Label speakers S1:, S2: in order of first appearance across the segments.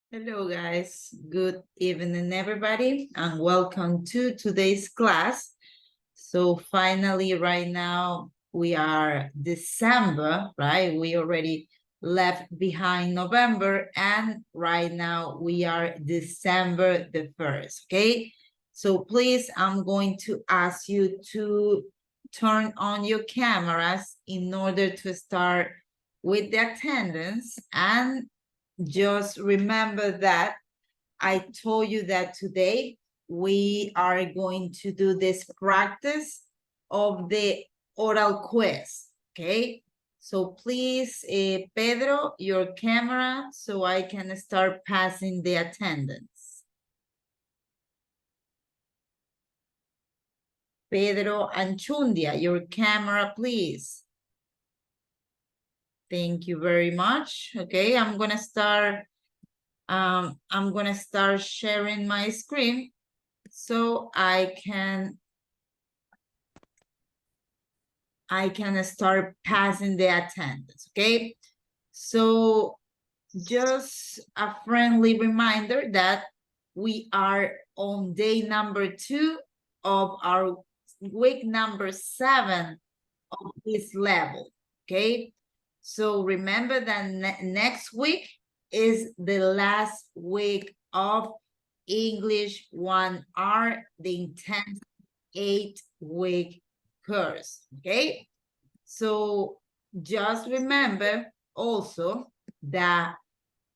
S1: Hello guys, good evening everybody and welcome to today's class. So finally right now we are December, right? We already left behind November and right now we are December the 1st, okay? So please, I'm going to ask you to turn on your cameras in order to start with the attendance, and just remember that I told you that today we are going to do this practice of the oral quiz, okay? So please, Pedro, your camera so I can start passing the attendance. Pedro Anchundia, your camera, please. Thank you very much. Okay, I'm gonna start sharing my screen so I can start passing the attendance, okay? So just a friendly reminder that we are on day number 2 of our week number 7 of this level, okay? So remember that next week is the last week of English 1R, the intense 8-week course, okay? So just remember also that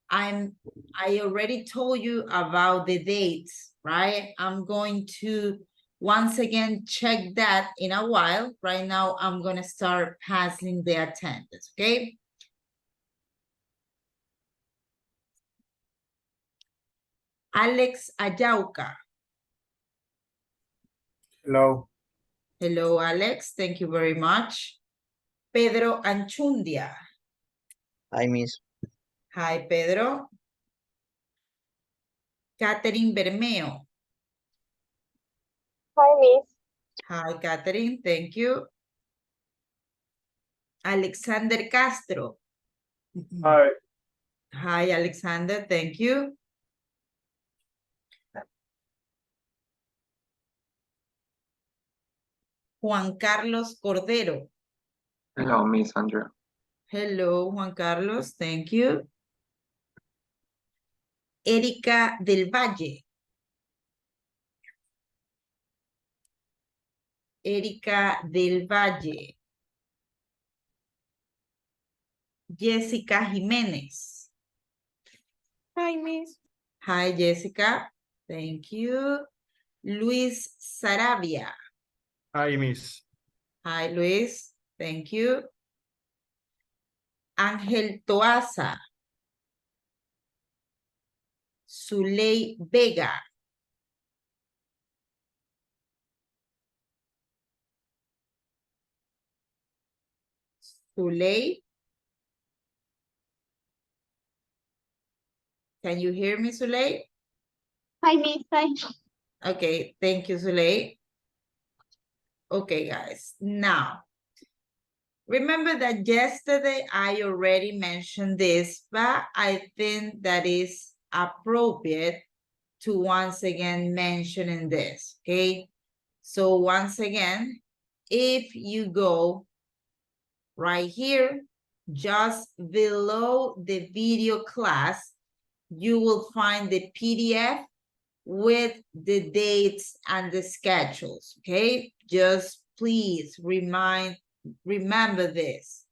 S1: I already told you about the dates, right? I'm going to once again check that in a while. Right now, I'm gonna start passing the attendance, okay? Alex Ayauca.
S2: Hello.
S1: Hello, Alex. Thank you very much. Pedro Anchundia.
S2: Hi, Miss.
S1: Hi, Pedro. Catherine Bermeo.
S3: Hi, Miss.
S1: Hi, Catherine. Thank you. Alexander Castro.
S2: Hi.
S1: Hi, Alexander. Thank you. Juan Carlos Cordero.
S4: Hello, Miss Andrea.
S1: Hello, Juan Carlos. Thank you. Erika del Valle. Erika del Valle. Jessica Jiménez.
S3: Hi, Miss.
S1: Hi, Jessica. Thank you. Luis Sarabia.
S2: Hi, Miss.
S1: Hi, Luis. Thank you. Ángel Toaza. Zuley Vega. Zuley. Can you hear me, Zuley?
S3: Hi, Miss. Hi.
S1: Okay, thank you, Zuley. Okay, guys. Now, remember that yesterday I already mentioned this, but I think that is appropriate to once again mentioning this, okay? So once again, if you go right here, just below the video class, you will find the PDF with the dates and the schedules, okay? Just please remember this.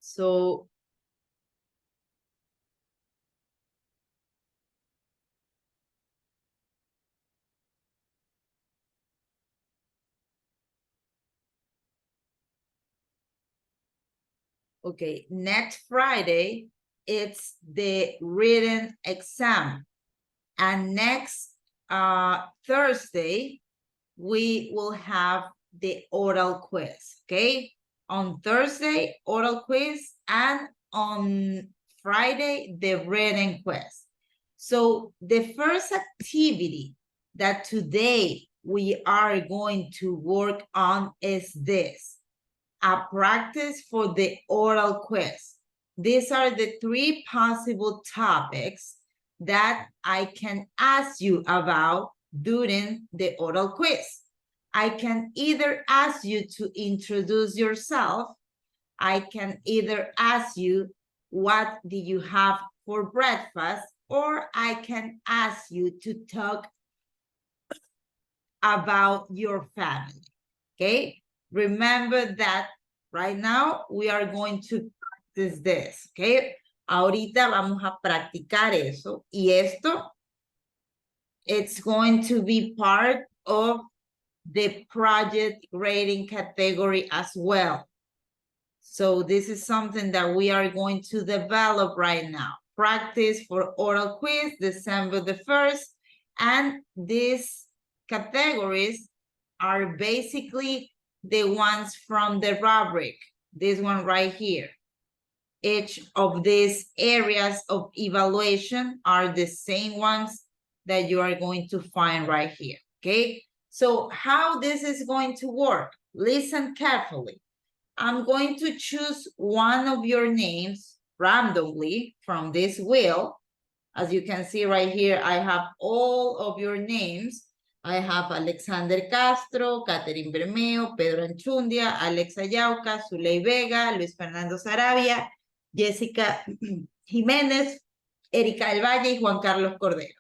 S1: So okay, next Friday, it's the written exam. And next Thursday, we will have the oral quiz, okay? On Thursday, oral quiz, and on Friday, the written quiz. So the first activity that today we are going to work on is this. a practice for the oral quiz. These are the three possible topics that I can ask you about during the oral quiz. I can either ask you to introduce yourself. I can either ask you, what did you have for breakfast? Or I can ask you to talk about your family, okay? Remember that right now we are going to practice this, okay? Ahorita vamos a practicar eso, y esto, it's going to be part of the project grading category as well. So this is something that we are going to develop right now. Practice for oral quiz, December the 1st, and these categories are basically the ones from the rubric, this one right here. Each of these areas of evaluation are the same ones that you are going to find right here, okay? So how this is going to work, listen carefully. I'm going to choose one of your names randomly from this wheel. As you can see right here, I have all of your names. I have Alexander Castro, Catherine Bermeo, Pedro Anchundia, Alexa Yauca, Zuley Vega, Luis Fernando Sarabia, Jessica Jimenez, Erika del Valle, y Juan Carlos Cordero.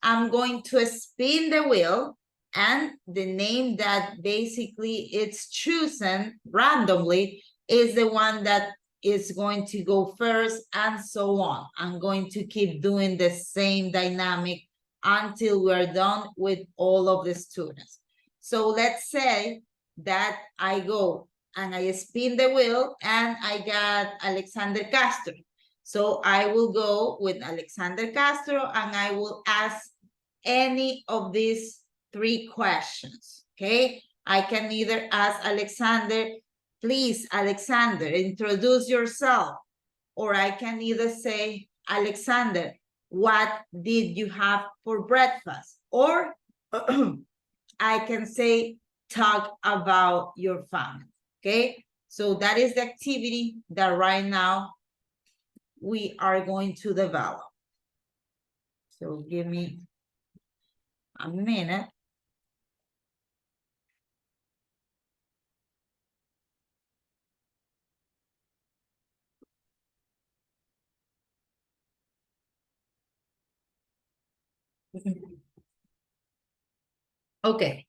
S1: I'm going to spin the wheel, and the name that basically it's chosen randomly is the one that is going to go first, and so on. I'm going to keep doing the same dynamic until we're done with all of the students. So let's say that I go and I spin the wheel and I got Alexander Castro. So I will go with Alexander Castro and I will ask any of these three questions, okay? I can either ask Alexander, please, Alexander, introduce yourself. Or I can either say, Alexander, what did you have for breakfast? Or I can say, talk about your family, okay? So that is the activity that right now we are going to develop. So give me a minute. Okay,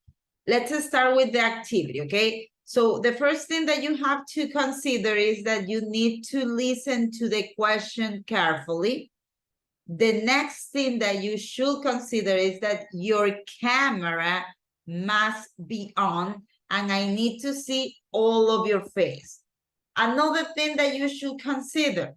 S1: let's start with the activity, okay? So the first thing that you have to consider is that you need to listen to the question carefully. The next thing that you should consider is that your camera must be on, and I need to see all of your face. Another thing that you should consider,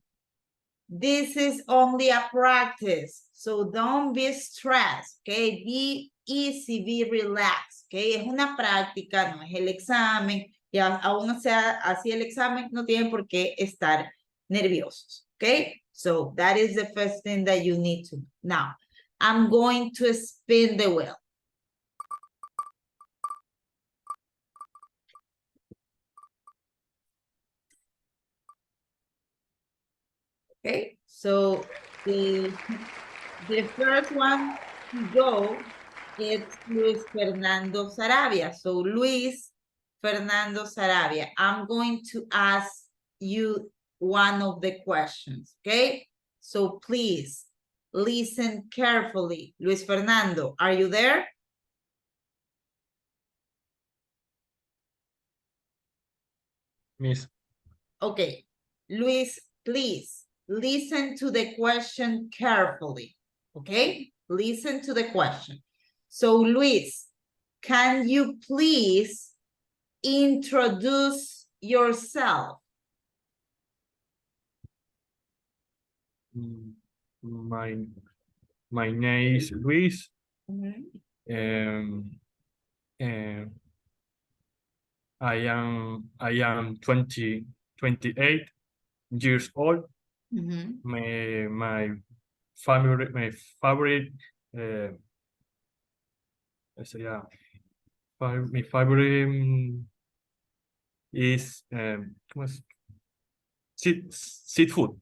S1: this is only a practice, so don't be stressed, okay? Be easy, be relaxed, okay? Es una práctica, no es el examen, y aún sea así el examen, no tienen por qué estar nerviosos, okay? So that is the first thing that you need to know. Now, I'm going to spin the wheel. Okay, so the first one to go is Luis Fernando Sarabia. So Luis Fernando Sarabia, I'm going to ask you one of the questions, okay? So please listen carefully. Luis Fernando, are you there?
S2: Miss.
S1: Okay, Luis, please listen to the question carefully, okay? Listen to the question. So Luis, can you please introduce yourself?
S2: My name is Luis.
S1: Mm-hmm.
S2: I am 28 years old.
S1: Mm-hmm.
S2: My favorite my favorite is ¿cómo es? Seafood.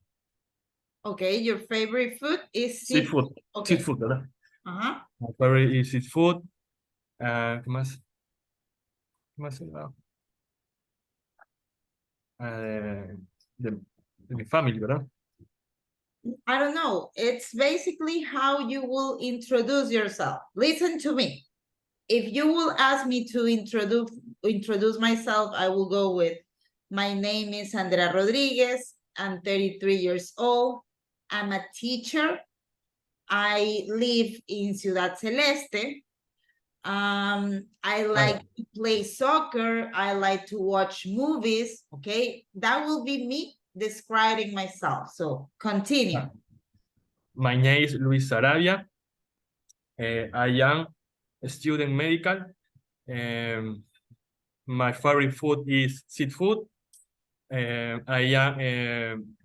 S1: Okay, your favorite food is seafood.
S2: Seafood.
S1: Okay.
S2: Seafood, ¿verdad?
S1: Ajá.
S2: My favorite is seafood. ¿Qué más? ¿Qué más? De mi family, ¿verdad?
S1: I don't know. It's basically how you will introduce yourself. Listen to me. If you will ask me to introduce myself, I will go with, my name is Andrea Rodriguez. I'm 33 years old. I'm a teacher. I live in Ciudad Celeste. I like to play soccer. I like to watch movies. Okay, that will be me describing myself. So continue.
S2: My name is Luis Sarabia. I am a student medical. My favorite food is seafood. I am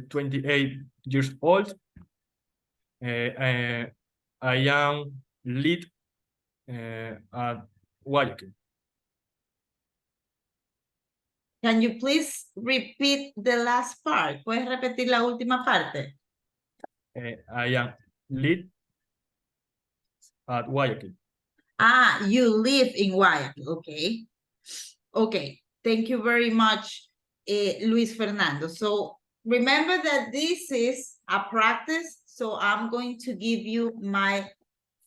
S2: 28 years old. I am lead at Guayaquil.
S1: Can you please repeat the last part? ¿Puedes repetir la última parte?
S2: I am lead at Guayaquil.
S1: Ah, you live in Guayaquil. Okay. Okay. Thank you very much, Luis Fernando. So remember that this is a practice. So I'm going to give you my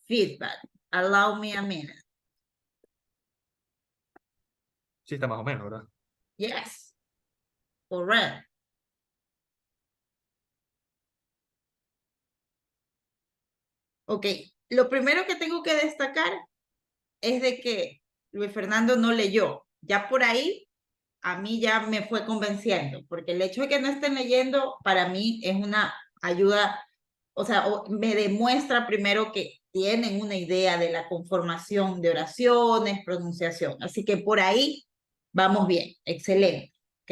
S1: feedback. Allow me a minute.
S2: Sí, está más o menos, ¿verdad?
S1: Yes. Correct. Ok, lo primero que tengo que destacar es de que Luis Fernando no leyó. Ya por ahí, a mí ya me fue convenciendo, porque el hecho de que no estén leyendo, para mí es una ayuda, o sea, me demuestra primero que tienen una idea de la conformación de oraciones, pronunciación. Así que por ahí vamos bien, excelente, ¿ok?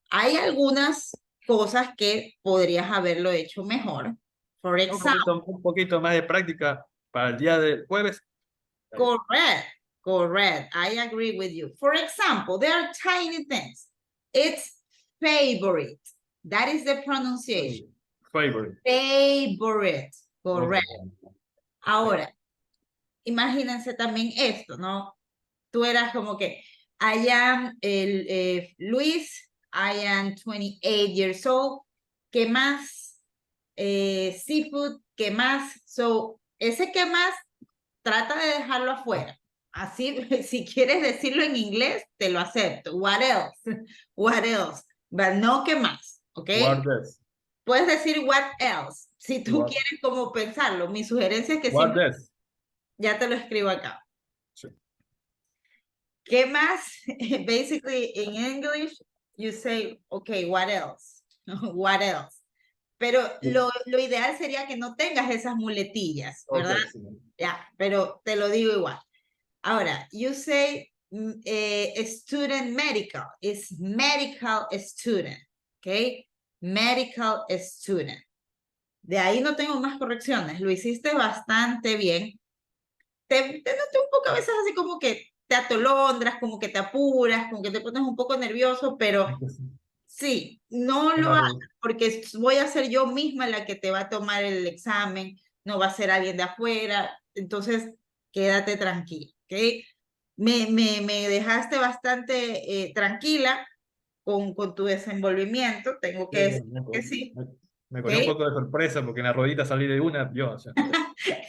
S1: Hay algunas cosas que podrías haberlo hecho mejor. For example,
S2: Un poquito más de práctica para el día del jueves.
S1: correct, correct. I agree with you. For example, there are tiny things. It's favorite. That is the pronunciation.
S2: Favorite.
S1: Favorite, correct.
S2: Okay.
S1: Ahora, imagínense también esto, ¿no? Tú eras como que, I am Luis, I am 28 years old. ¿Qué más? Seafood, ¿qué más? So, ese ¿qué más? Trata de dejarlo afuera. Así, si quieres decirlo en inglés, te lo acepto. What else? What else? But no ¿qué más? ¿Ok?
S2: What else?
S1: Puedes decir what else, si tú
S2: What?
S1: quieres como pensarlo. Mi sugerencia es que
S2: What
S1: siempre,
S2: else?
S1: ya te lo escribo acá.
S2: Sí.
S1: ¿Qué más? Basically, in English, you say, okay, what else? What else? Pero lo ideal sería que no tengas esas muletillas, ¿verdad?
S2: Okay, sí.
S1: Ya, pero te lo digo igual. Ahora, you say student medical, is medical student, ¿ok? Medical student. De ahí no tengo más correcciones, lo hiciste bastante bien. Te noté un poco a veces así como que te atolondras, como que te apuras, como que te pones un poco nervioso, pero sí, no lo hagas, porque voy a ser yo misma la que te va a tomar el examen, no va a ser alguien de afuera, entonces quédate tranquila, ¿ok? Me dejaste bastante tranquila con tu desenvolvimiento, tengo que decir que sí.
S2: Me cogió un poco de sorpresa porque en la rodita salí de una, yo, o sea.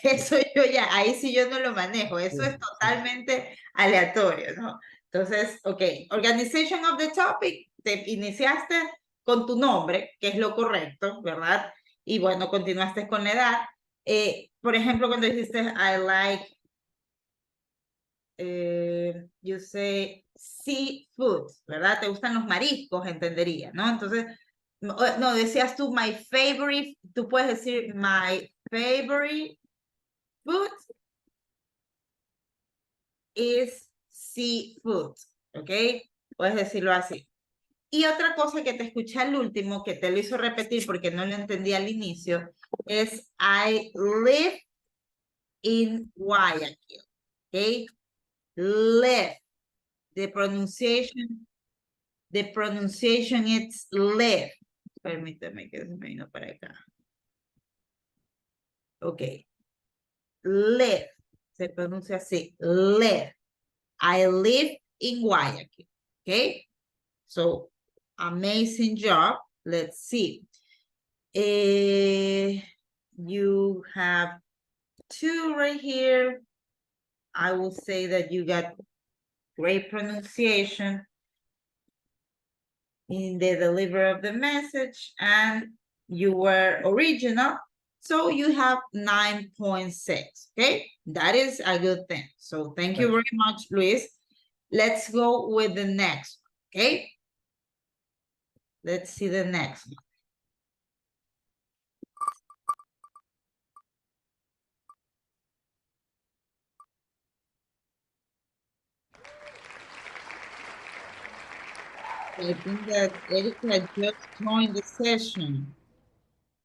S1: Eso yo ya, ahí sí yo no lo manejo, eso es totalmente aleatorio, ¿no? Entonces, ok, organization of the topic, te iniciaste con tu nombre, que es lo correcto, ¿verdad? Y bueno, continuaste con la edad. Por ejemplo, cuando dijiste, I like, you say seafood, ¿verdad? Te gustan los mariscos, entendería, ¿no? Entonces, no, decías tú, my favorite, tú puedes decir, my favorite food is seafood, ¿ok? Puedes decirlo así. Y otra cosa que te escuché al último, que te lo hizo repetir porque no lo entendí al inicio, es I live in Guayaquil, ¿ok? Live. The pronunciation is live. Permítame que se me vino para acá. Ok. Live. Se pronuncia así. Live. I live in Guayaquil. Okay. So, amazing job. Let's see. You have 2 right here. I will say that you got great pronunciation in the delivery of the message, and you were original. So you have 9.6, okay? That is a good thing. So thank you very much, Luis. Let's go with the next, okay? Let's see the next one. I think that Erica just joined the session.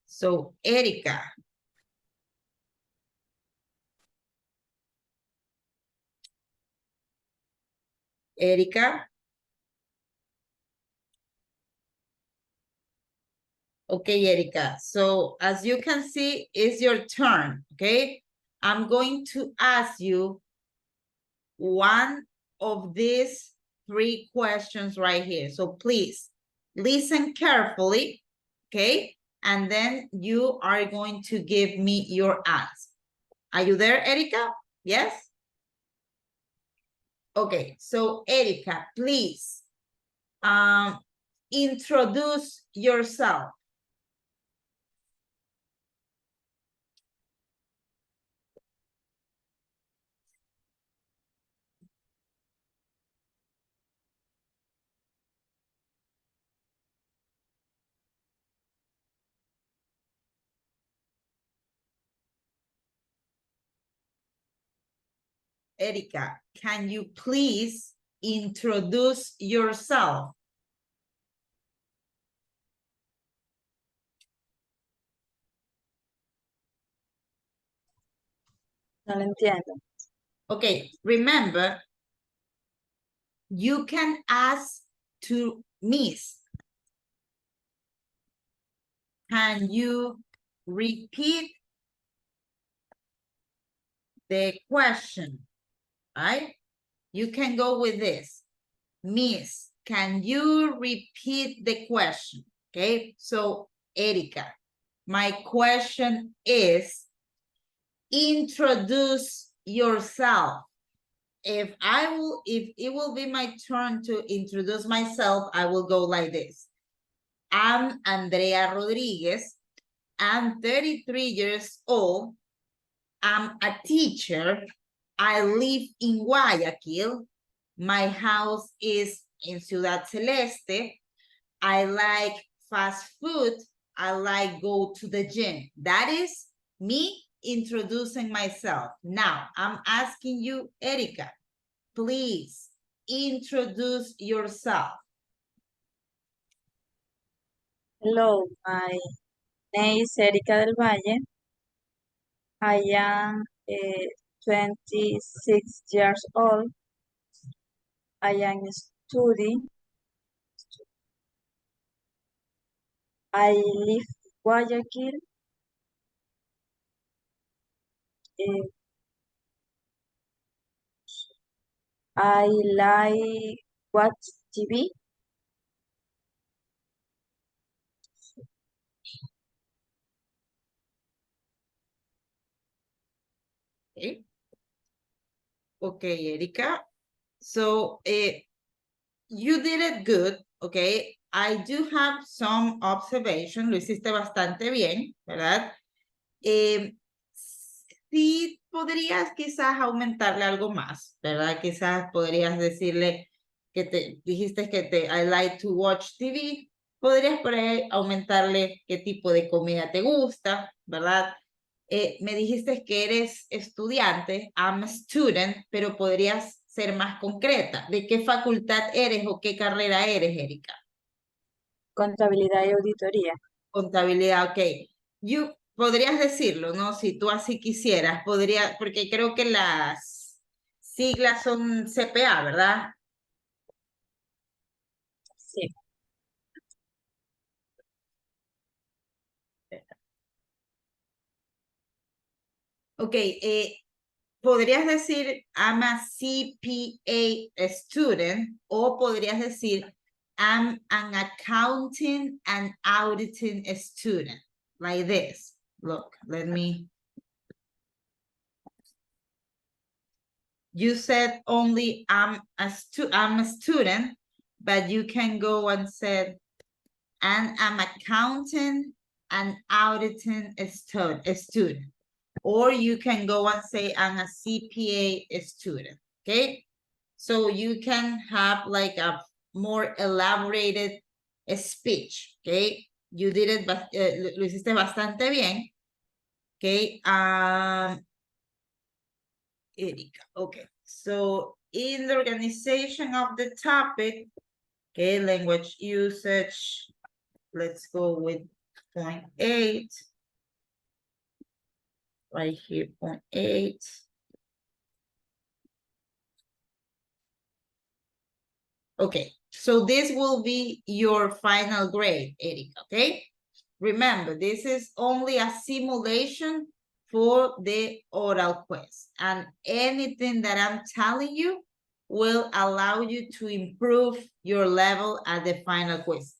S1: So Erica. Erica. Okay, Erica. So as you can see, it's your turn, okay? I'm going to ask you one of these 3 questions right here. So please listen carefully, okay? And then you are going to give me your answer. Are you there, Erica? Yes? Okay, so Erica, please introduce yourself. Erica, can you please introduce yourself?
S3: No lo entiendo.
S1: Okay, remember, you can ask to Miss. Can you repeat the question, right? You can go with this. Miss, can you repeat the question? Okay, so Erica, my question is, introduce yourself. If it will be my turn to introduce myself, I will go like this. I'm Andrea Rodriguez. I'm 33 years old. I'm a teacher. I live in Guayaquil. My house is in Ciudad Celeste. I like fast food. I like go to the gym. That is me introducing myself. Now, I'm asking you, Erica, please introduce yourself.
S3: Hello, my name is Erika del Valle. I am 26 years old. I am studying. I live in Guayaquil. I like watch TV.
S1: Okay. Okay, Erika. So you did it good, okay? I do have some observation. Lo hiciste bastante bien, ¿verdad? Sí podrías quizás aumentarle algo más, ¿verdad? Quizás podrías decirle que dijiste que I like to watch TV. Podrías por ahí aumentarle qué tipo de comida te gusta, ¿verdad? Me dijiste que eres estudiante, I'm a student, pero podrías ser más concreta. ¿De qué facultad eres o qué carrera eres, Erika?
S3: Contabilidad y auditoría.
S1: Contabilidad, ok. Podrías decirlo, ¿no? Si tú así quisieras, porque creo que las siglas son CPA, ¿verdad? Ok, podrías decir I'm a CPA student o podrías decir I'm an accounting and auditing student. Like this. Look, let me. You said only I'm a student, but you can go and say and I'm accounting and auditing student. Or you can go and say I'm a CPA student, okay? So you can have like a more elaborated speech, okay? You did it, lo hiciste bastante bien, okay? Erika, okay. So in the organization of the topic, okay, language usage, let's go with 0.8. Right here, 0.8. Okay, so this will be your final grade, Erika, okay? Remember, this is only a simulation for the oral quiz. And anything that I'm telling you will allow you to improve your level at the final quiz.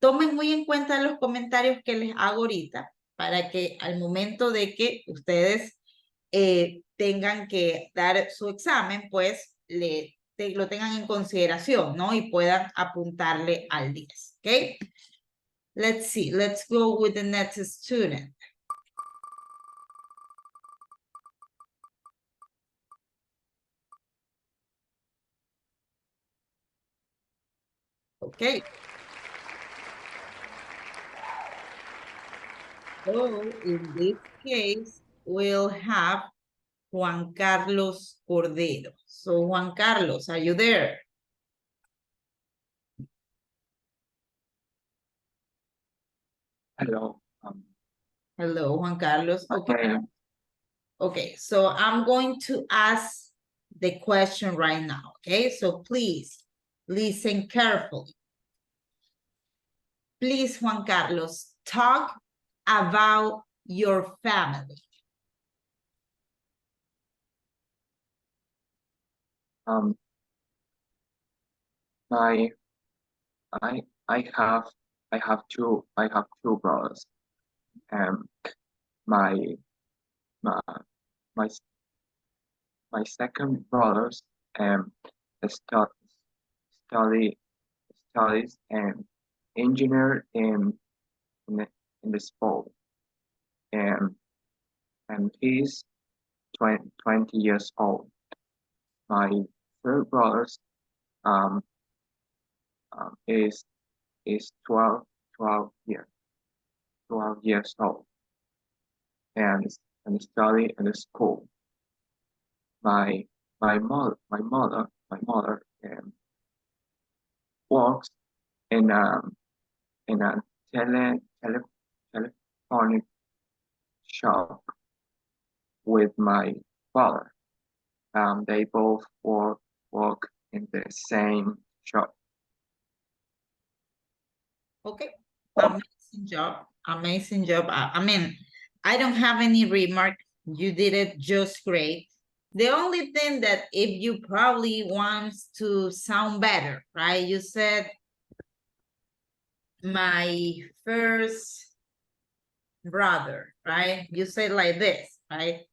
S1: Tomen muy en cuenta los comentarios que les hago ahorita para que al momento de que ustedes tengan que dar su examen, pues lo tengan en consideración, ¿no? Y puedan apuntarle al 10, ¿ok? Let's see, let's go with the next student. Okay. So in this case, we'll have Juan Carlos Cordero. So Juan Carlos, are you there?
S4: Hello.
S1: Hello, Juan Carlos. Okay.
S4: Okay.
S1: Okay, so I'm going to ask the question right now, okay? So please listen carefully. Please, Juan Carlos, talk about your family.
S4: I have two brothers. My second brothers studies engineer in the sport. And he's 20 years old. My third brother is 12 years old and study in the school. My mother works in a telephonic shop with my father. They both work in the same shop.
S1: Okay, amazing job, amazing job. I mean, I don't have any remark. You did it just great. The only thing that if you probably want to sound better, right? You said my first brother, right? You said like this, right?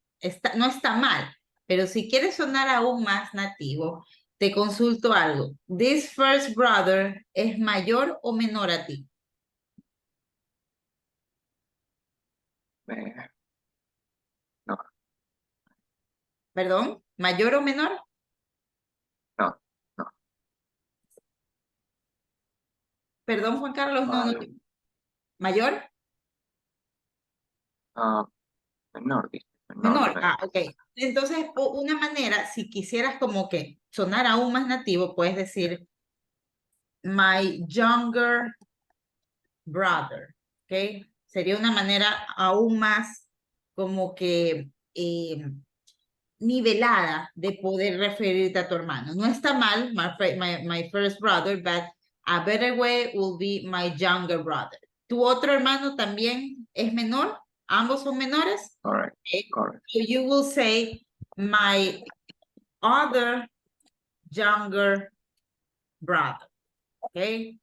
S1: No está mal, pero si quieres sonar aún más nativo, te consulto algo. ¿This first brother es mayor o menor a ti?
S4: No.
S1: ¿Perdón? ¿Mayor o menor?
S4: No.
S1: Perdón, Juan Carlos, no. ¿Mayor?
S4: Menor.
S1: Menor, ok. Entonces, una manera, si quisieras como que sonar aún más nativo, puedes decir my younger brother, ¿ok? Sería una manera aún más como que nivelada de poder referirte a tu hermano. No está mal, my first brother, but a better way will be my younger brother. ¿Tu otro hermano también es menor? Ambos son menores.
S4: Correct.
S1: Okay.
S4: Correct.
S1: So you will say my other younger brother. Okay.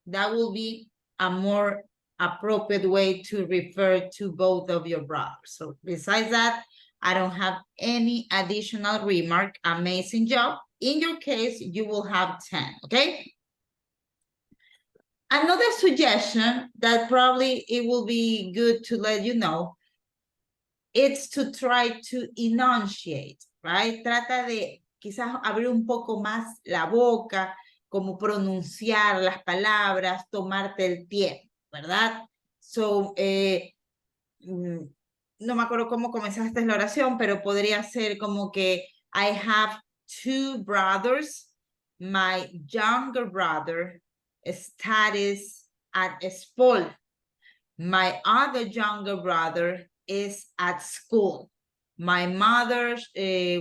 S1: That will be a more appropriate way to refer to both of your brothers. So besides that, I don't have any additional remark. Amazing job. In your case, you will have 10, okay? Another suggestion that probably it will be good to let you know, it's to try to enunciate, right? Trata de quizás abrir un poco más la boca, como pronunciar las palabras, tomarte el tiempo, ¿verdad? So, no me acuerdo cómo comenzaste la oración, pero podría ser como que I have 2 brothers. My younger brother studies at school. My other younger brother is at school. My mother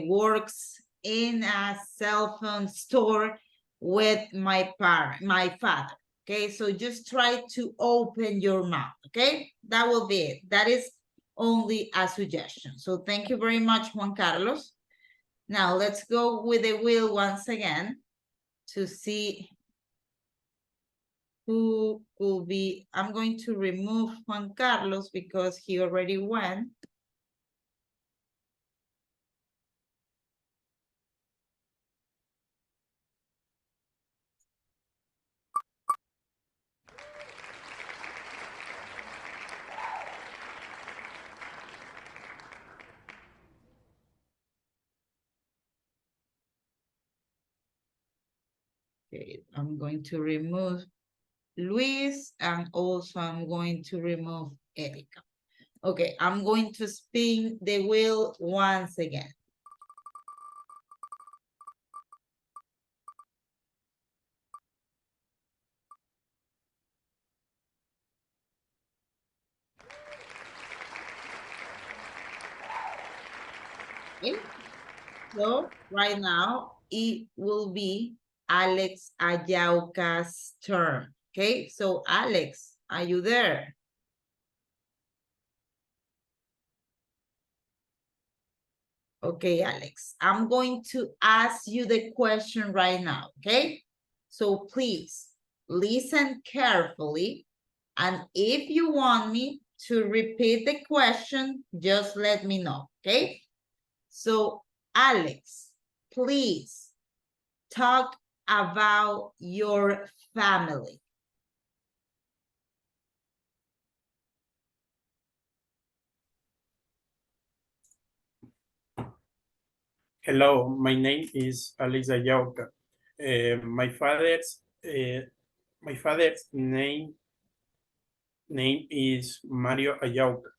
S1: works in a cell phone store with my father. Okay, so just try to open your mouth. Okay, that will be it. That is only a suggestion. So thank you very much, Juan Carlos. Now let's go with the wheel once again to see who will be. I'm going to remove Juan Carlos because he already went. Okay, I'm going to remove Luis, and also I'm going to remove Erika. Okay, I'm going to spin the wheel once again. Okay, so right now it will be Alex Ayauca's turn. Okay, so Alex, are you there? Okay, Alex, I'm going to ask you the question right now, okay? So please listen carefully, and if you want me to repeat the question, just let me know, okay? So Alex, please talk about your family.
S5: Hello, my name is Alex Ayauca. My father's name is Mario Ayauca.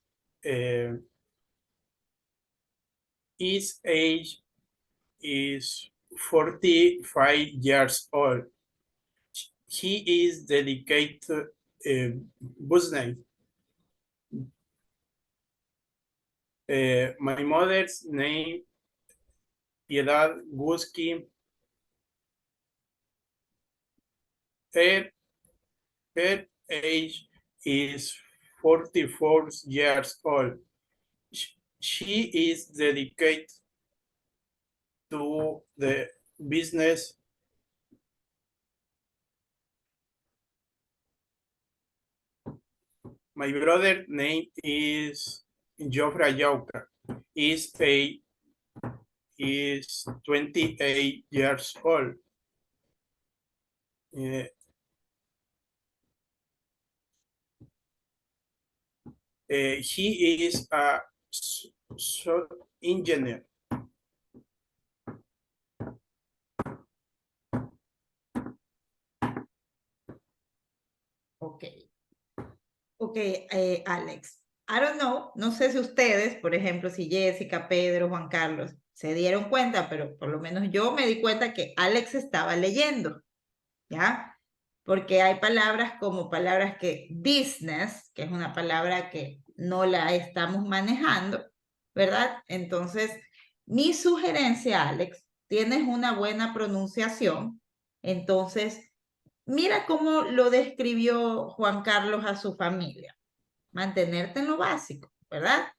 S5: His age is 45 years old. He is dedicated business. My mother's name Piedad Gusky. Her age is 44 years old. She is dedicated to the business. My brother's name is Joffrey Ayauca. Is 28 years old. He is a engineer.
S1: Okay. Okay, Alex. I don't know, no sé si ustedes, por ejemplo, si Jessica, Pedro, Juan Carlos, se dieron cuenta, pero por lo menos yo me di cuenta que Alex estaba leyendo, ¿ya? Porque hay palabras como palabras que business, que es una palabra que no la estamos manejando, ¿verdad? Entonces, mi sugerencia, Alex, tienes una buena pronunciación, entonces, mira cómo lo describió Juan Carlos a su familia. Mantenerte en lo básico, ¿verdad?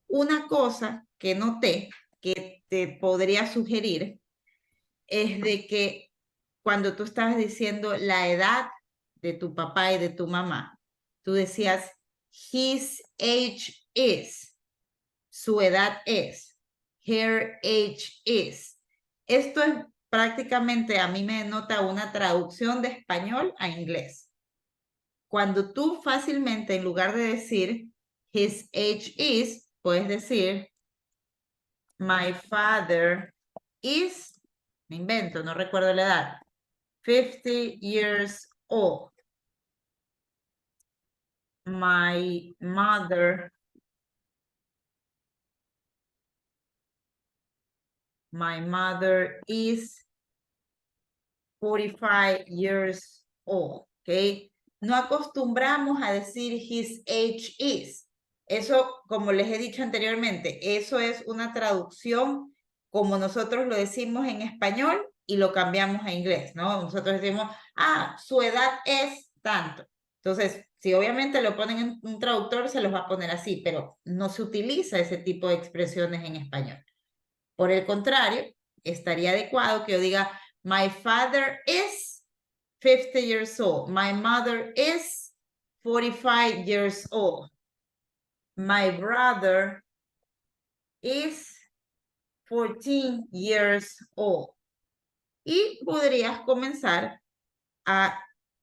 S1: Una cosa que noté que te podría sugerir es de que cuando tú estabas diciendo la edad de tu papá y de tu mamá, tú decías, his age is, su edad es, her age is. Esto es prácticamente, a mí me denota una traducción de español a inglés. Cuando tú fácilmente, en lugar de decir his age is, puedes decir my father is, me invento, no recuerdo la edad, 50 years old. My mother is 45 years old, ¿ok? No acostumbramos a decir his age is. Eso, como les he dicho anteriormente, eso es una traducción como nosotros lo decimos en español y lo cambiamos a inglés, ¿no? Nosotros decimos, su edad es tanto. Entonces, si obviamente lo ponen en un traductor, se los va a poner así, pero no se utiliza ese tipo de expresiones en español. Por el contrario, estaría adecuado que yo diga, my father is 50 years old. My mother is 45 years old. My brother is 14 years old. Y podrías comenzar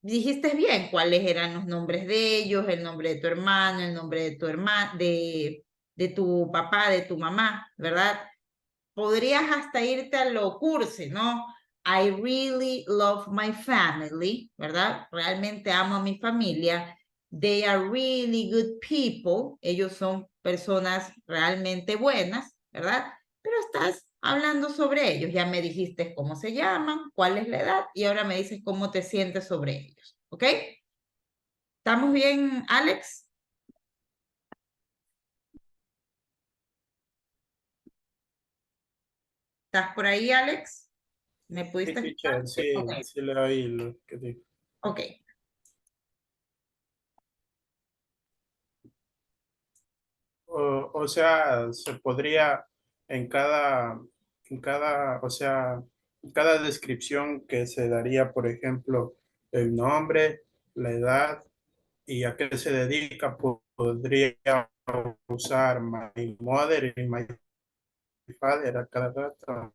S1: dijiste bien cuáles eran los nombres de ellos, el nombre de tu hermano, el nombre de tu hermana, de tu papá, de tu mamá, ¿verdad? Podrías hasta irte a lo cursi, ¿no? I really love my family, ¿verdad? Realmente amo a mi familia. They are really good people. Ellos son personas realmente buenas, ¿verdad? Pero estás hablando sobre ellos. Ya me dijiste cómo se llaman, cuál es la edad y ahora me dices cómo te sientes sobre ellos, ¿ok? ¿Estamos bien, Alex? ¿Estás por ahí, Alex? ¿Me
S5: Sí,
S1: pudiste
S5: teacher,
S1: escuchar?
S5: sí,
S1: Ok.
S5: sí le oí lo que dijo.
S1: Ok.
S5: O sea, se podría o sea, en cada descripción que se daría, por ejemplo, el nombre, la edad y a qué se dedica, podría usar my mother y my father a cada rato.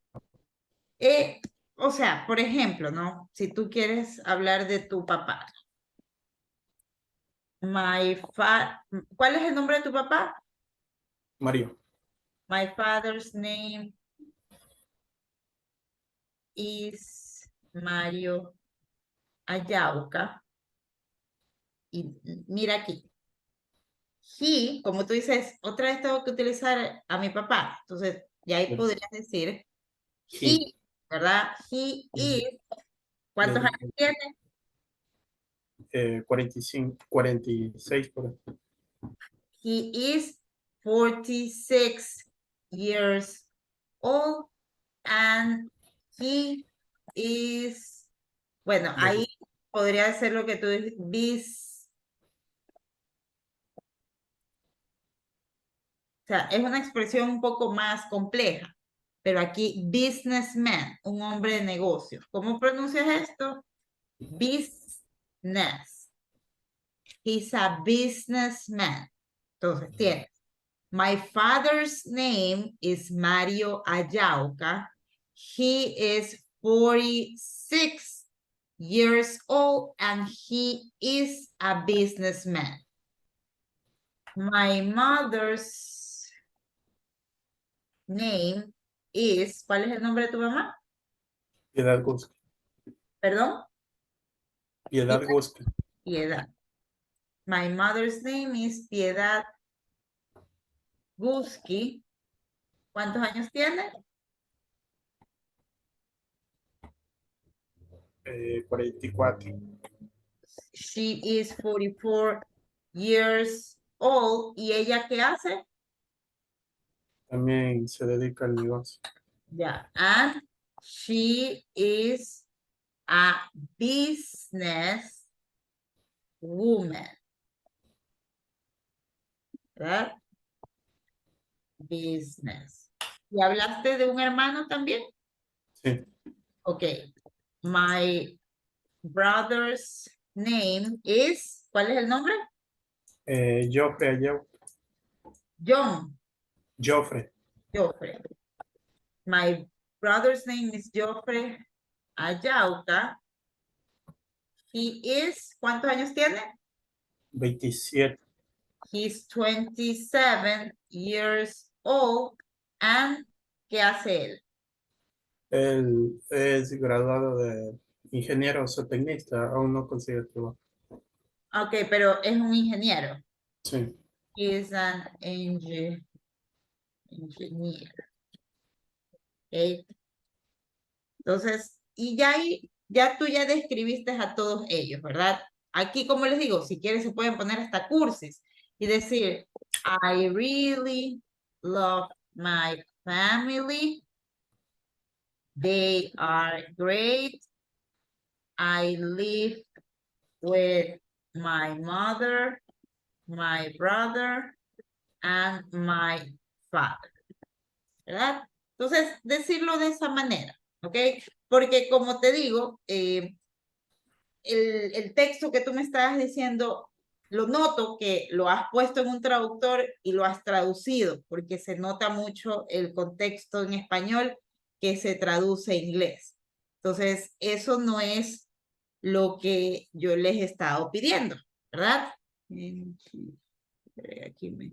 S1: O sea, por ejemplo, ¿no? Si tú quieres hablar de tu papá. ¿Cuál es el nombre de tu papá?
S5: Mario,
S1: My father's name is Mario Ayauca. Y mira aquí. He, como tú dices, otra vez tengo que utilizar a mi papá. Entonces, ya ahí podrías decir he, ¿verdad? He is, ¿cuántos años tiene?
S5: 45, 46 por ahí.
S1: He is 46 years old and he is, bueno, ahí podría ser lo que tú dices, o sea, es una expresión un poco más compleja, pero aquí businessman, un hombre de negocios. ¿Cómo pronuncias esto? Business. He's a businessman. Entonces, tienes. My father's name is Mario Ayauca. He is 46 years old and he is a businessman. My mother's name is, ¿cuál es el nombre de tu mamá?
S5: Piedad Gusca.
S1: Perdón,
S5: Piedad Gusca.
S1: Piedad. My mother's name is Piedad Gusky. ¿Cuántos años tiene?
S5: 44.
S1: She is 44 years old. ¿Y ella qué hace?
S5: También se dedica al negocio.
S1: Yeah, and she is a business woman. ¿Verdad? business. ¿Y hablaste de un hermano también?
S5: Sí.
S1: Okay. My brother's name is, ¿cuál es el nombre?
S5: Joffrey,
S1: John.
S5: Joffrey.
S1: Joffrey. My brother's name is Joffrey Ayauca. He is, ¿cuántos años tiene?
S5: 27.
S1: He's 27 years old. And, ¿qué hace él?
S5: Él es graduado de ingeniero o zootecnista, aún no consigue trabajo.
S1: Ok, pero es un ingeniero.
S5: Sí.
S1: He is an engineer. Ok. Entonces, y ya ahí, ya tú ya describiste a todos ellos, ¿verdad? Aquí, como les digo, si quieren se pueden poner hasta cursis y decir, I really love my family. They are great. I live with my mother, my brother, and my father. ¿Verdad? Entonces, decirlo de esa manera, ¿ok? Porque como te digo, el texto que tú me estabas diciendo, lo noto que lo has puesto en un traductor y lo has traducido, porque se nota mucho el contexto en español que se traduce en inglés. Entonces, eso no es lo que yo les he estado pidiendo, ¿verdad? Aquí me...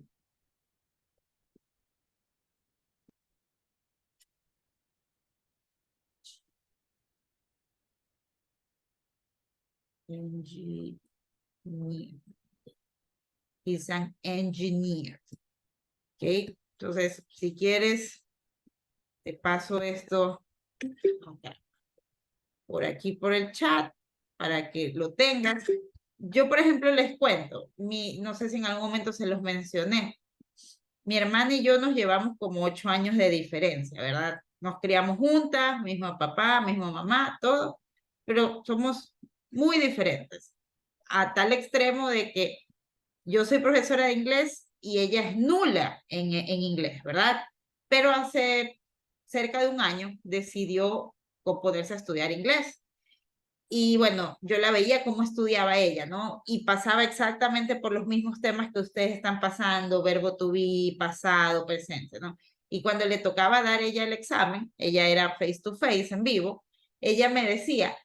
S1: Engineer. He's an engineer. ¿Ok? Entonces, si quieres, te paso esto por aquí por el chat para que lo tengas. Yo, por ejemplo, les cuento, no sé si en algún momento se los mencioné. Mi hermana y yo nos llevamos como 8 años de diferencia, ¿verdad? Nos criamos juntas, mismo papá, mismo mamá, todo, pero somos muy diferentes, a tal extremo de que yo soy profesora de inglés y ella es nula en inglés, ¿verdad? Pero hace cerca de un año decidió ponerse a estudiar inglés. Y bueno, yo la veía cómo estudiaba ella, ¿no? Y pasaba exactamente por los mismos temas que ustedes están pasando, verbo to be, pasado, presente, ¿no? Y cuando le tocaba dar ella el examen, ella era face to face, en vivo, ella me decía,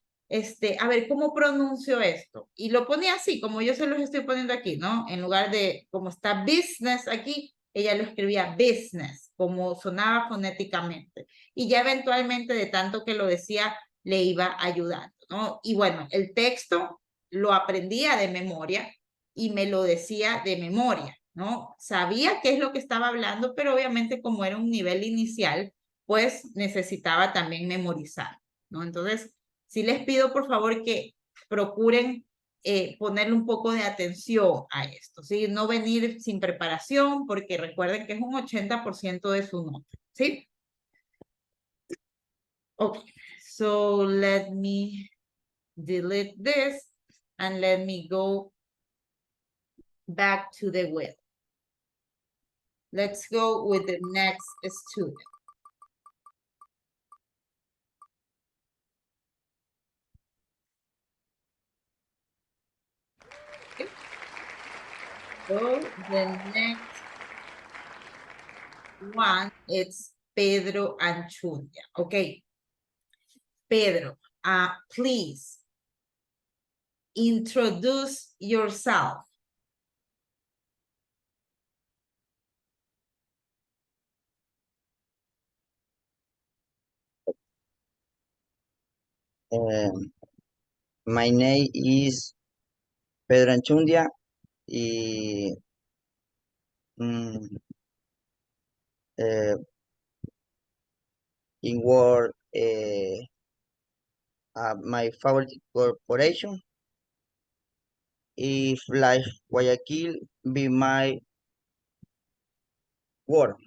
S1: a ver, ¿cómo pronuncio esto? Y lo ponía así, como yo se los estoy poniendo aquí, ¿no? En lugar de, como está business aquí, ella lo escribía business, como sonaba fonéticamente. Y ya eventualmente, de tanto que lo decía, le iba ayudando, ¿no? Y bueno, el texto lo aprendía de memoria y me lo decía de memoria, ¿no? Sabía qué es lo que estaba hablando, pero obviamente como era un nivel inicial, pues necesitaba también memorizar, ¿no? Entonces, sí les pido por favor que procuren ponerle un poco de atención a esto, ¿sí? No venir sin preparación, porque recuerden que es un 80% de su nota, ¿sí? Ok, so let me delete this and let me go back to the web. Let's go with the next student. Okay. So the next one is Pedro Anchundia. Okay. Pedro, please introduce yourself.
S6: My name is Pedro Anchundia y in work my favorite corporation if Life Guayaquil be my work.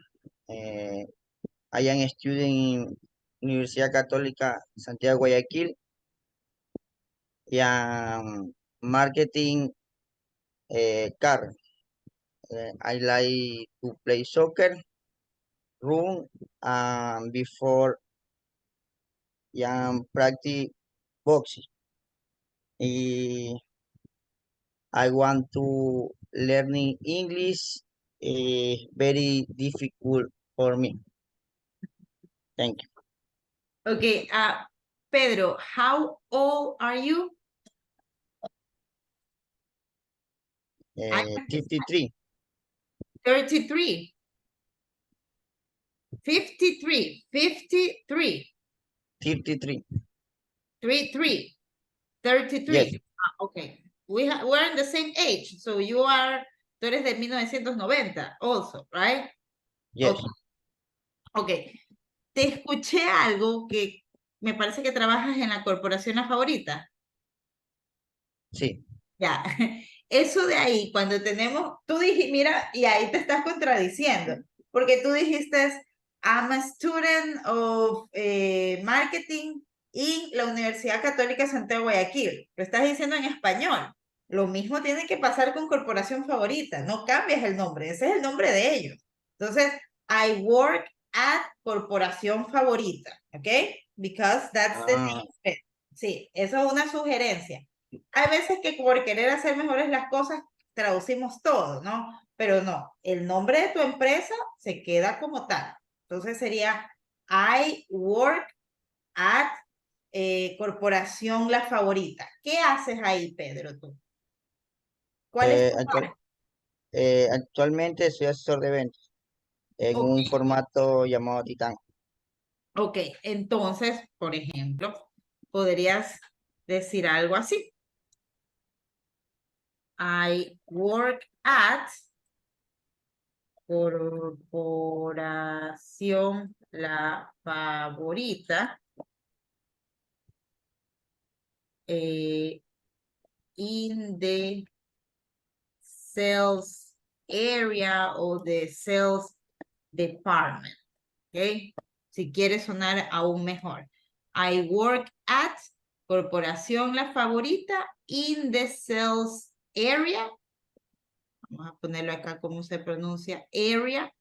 S6: I am a student in Universidad Católica Santiago Guayaquil and marketing car. I like to play soccer room before practice boxing. I want to learning English. Very difficult for me. Thank you.
S1: Okay, Pedro, how old are you?
S6: 53.
S1: 33. 53. 53.
S6: 33.
S1: 33. 33.
S6: Yes.
S1: Okay. We're in the same age. So tú eres de 1990 also, right?
S6: Yes.
S1: Okay. Ok. Te escuché algo que me parece que trabajas en la corporación La Favorita.
S6: Sí.
S1: Ya. Eso de ahí, cuando tenemos, tú dijiste, mira, y ahí te estás contradiciendo, porque tú dijiste, I'm a student of marketing en la Universidad Católica Santiago de Guayaquil. Lo estás diciendo en español. Lo mismo tiene que pasar con Corporación Favorita. No cambias el nombre, ese es el nombre de ellos. Entonces, I work at Corporación Favorita, ¿ok? Because that's the name. Sí, eso es una sugerencia. Hay veces que por querer hacer mejores las cosas, traducimos todo, ¿no? Pero no, el nombre de tu empresa se queda como tal. Entonces sería I work at Corporación La Favorita. ¿Qué haces ahí, Pedro, tú? ¿Cuál es tu rol?
S6: Actualmente soy asesor de ventas en un formato llamado Titán.
S1: Ok, entonces, por ejemplo, podrías decir algo así. I work at Corporación La Favorita in the sales area o the sales department. ¿Ok? Si quieres sonar aún mejor. I work at Corporación La Favorita in the sales area. Vamos a ponerlo acá como se pronuncia. Area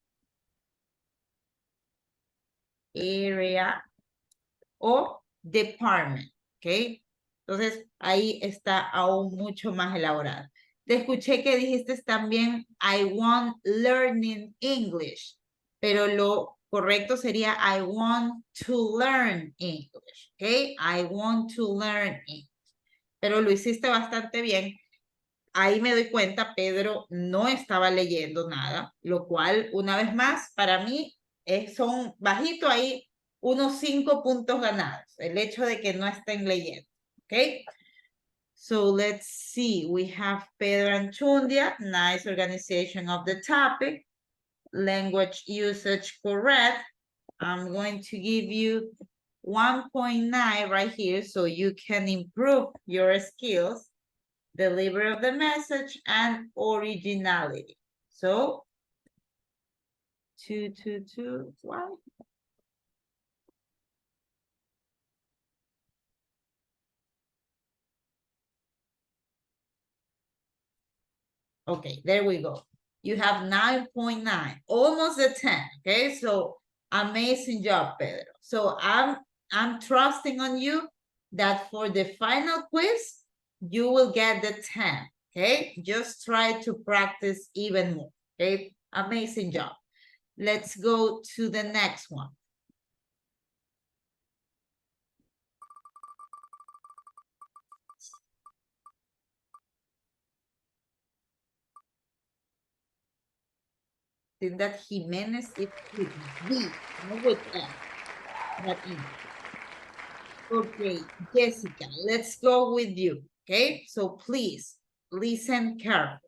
S1: o department. ¿Ok? Entonces, ahí está aún mucho más elaborado. Te escuché que dijiste también, I want learning English, pero lo correcto sería, I want to learn English, ¿ok? I want to learn English. Pero lo hiciste bastante bien. Ahí me doy cuenta, Pedro no estaba leyendo nada, lo cual, una vez más, para mí, son bajito ahí unos 5 puntos ganados, el hecho de que no estén leyendo, ¿ok? So let's see, we have Pedro Anchundia, nice organization of the topic, language usage correct. I'm going to give you 1.9 right here so you can improve your skills, delivery of the message, and originality. So, 2, 2, 2, 1. Okay, there we go. You have 9.9, almost a 10. Okay, so amazing job, Pedro. So I'm trusting on you that for the final quiz, you will get the 10. Okay, just try to practice even more. Okay, amazing job. Let's go to the next one. Think that Jimenez is with B, not with F. Not E. Okay, Jessica, let's go with you. Okay, so please listen carefully.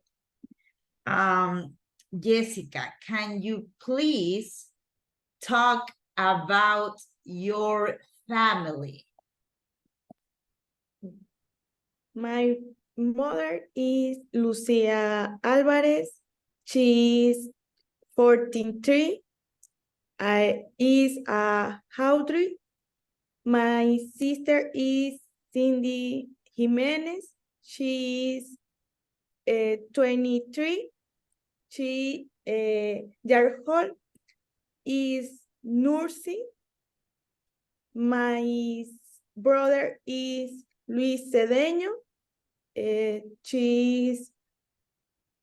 S1: Jessica, can you please talk about your family?
S7: My mother is Lucia Alvarez. She is 43. I is a Audrey. My sister is Cindy Jimenez. She is 23. She years old. is nursing. My brother is Luis Cedeño. She's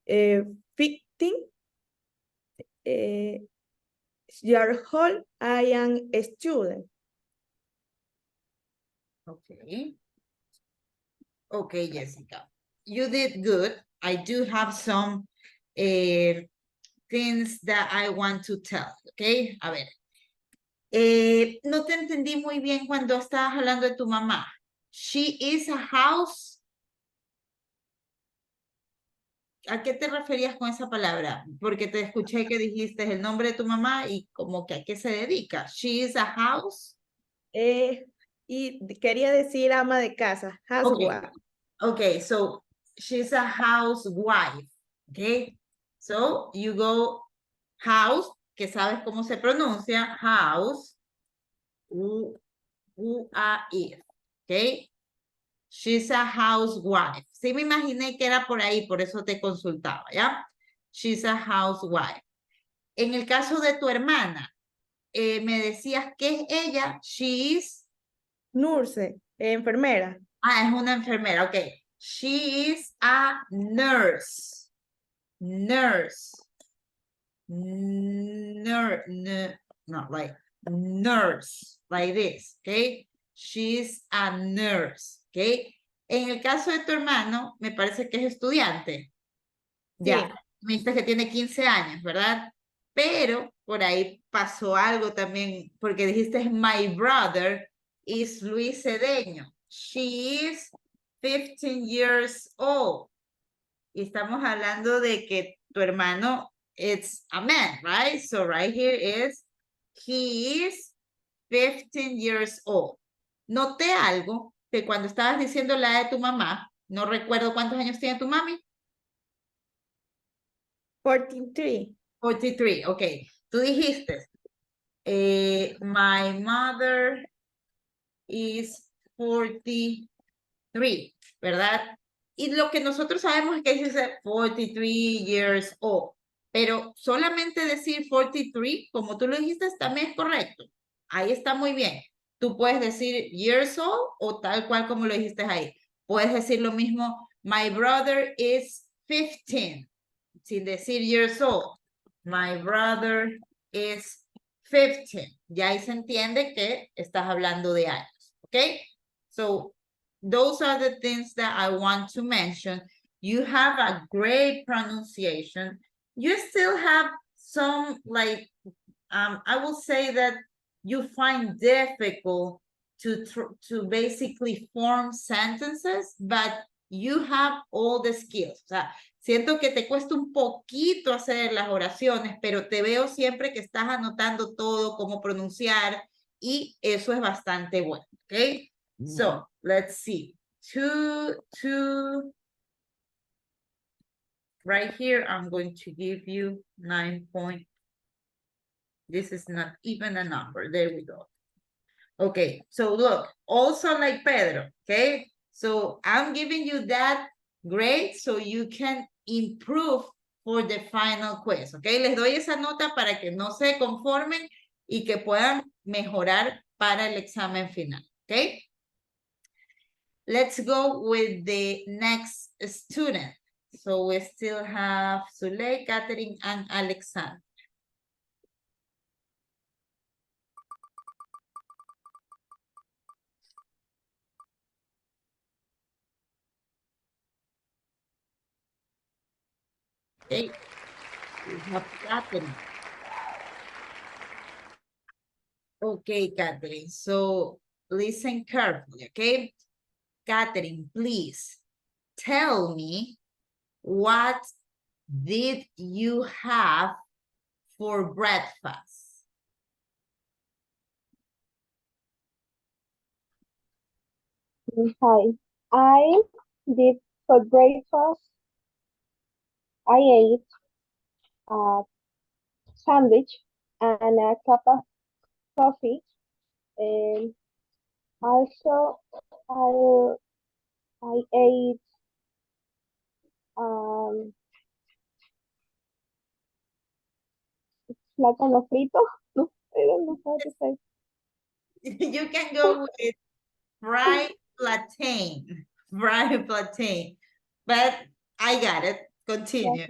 S7: 15 years old. I am a student.
S1: Okay. Okay, Jessica. You did good. I do have some things that I want to tell. Okay, a ver. No te entendí muy bien cuando estabas hablando de tu mamá. She is a house. ¿A qué te referías con esa palabra? Porque te escuché que dijiste el nombre de tu mamá y como que a qué se dedica. She is a house.
S7: Y quería decir ama de casa, housewife.
S1: Okay, so she's a housewife. Okay, so you go house, que sabes cómo se pronuncia, house, U-A-I. Okay, she's a housewife. Sí me imaginé que era por ahí, por eso te consultaba, ¿ya? She's a housewife. En el caso de tu hermana, me decías que es ella, she is...
S7: Nurse, enfermera.
S1: Ah, es una enfermera, ok. She is a nurse. Nurse. No, like nurse, like this, okay? She's a nurse, okay? En el caso de tu hermano, me parece que es estudiante. Ya,
S7: Sí.
S1: me dijiste que tiene 15 años, ¿verdad? Pero por ahí pasó algo también, porque dijiste my brother is Luis Cedeño. She is 15 years old. Y estamos hablando de que tu hermano, it's a man, right? So right here is, he is 15 years old. Noté algo que cuando estabas diciendo la de tu mamá, no recuerdo cuántos años tiene tu mami.
S7: 43.
S1: 43, ok. Tú dijiste, my mother is 43, ¿verdad? Y lo que nosotros sabemos es que dice 43 years old. Pero solamente decir 43, como tú lo dijiste, también es correcto. Ahí está muy bien. Tú puedes decir years old o tal cual como lo dijiste ahí. Puedes decir lo mismo, my brother is 15, sin decir years old. My brother is 15. Ya ahí se entiende que estás hablando de años, ¿ok? So, those are the things that I want to mention. You have a great pronunciation. You still have some, like, I will say that you find difficult to basically form sentences, but you have all the skills. O sea, siento que te cuesta un poquito hacer las oraciones, pero te veo siempre que estás anotando todo, cómo pronunciar, y eso es bastante bueno, ¿ok? So, let's see. Right here, I'm going to give you 9 points. This is not even a number. There we go. Okay, so look, also like Pedro, okay? So I'm giving you that grade so you can improve for the final quiz, okay? Les doy esa nota para que no se conformen y que puedan mejorar para el examen final, okay? Let's go with the next student. So we still have Zuley, Catherine, and Alexander. Okay, we have Catherine. Okay, Catherine, so listen carefully, okay? Catherine, please tell me what did you have for breakfast?
S8: Hi, I did for breakfast. I ate a sandwich and a cup of coffee, and also I ate plátano frito. I don't know how to say.
S1: You can go with fried plantain. Fried plantain. But I got it. Continue.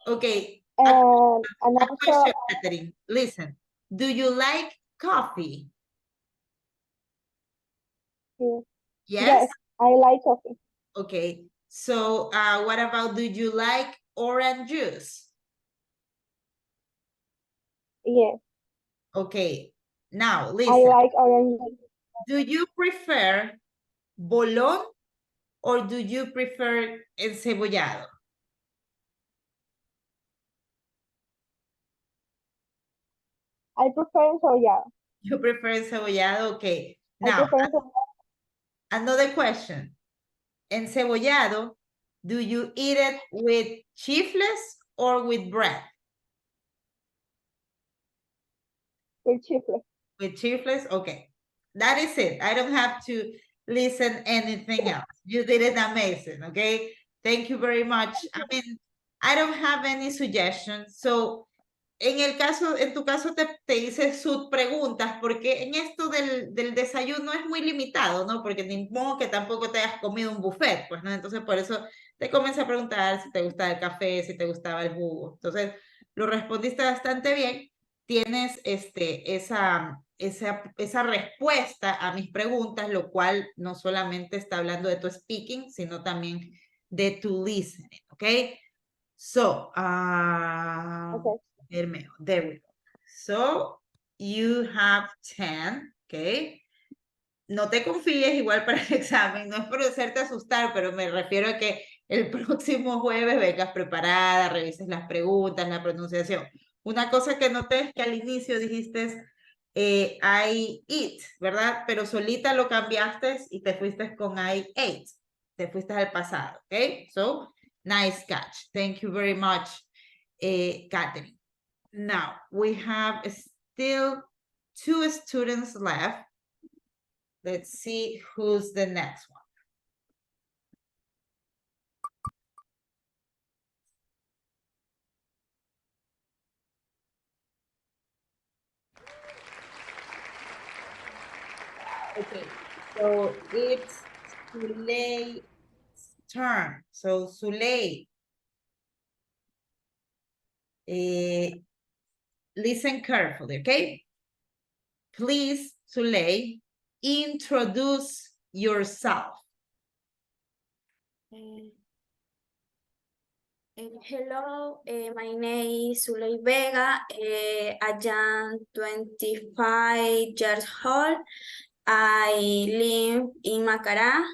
S1: Okay.
S8: And
S1: A question,
S8: also,
S1: Catherine. Listen. Do you like coffee?
S8: yes,
S1: Yes?
S8: I like coffee.
S1: Okay. So what about, do you like orange juice?
S8: Yes,
S1: Okay. Now,
S8: I
S1: listen.
S8: like orange juice.
S1: Do you prefer bolón or do you prefer encebollado?
S8: I prefer encebollado.
S1: You prefer encebollado? Okay.
S8: I
S1: Now,
S8: prefer encebollado.
S1: another question. Encebollado, do you eat it with chifles or with bread?
S8: with chifles.
S1: With chifles? Okay. That is it. I don't have to listen anything else. You did it amazing, okay? Thank you very much. I mean, I don't have any suggestions. So, en tu caso te hice sus preguntas, porque en esto del desayuno es muy limitado, ¿no? Porque ni modo que tampoco te hayas comido un buffet, pues, ¿no? Entonces, por eso te comencé a preguntar si te gustaba el café, si te gustaba el jugo. Entonces, lo respondiste bastante bien. Tienes esa respuesta a mis preguntas, lo cual no solamente está hablando de tu speaking, sino también de tu listening, ¿ok? So,
S8: Okay.
S1: there we go. So, you have 10, okay? No te confíes igual para el examen, no es por hacerte asustar, pero me refiero a que el próximo jueves vengas preparada, revises las preguntas, la pronunciación. Una cosa que noté es que al inicio dijiste I eat, ¿verdad? Pero solita lo cambiaste y te fuiste con I ate. Te fuiste al pasado, ¿ok? So, nice catch. Thank you very much, Catherine. Now, we have still 2 students left. Let's see who's the next one. Okay, so it's Sulei's turn. So Sulei, listen carefully, okay? Please, Sulei, introduce yourself.
S9: Hello, my name is Sulei Vega. I am 25 years old. I live in Macará.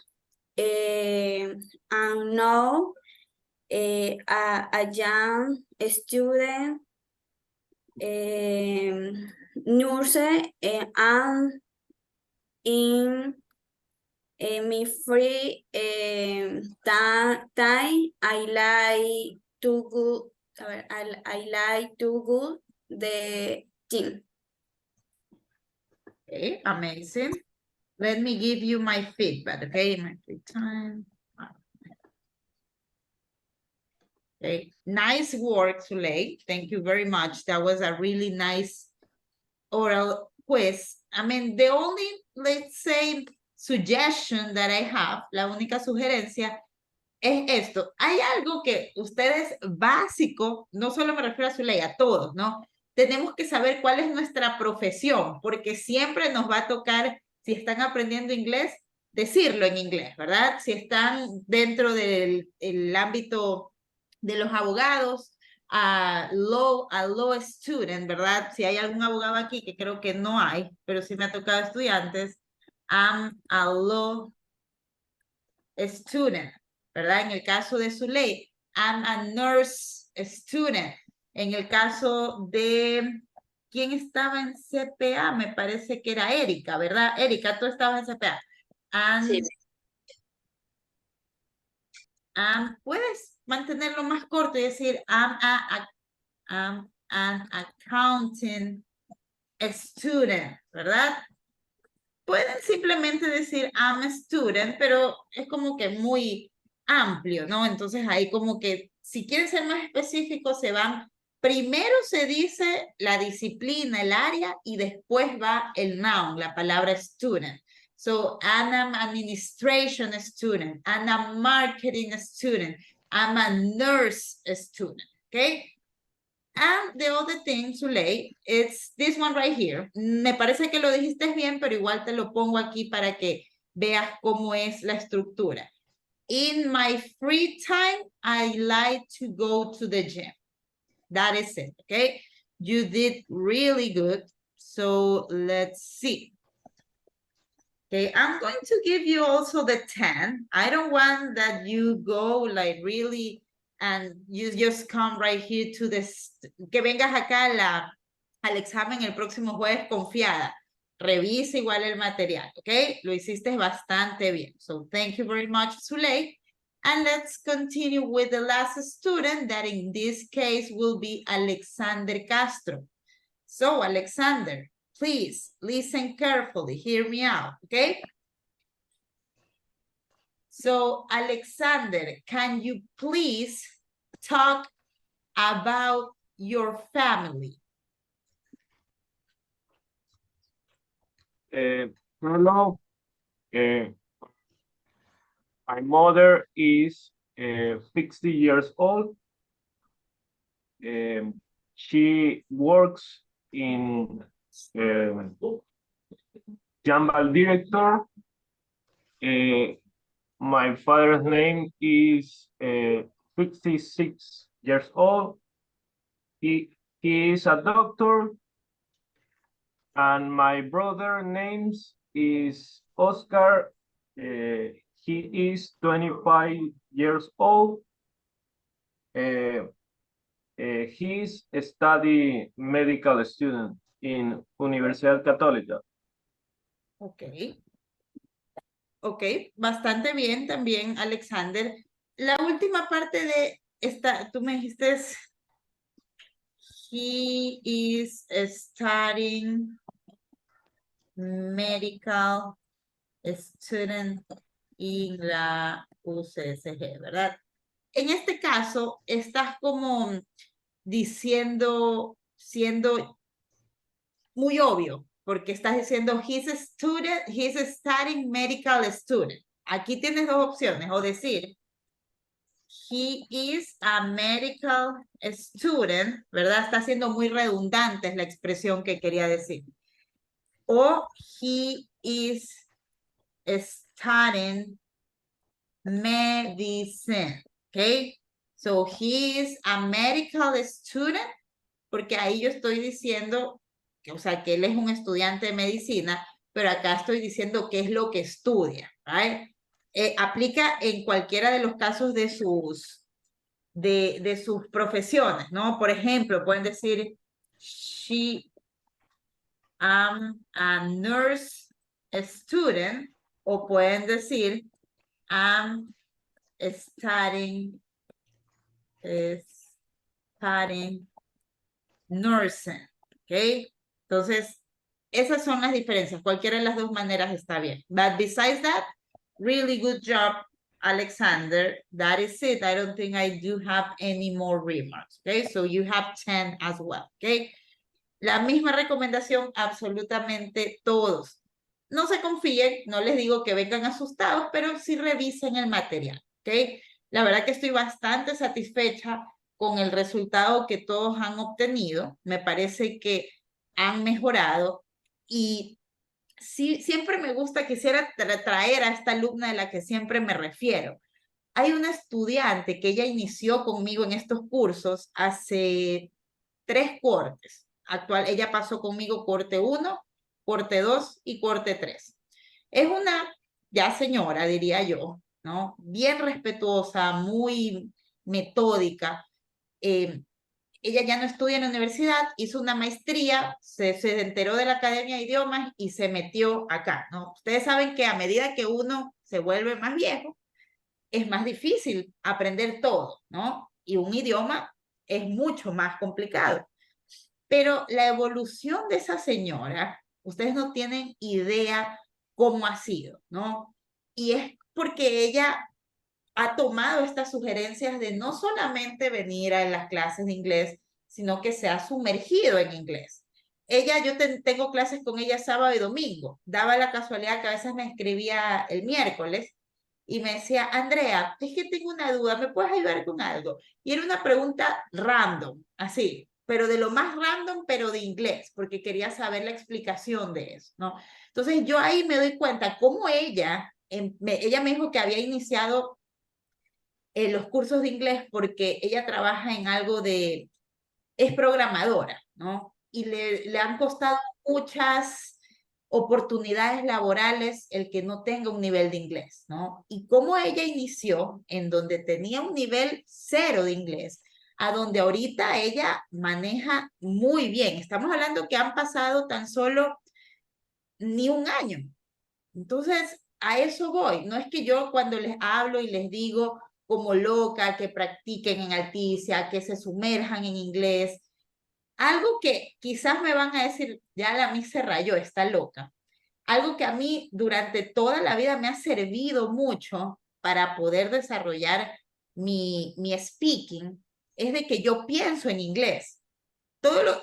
S9: And now I am a student, nurse, and in my free time I like to go. I like to go the gym.
S1: Okay, amazing. Let me give you my feedback, okay? My free time. Okay, nice work, Sulei. Thank you very much. That was a really nice oral quiz. I mean, the only, let's say, suggestion that I have, la única sugerencia es esto. Hay algo que ustedes básico, no solo me refiero a Sulei, a todos, ¿no? Tenemos que saber cuál es nuestra profesión, porque siempre nos va a tocar, si están aprendiendo inglés, decirlo en inglés, ¿verdad? Si están dentro del ámbito de los abogados, a law student, ¿verdad? Si hay algún abogado aquí, que creo que no hay, pero sí me ha tocado estudiantes, I'm a law student, ¿verdad? En el caso de Sulei, I'm a nurse student. En el caso de, ¿quién estaba en CPA? Me parece que era Erika, ¿verdad? Erika, tú estabas en CPA.
S9: Sí.
S1: Puedes mantenerlo más corto y decir, I'm an accounting student, ¿verdad? Pueden simplemente decir I'm a student, pero es como que muy amplio, ¿no? Entonces ahí como que si quieren ser más específicos se van primero se dice la disciplina, el área, y después va el noun, la palabra student. So, I'm an administration student, I'm a marketing student, I'm a nurse student, okay? And the other thing, Zuley, it's this one right here. Me parece que lo dijiste bien, pero igual te lo pongo aquí para que veas cómo es la estructura. In my free time, I like to go to the gym. That is it, okay? You did really good. So let's see. Okay, I'm going to give you also the 10. I don't want that you go like really and you just come right here to this, que vengas acá al examen el próximo jueves confiada. Revisa igual el material, okay? Lo hiciste bastante bien. So thank you very much, Zuley. And let's continue with the last student that in this case will be Alexander Castro. So Alexander, please listen carefully, hear me out, okay? So Alexander, can you please talk about your family?
S10: Hello. My mother is 60 years old. She works in Jambal director. My father's name is 56 years old. He is a doctor. And my brother names is Oscar. He is 25 years old. He's a study medical student in Universidad Católica.
S1: Ok. Ok, bastante bien también, Alexander. La última parte de esta, tú me dijiste, he is studying medical student en la UCSG, ¿verdad? En este caso, estás como diciendo, siendo muy obvio, porque estás diciendo he's studying medical student. Aquí tienes dos opciones, o decir he is a medical student, ¿verdad? Está siendo muy redundante, es la expresión que quería decir. O he is studying medicine, ¿ok? So he is a medical student, porque ahí yo estoy diciendo, que, o sea, que él es un estudiante de medicina, pero acá estoy diciendo qué es lo que estudia, ¿right? Aplica en cualquiera de los casos de sus profesiones, ¿no? Por ejemplo, pueden decir, she am a nurse student, o pueden decir, I'm studying nursing, ¿ok? Entonces, esas son las diferencias. Cualquiera de las dos maneras está bien. But besides that, really good job, Alexander. That is it. I don't think I do have any more remarks, okay? So you have 10 as well, okay? La misma recomendación, absolutamente todos. No se confíen, no les digo que vengan asustados, pero sí revisen el material, ¿ok? La verdad que estoy bastante satisfecha con el resultado que todos han obtenido. Me parece que han mejorado y sí, siempre me gusta, quisiera traer a esta alumna de la que siempre me refiero. Hay una estudiante que ella inició conmigo en estos cursos hace 3 cortes. Ella pasó conmigo corte 1, corte 2 y corte 3. Es una ya señora, diría yo, ¿no? Bien respetuosa, muy metódica. Ella ya no estudia en la universidad, hizo una maestría, se enteró de la Academia de Idiomas y se metió acá, ¿no? Ustedes saben que a medida que uno se vuelve más viejo, es más difícil aprender todo, ¿no? Y un idioma es mucho más complicado. Pero la evolución de esa señora, ustedes no tienen idea cómo ha sido, ¿no? Y es porque ella ha tomado estas sugerencias de no solamente venir a las clases de inglés, sino que se ha sumergido en inglés. Ella, yo tengo clases con ella sábado y domingo. Daba la casualidad que a veces me escribía el miércoles y me decía, Andrea, es que tengo una duda, ¿me puedes ayudar con algo? Y era una pregunta random, así, pero de lo más random, pero de inglés, porque quería saber la explicación de eso, ¿no? Entonces yo ahí me doy cuenta cómo ella me dijo que había iniciado los cursos de inglés porque ella trabaja en algo es programadora, ¿no? Y le han costado muchas oportunidades laborales el que no tenga un nivel de inglés, ¿no? Y cómo ella inició en donde tenía un nivel 0 de inglés, a donde ahorita ella maneja muy bien. Estamos hablando que han pasado tan solo ni un año. Entonces, a eso voy. No es que yo cuando les hablo y les digo como loca que practiquen en Alticia, que se sumerjan en inglés, algo que quizás me van a decir, ya la Miss se rayó, está loca. Algo que a mí durante toda la vida me ha servido mucho para poder desarrollar mi speaking, es de que yo pienso en inglés.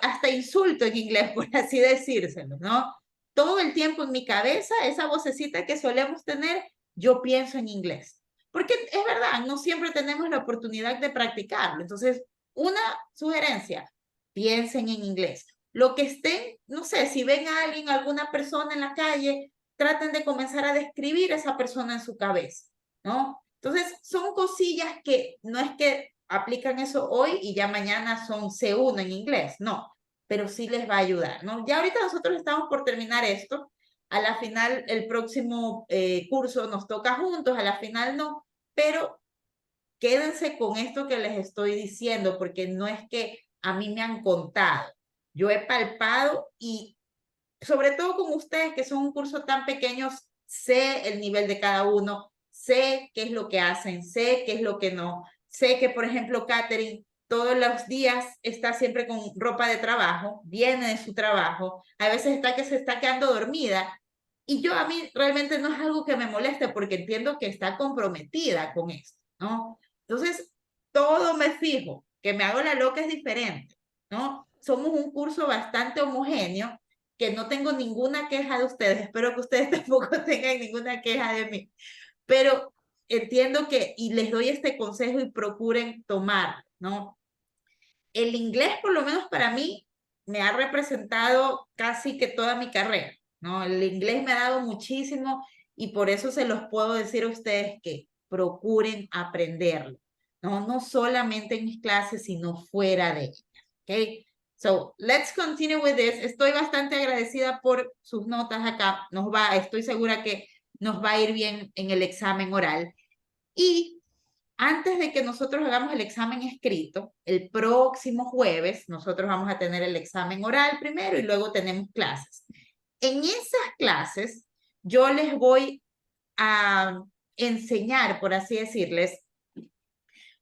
S1: Hasta insulto en inglés, por así decírselo, ¿no? Todo el tiempo en mi cabeza, esa vocecita que solemos tener, yo pienso en inglés. Porque es verdad, no siempre tenemos la oportunidad de practicarlo. Entonces, una sugerencia, piensen en inglés. Lo que estén, no sé, si ven a alguien, alguna persona en la calle, traten de comenzar a describir a esa persona en su cabeza, ¿no? Entonces, son cosillas que no es que aplican eso hoy y ya mañana son C1 en inglés, no, pero sí les va a ayudar, ¿no? Ya ahorita nosotros estamos por terminar esto, a la final el próximo curso nos toca juntos, a la final no, pero quédense con esto que les estoy diciendo, porque no es que a mí me han contado, yo he palpado y sobre todo con ustedes que son un curso tan pequeño, sé el nivel de cada uno, sé qué es lo que hacen, sé qué es lo que no, sé que por ejemplo Katherine todos los días está siempre con ropa de trabajo, viene de su trabajo, a veces está que se está quedando dormida y yo a mí realmente no es algo que me moleste porque entiendo que está comprometida con esto, ¿no? Entonces, todo me fijo, que me hago la loca es diferente, ¿no? Somos un curso bastante homogéneo, que no tengo ninguna queja de ustedes, espero que ustedes tampoco tengan ninguna queja de mí, pero entiendo que, y les doy este consejo y procuren tomar, ¿no? El inglés, por lo menos para mí, me ha representado casi que toda mi carrera, ¿no? El inglés me ha dado muchísimo y por eso se los puedo decir a ustedes que procuren aprenderlo, ¿no? No solamente en mis clases, sino fuera de ellas, ¿ok? So, let's continue with this. Estoy bastante agradecida por sus notas acá. Estoy segura que nos va a ir bien en el examen oral. Y antes de que nosotros hagamos el examen escrito, el próximo jueves nosotros vamos a tener el examen oral primero y luego tenemos clases. En esas clases yo les voy a enseñar, por así decirles,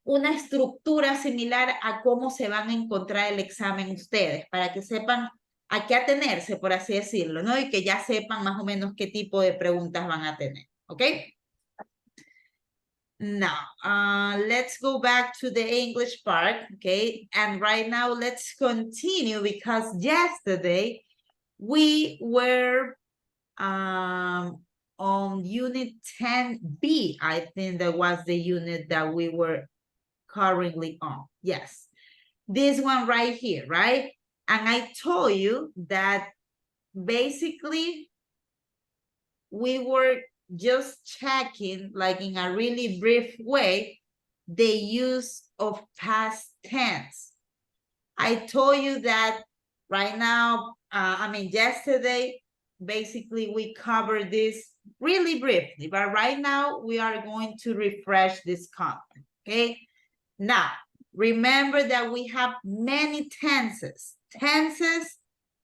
S1: una estructura similar a cómo se van a encontrar el examen ustedes, para que sepan a qué atenerse, por así decirlo, ¿no? Y que ya sepan más o menos qué tipo de preguntas van a tener, ¿ok? Now, let's go back to the English part, okay? And right now, let's continue because yesterday we were on unit 10B. I think that was the unit that we were currently on. Yes, this one right here, right? And I told you that basically we were just checking, like in a really brief way, the use of past tense. I told you that right now, yesterday, basically we covered this really briefly, but right now we are going to refresh this content, okay? Now, remember that we have many tenses. Tenses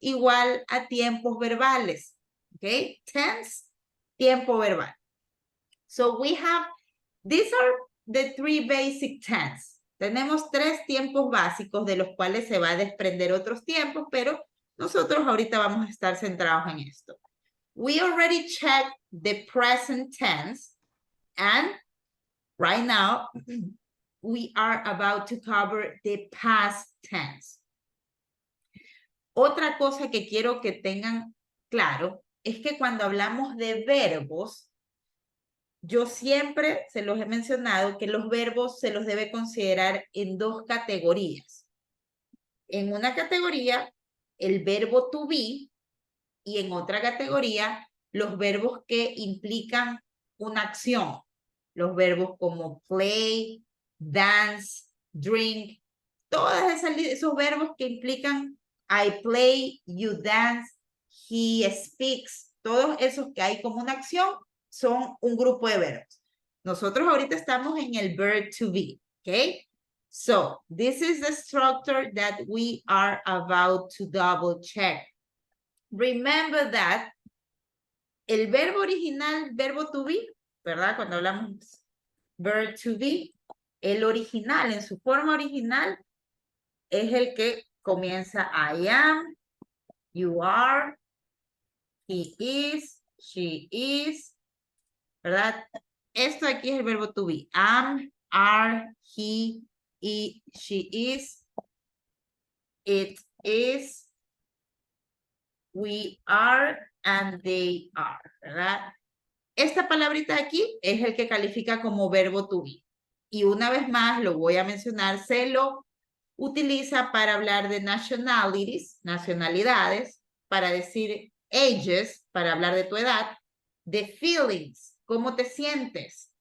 S1: igual a tiempos verbales, okay? Tense, tiempo verbal. So we have, these are the three basic tense. Tenemos tres tiempos básicos de los cuales se va a desprender otros tiempos, pero nosotros ahorita vamos a estar centrados en esto. We already checked the present tense, and right now, we are about to cover the past tense. Otra cosa que quiero que tengan claro es que cuando hablamos de verbos, yo siempre se los he mencionado que los verbos se los debe considerar en dos categorías. En una categoría, el verbo to be, y en otra categoría, los verbos que implican una acción. Los verbos como play, dance, drink, todos esos verbos que implican I play, you dance, he speaks, todos esos que hay como una acción son un grupo de verbos. Nosotros ahorita estamos en el verb to be, ¿ok? So, this is the structure that we are about to double check. Remember that el verbo original, verbo to be, ¿verdad? Cuando hablamos verb to be, el original, en su forma original, es el que comienza I am, you are, he is, she is, ¿verdad? Esto aquí es el verbo to be. Am, are, he, she is, it is, we are, and they are, ¿verdad? Esta palabrita de aquí es el que califica como verbo to be. Y una vez más lo voy a mencionar, se lo utiliza para hablar de nationalities, nacionalidades, para decir ages, para hablar de tu edad, de feelings, cómo te sientes,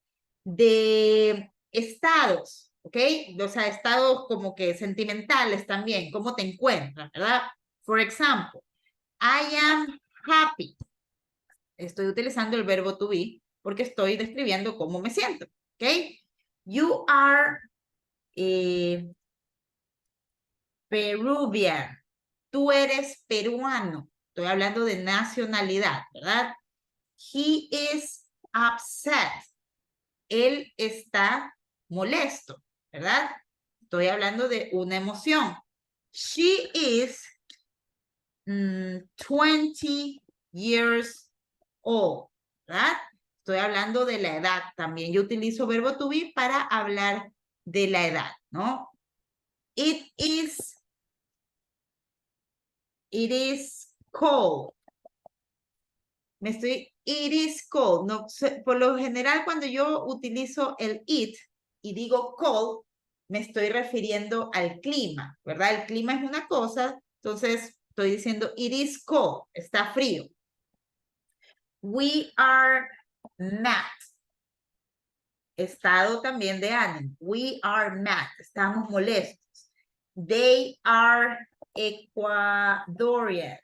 S1: de estados, ¿ok? O sea, estados como que sentimentales también, cómo te encuentras, ¿verdad? For example, I am happy. Estoy utilizando el verbo to be porque estoy describiendo cómo me siento, ¿ok? You are Peruvian. Tú eres peruano. Estoy hablando de nacionalidad, ¿verdad? He is upset. Él está molesto, ¿verdad? Estoy hablando de una emoción. She is 20 years old, ¿verdad? Estoy hablando de la edad también. Yo utilizo verbo to be para hablar de la edad, ¿no? It is cold. It is cold. No, por lo general, cuando yo utilizo el it y digo cold, me estoy refiriendo al clima, ¿verdad? El clima es una cosa, entonces estoy diciendo it is cold, está frío. We are mad. Estado también de ánimo. We are mad, estamos molestos. They are Ecuadorian,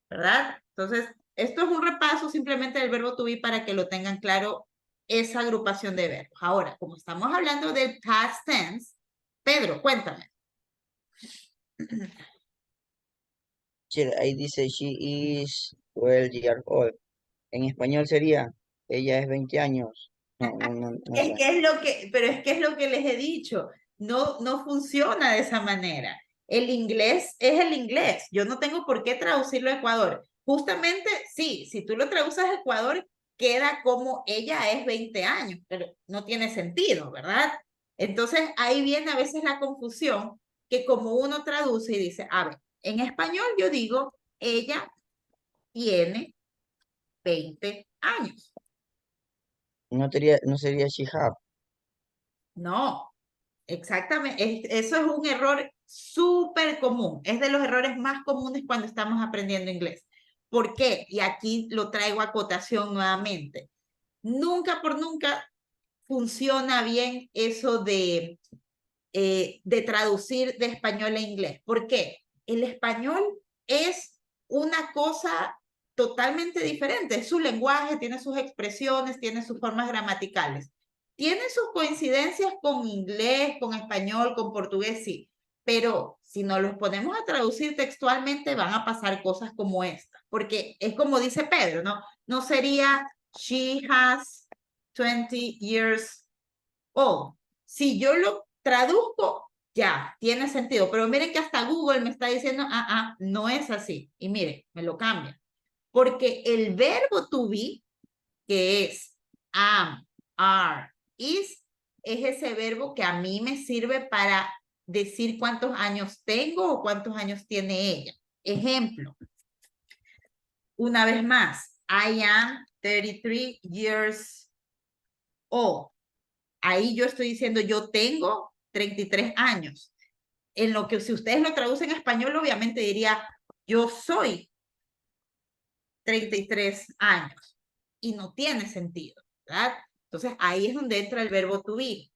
S1: ¿verdad? Entonces, esto es un repaso simplemente del verbo to be para que lo tengan claro esa agrupación de verbos. Ahora, como estamos hablando del past tense, Pedro, cuéntame.
S6: Ahí dice she is 12 years old. En español sería ella es 20 años. No
S1: Es
S6: sé.
S1: que es lo que, pero es que es lo que les he dicho. No funciona de esa manera. El inglés es el inglés. Yo no tengo por qué traducirlo a Ecuador. Justamente, sí, si tú lo traduces a Ecuador, queda como ella es 20 años, pero no tiene sentido, ¿verdad? Entonces, ahí viene a veces la confusión, que como uno traduce y dice, a ver, en español yo digo, ella tiene 20 años.
S6: No sería she have.
S1: No, exactamente. Eso es un error súper común. Es de los errores más comunes cuando estamos aprendiendo inglés. ¿Por qué? Y aquí lo traigo a cotación nuevamente. Nunca por nunca funciona bien eso de traducir de español a inglés. ¿Por qué? El español es una cosa totalmente diferente. Es su lenguaje, tiene sus expresiones, tiene sus formas gramaticales. Tiene sus coincidencias con inglés, con español, con portugués, sí. Pero si nos los ponemos a traducir textualmente, van a pasar cosas como esta. Porque es como dice Pedro, ¿no? No sería she has 20 years old. Si yo lo traduzco, ya, tiene sentido. Pero miren que hasta Google me está diciendo, no es así. Y miren, me lo cambia. Porque el verbo to be, que es am, are, is ese verbo que a mí me sirve para decir cuántos años tengo o cuántos años tiene ella. Ejemplo, una vez más, I am 33 years old. Ahí yo estoy diciendo yo tengo 33 años. En lo que si ustedes lo traducen en español, obviamente diría yo soy 33 años. Y no tiene sentido, ¿verdad? Entonces ahí es donde entra el verbo to be.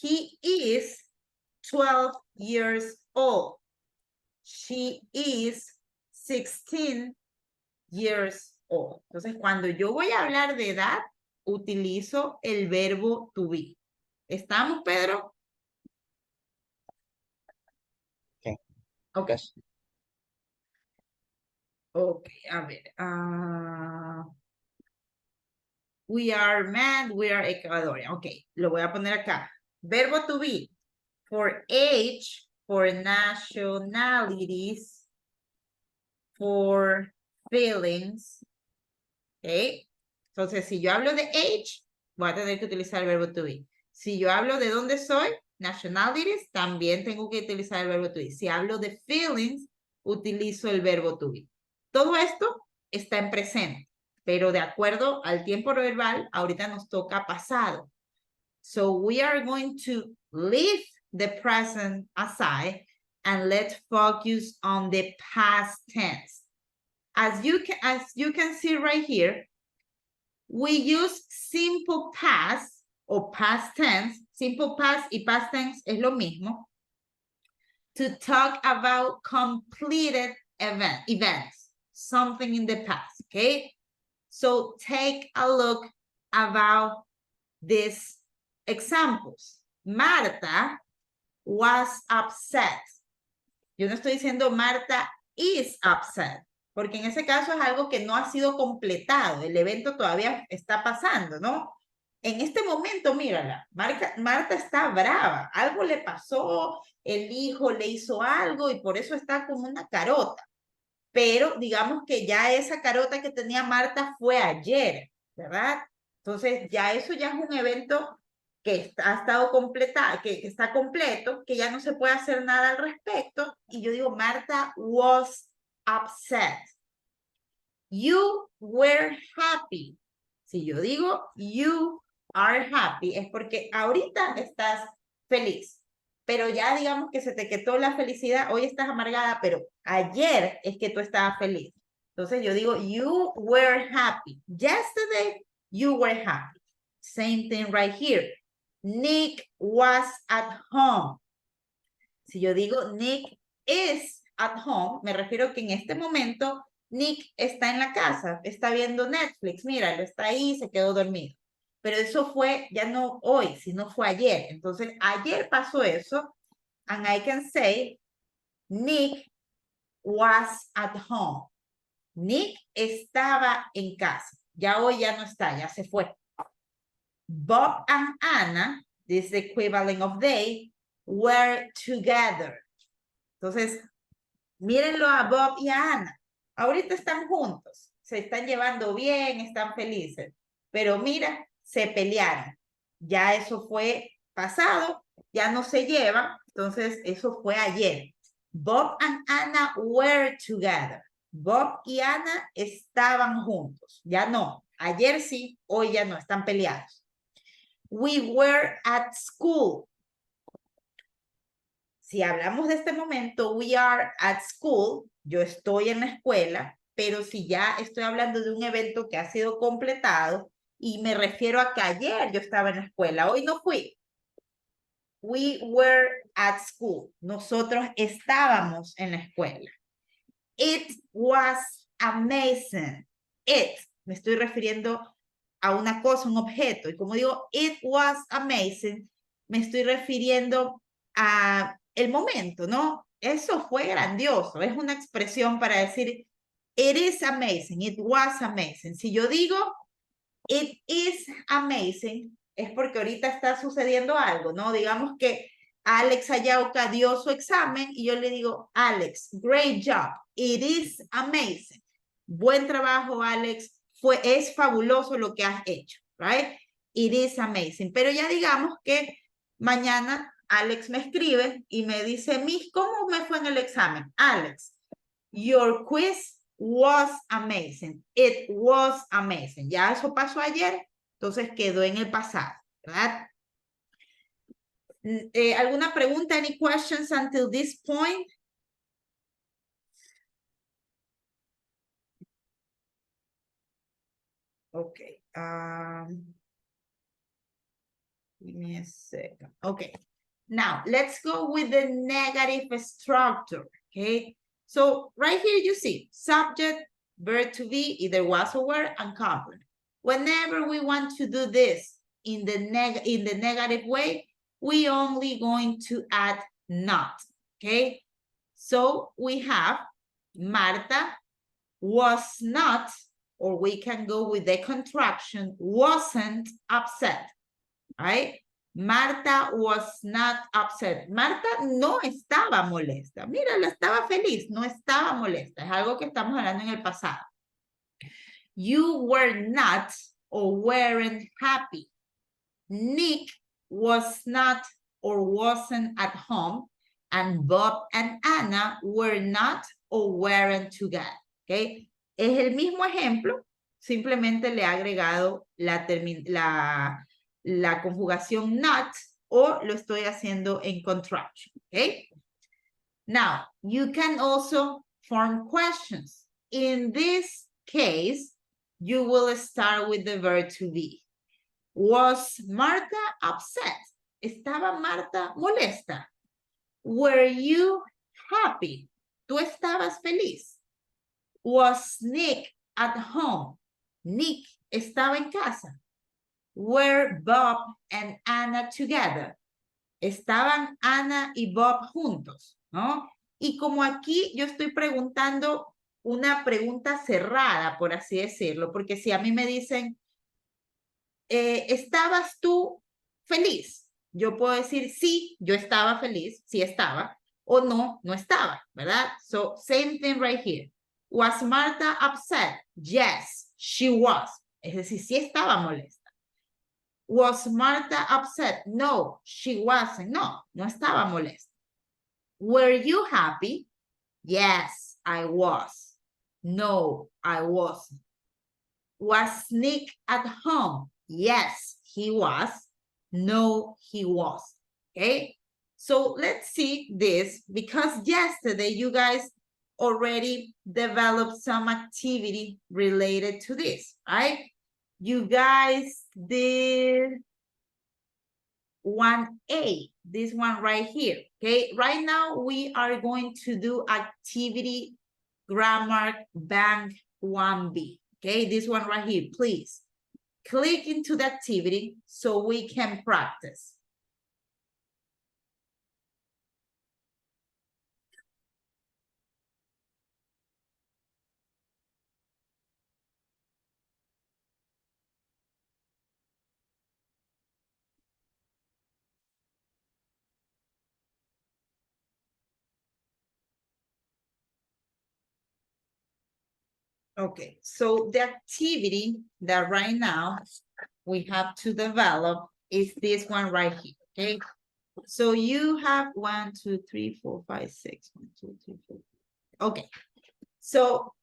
S1: He is 12 years old. She is 16 years old. Entonces, cuando yo voy a hablar de edad, utilizo el verbo to be. ¿Estamos, Pedro?
S6: Sí.
S1: Ok.
S6: Yes.
S1: Ok, a ver. We are mad, we are Ecuadorian. Ok, lo voy a poner acá. Verbo to be. For age, for nationalities, for feelings. Ok. Entonces, si yo hablo de age, voy a tener que utilizar el verbo to be. Si yo hablo de dónde soy, nationalities, también tengo que utilizar el verbo to be. Si hablo de feelings, utilizo el verbo to be. Todo esto está en presente, pero de acuerdo al tiempo verbal, ahorita nos toca pasado. So we are going to leave the present aside and let's focus on the past tense. As you can see right here, we use simple past o past tense. Simple past y past tense es lo mismo. To talk about completed events, something in the past, okay? So take a look about these examples. Marta was upset. Yo no estoy diciendo Marta is upset, porque en ese caso es algo que no ha sido completado, el evento todavía está pasando, ¿no? En este momento, mírala, Marta está brava, algo le pasó, el hijo le hizo algo y por eso está como una carota. Pero digamos que ya esa carota que tenía Marta fue ayer, ¿verdad? Entonces ya eso ya es un evento que ha estado completado, que está completo, que ya no se puede hacer nada al respecto. Y yo digo, Marta was upset. You were happy. Si yo digo you are happy, es porque ahorita estás feliz. Pero ya digamos que se te quitó la felicidad, hoy estás amargada, pero ayer es que tú estabas feliz. Entonces yo digo, you were happy. Yesterday, you were happy. Same thing right here. Nick was at home. Si yo digo Nick is at home, me refiero que en este momento Nick está en la casa, está viendo Netflix, míralo, está ahí, se quedó dormido. Pero eso fue ya no hoy, sino fue ayer. Entonces, ayer pasó eso, and I can say, Nick was at home. Nick estaba en casa. Ya hoy ya no está, ya se fue. Bob and Anna, this is the equivalent of they, were together. Entonces, mírenlo a Bob y a Ana. Ahorita están juntos, se están llevando bien, están felices. Pero mira, se pelearon. Ya eso fue pasado, ya no se llevan. Entonces, eso fue ayer. Bob and Anna were together. Bob y Ana estaban juntos. Ya no. Ayer sí, hoy ya no, están peleados. We were at school. Si hablamos de este momento, we are at school, yo estoy en la escuela, pero si ya estoy hablando de un evento que ha sido completado y me refiero a que ayer yo estaba en la escuela, hoy no fui. We were at school. Nosotros estábamos en la escuela. It was amazing. It, me estoy refiriendo a una cosa, un objeto. Y como digo, it was amazing, me estoy refiriendo a el momento, ¿no? Eso fue grandioso. Es una expresión para decir, it is amazing, it was amazing. Si yo digo, it is amazing, es porque ahorita está sucediendo algo, ¿no? Digamos que Alex Ayauca dio su examen y yo le digo, Alex, great job, it is amazing. Buen trabajo, Alex, es fabuloso lo que has hecho, right? It is amazing. Pero ya digamos que mañana Alex me escribe y me dice, Miss, ¿cómo me fue en el examen? Alex, your quiz was amazing. It was amazing. Ya eso pasó ayer, entonces quedó en el pasado, ¿verdad? ¿Alguna pregunta? Any questions until this point? Okay. Give me a second. Okay. Now, let's go with the negative structure, okay? So, right here you see, subject, verb to be, either was or were, and complement. Whenever we want to do this in the negative way, we only going to add not, okay? So, we have Marta was not, or we can go with the contraction, wasn't upset, right? Marta was not upset. Marta no estaba molesta. Mírala, estaba feliz, no estaba molesta. Es algo que estamos hablando en el pasado. You were not or weren't happy. Nick was not or wasn't at home. And Bob and Anna were not or weren't together. ¿Okay? Es el mismo ejemplo, simplemente le he agregado la conjugación not o lo estoy haciendo en contraction. ¿Okay? Now, you can also form questions. In this case, you will start with the verb to be. Was Martha upset? ¿Estaba Marta molesta? Were you happy? ¿Tú estabas feliz? Was Nick at home? Nick estaba en casa. Were Bob and Anna together? Estaban Ana y Bob juntos, ¿no? Y como aquí yo estoy preguntando una pregunta cerrada, por así decirlo, porque si a mí me dicen, ¿estabas tú feliz? Yo puedo decir, sí, yo estaba feliz, sí estaba, o no, no estaba, ¿verdad? So, same thing right here. Was Martha upset? Yes, she was. Es decir, sí estaba molesta. Was Martha upset? No, she wasn't. No, no estaba molesta. Were you happy? Yes, I was. No, I wasn't. Was Nick at home? Yes, he was. No, he was. Okay, so let's see this because yesterday you guys already developed some activity related to this, right? You guys did 1A, this one right here, okay? Right now we are going to do activity grammar bank 1B, okay? This one right here, please. Click into the activity so we can practice. Okay, so the activity that right now we have to develop is this one right here, okay? So you have 1, 2, 3, 4, 5, 6. 1, 2, 3, 4. Okay, so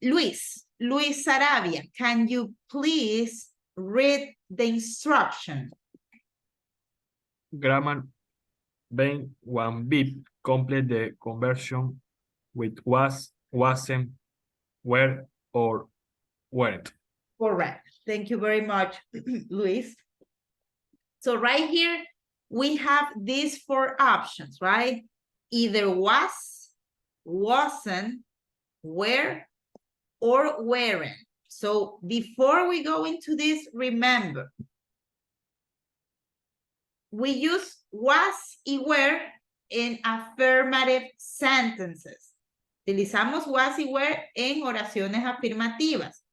S1: Luis Sarabia, can you please read the instruction?
S2: Grammar bank 1B. Complete the conversion with was, wasn't, were, or weren't.
S1: Correct. Thank you very much, Luis. So right here, we have these 4 options, right? Either was, wasn't, were, or weren't. So before we go into this, remember, we use was y were in affirmative sentences. Utilizamos was y were en oraciones afirmativas.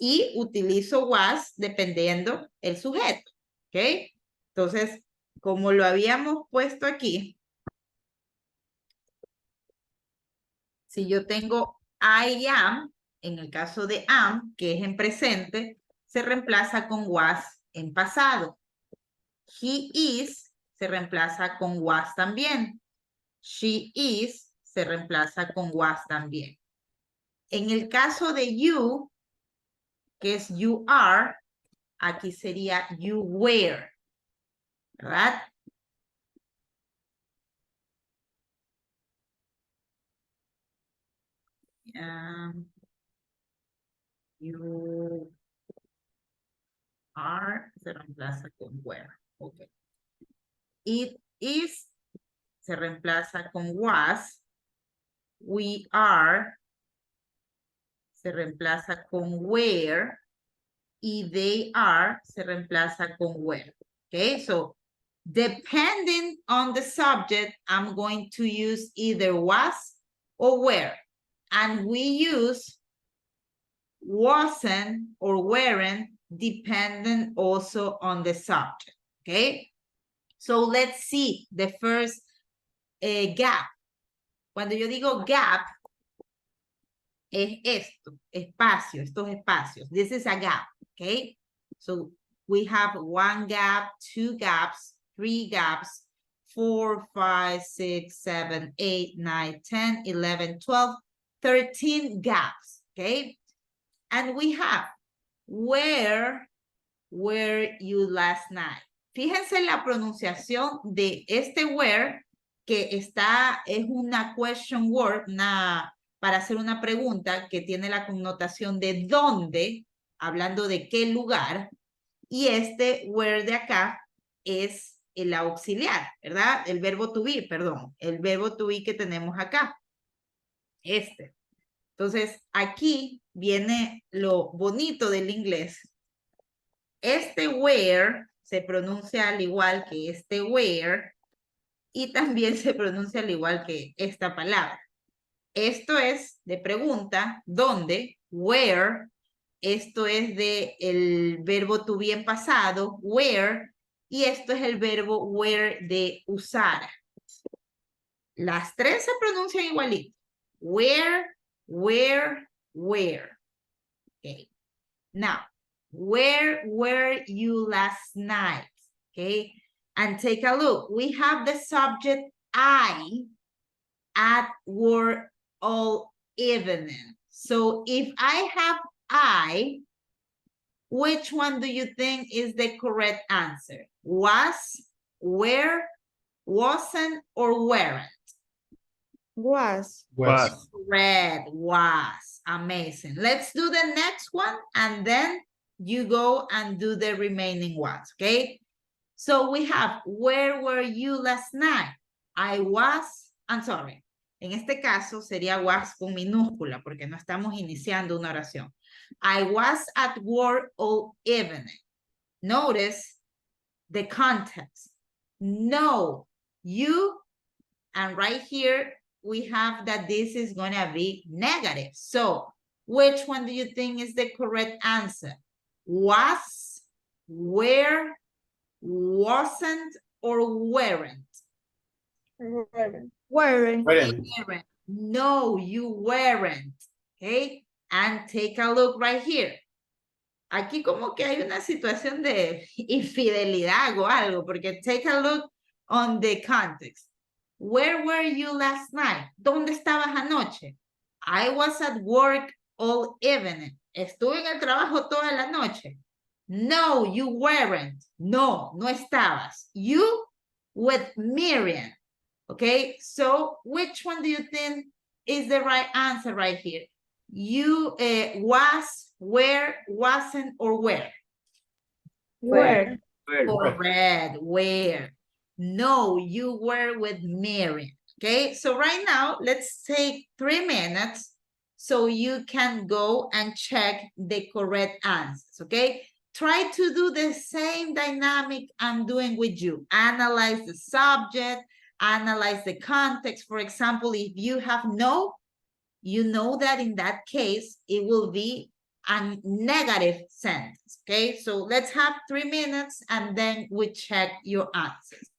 S1: Y utilizo was dependiendo el sujeto. ¿Ok? Entonces, como lo habíamos puesto aquí, si yo tengo I am, en el caso de am, que es en presente, se reemplaza con was en pasado. He is se reemplaza con was también. She is se reemplaza con was también. En el caso de you, que es you are, aquí sería you were, ¿verdad? You are se reemplaza con were. Okay. It is se reemplaza con was. We are se reemplaza con were. Y they are se reemplaza con were. Okay, so depending on the subject, I'm going to use either was or were. And we use wasn't or weren't dependent also on the subject. Okay, so let's see the first gap. Cuando yo digo gap, es esto, espacio, estos espacios. This is a gap, okay? So we have 1 gap, 2 gaps, 3 gaps, 4, 5, 6, 7, 8, 9, 10, 11, 12, 13 gaps, okay? And we have, where were you last night? Fíjense la pronunciación de este where, que está, es una question word, para hacer una pregunta que tiene la connotación de dónde, hablando de qué lugar, y este where de acá es el auxiliar, ¿verdad? El verbo to be, perdón, el verbo to be que tenemos acá, este. Entonces, aquí viene lo bonito del inglés. Este where se pronuncia al igual que este where y también se pronuncia al igual que esta palabra. Esto es de pregunta, ¿dónde? Where. Esto es de el verbo to be en pasado, where. Y esto es el verbo where de usar. Las tres se pronuncian igualito. Where, where. Okay. Now, where were you last night? Okay. And take a look. We have the subject I at work all evening. So if I have I, which one do you think is the correct answer? Was, were, wasn't, or weren't?
S7: Was.
S2: Was.
S1: Red, was. Amazing. Let's do the next one and then you go and do the remaining ones, okay? So we have, where were you last night? I'm sorry. En este caso sería was con minúscula porque no estamos iniciando una oración. I was at work all evening. Notice the context. No, you, and right here we have that this is going to be negative. So which one do you think is the correct answer? Was, were, wasn't, or weren't?
S8: Weren't.
S7: Weren't.
S5: Weren't.
S1: No, you weren't. Okay, and take a look right here. Aquí como que hay una situación de infidelidad o algo, porque take a look on the context. Where were you last night? ¿Dónde estabas anoche? I was at work all evening. Estuve en el trabajo toda la noche. No, you weren't. No, no estabas. You with Miriam. Okay, so which one do you think is the right answer right here? You was, were, wasn't, or were?
S7: Were.
S1: Correct, were. No, you were with Miriam. Okay, so right now, let's take 3 minutes so you can go and check the correct answers, okay? Try to do the same dynamic I'm doing with you. Analyze the subject, analyze the context. For example, if you have no, you know that in that case, it will be a negative sentence, okay? So let's have 3 minutes and then we check your answers.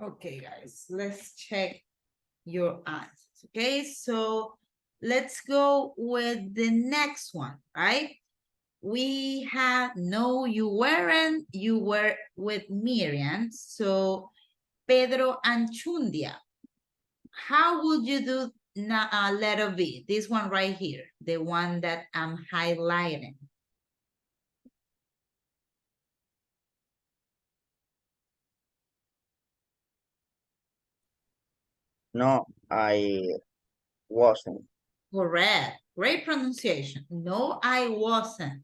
S1: Okay, guys, let's check your answers. Okay, so let's go with the next one, right? We have no, you weren't, you were with Miriam. So Pedro Anchundia, how would you do letter B? This one right here, the one that I'm highlighting.
S6: No, I wasn't.
S1: Correct. Great pronunciation. No, I wasn't.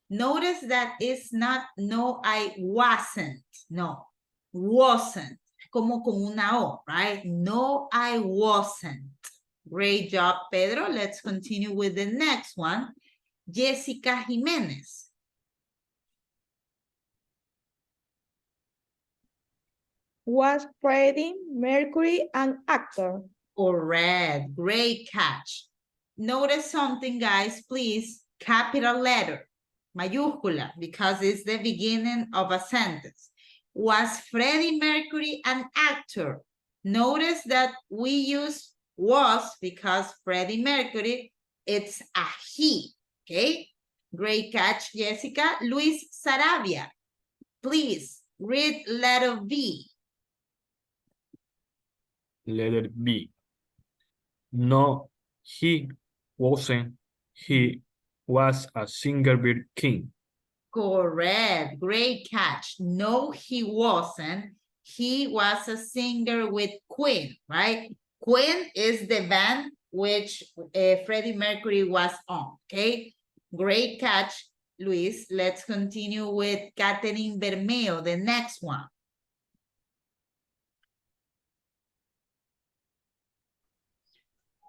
S1: Notice that it's not no, I wasn't. No, wasn't. Como con una O, right? No, I wasn't. Great job, Pedro. Let's continue with the next one. Jessica Jimenez.
S8: Was Freddie Mercury an actor?
S1: Correct. Great catch. Notice something, guys, please. Capital letter, mayúscula, because it's the beginning of a sentence. Was Freddie Mercury an actor? Notice that we use was because Freddie Mercury, it's a he, okay? Great catch, Jessica. Luis Sarabia, please read letter B.
S2: Letter B. No, he wasn't. He was a singer king.
S1: Correct. Great catch. No, he wasn't. He was a singer with Queen, right? Queen is the band which Freddie Mercury was on, okay? Great catch, Luis. Let's continue with Catherine Bermeo, the next one.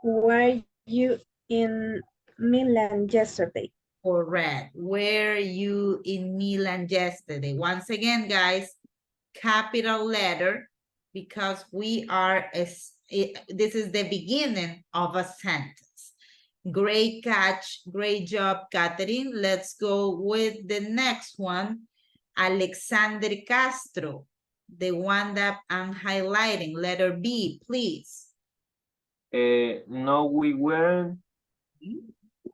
S3: Were you in Milan yesterday?
S1: Correct. Were you in Milan yesterday? Once again, guys, capital letter, because we are, this is the beginning of a sentence. Great catch. Great job, Catherine. Let's go with the next one. Alexander Castro, the one that I'm highlighting, letter B, please.
S10: No, we weren't.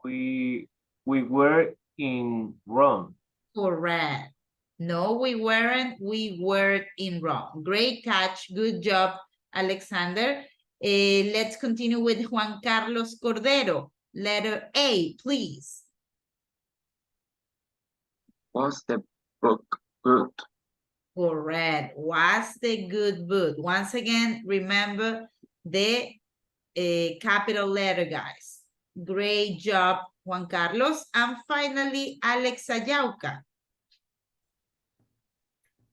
S10: We were in Rome.
S1: Correct. No, we weren't. We were in Rome. Great catch. Good job, Alexander. Let's continue with Juan Carlos Cordero. Letter A, please.
S4: Was the book good?
S1: Correct. Was the good book. Once again, remember the capital letter, guys. Great job, Juan Carlos. And finally, Alex Ayauca.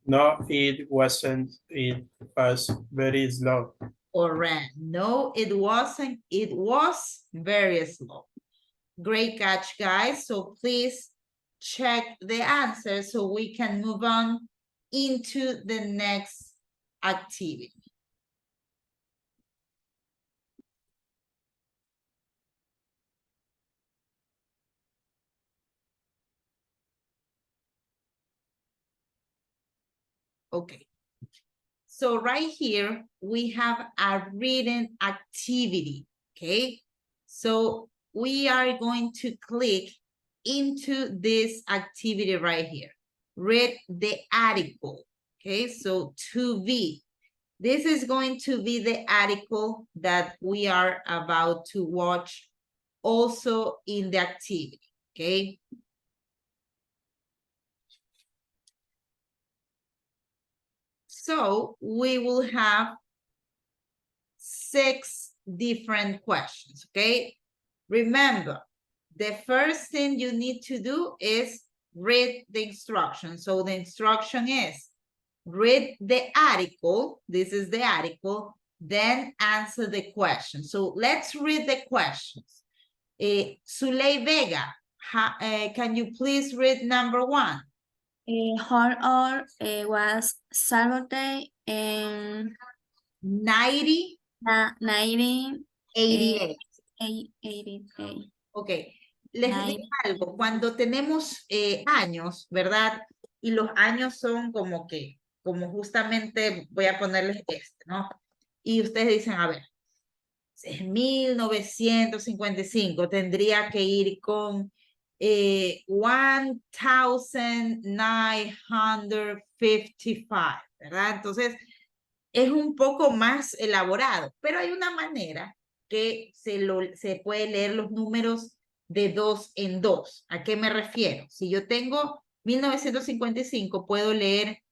S5: No, it wasn't. It was very slow.
S1: Correct. No, it wasn't. It was very slow. Great catch, guys. So please check the answer so we can move on into the next activity. Okay. So right here, we have a reading activity, okay? So we are going to click into this activity right here. Read the article, okay? So 2B. This is going to be the article that we are about to watch also in the activity, okay? So we will have 6 different questions, okay? Remember, the first thing you need to do is read the instruction. So the instruction is read the article. This is the article. Then answer the question. So let's read the questions. Zuley Vega, can you please read number 1?
S9: How old was Saturday in
S1: 1988.
S9: 88.
S1: Ok, les digo algo, cuando tenemos años, ¿verdad? Y los años son como que como justamente voy a ponerles este, ¿no? Y ustedes dicen, a ver, es 1955, tendría que ir con 1955, ¿verdad? Entonces, es un poco más elaborado, pero hay una manera que se puede leer los números de 2 en 2. ¿A qué me refiero? Si yo tengo 1955, puedo leer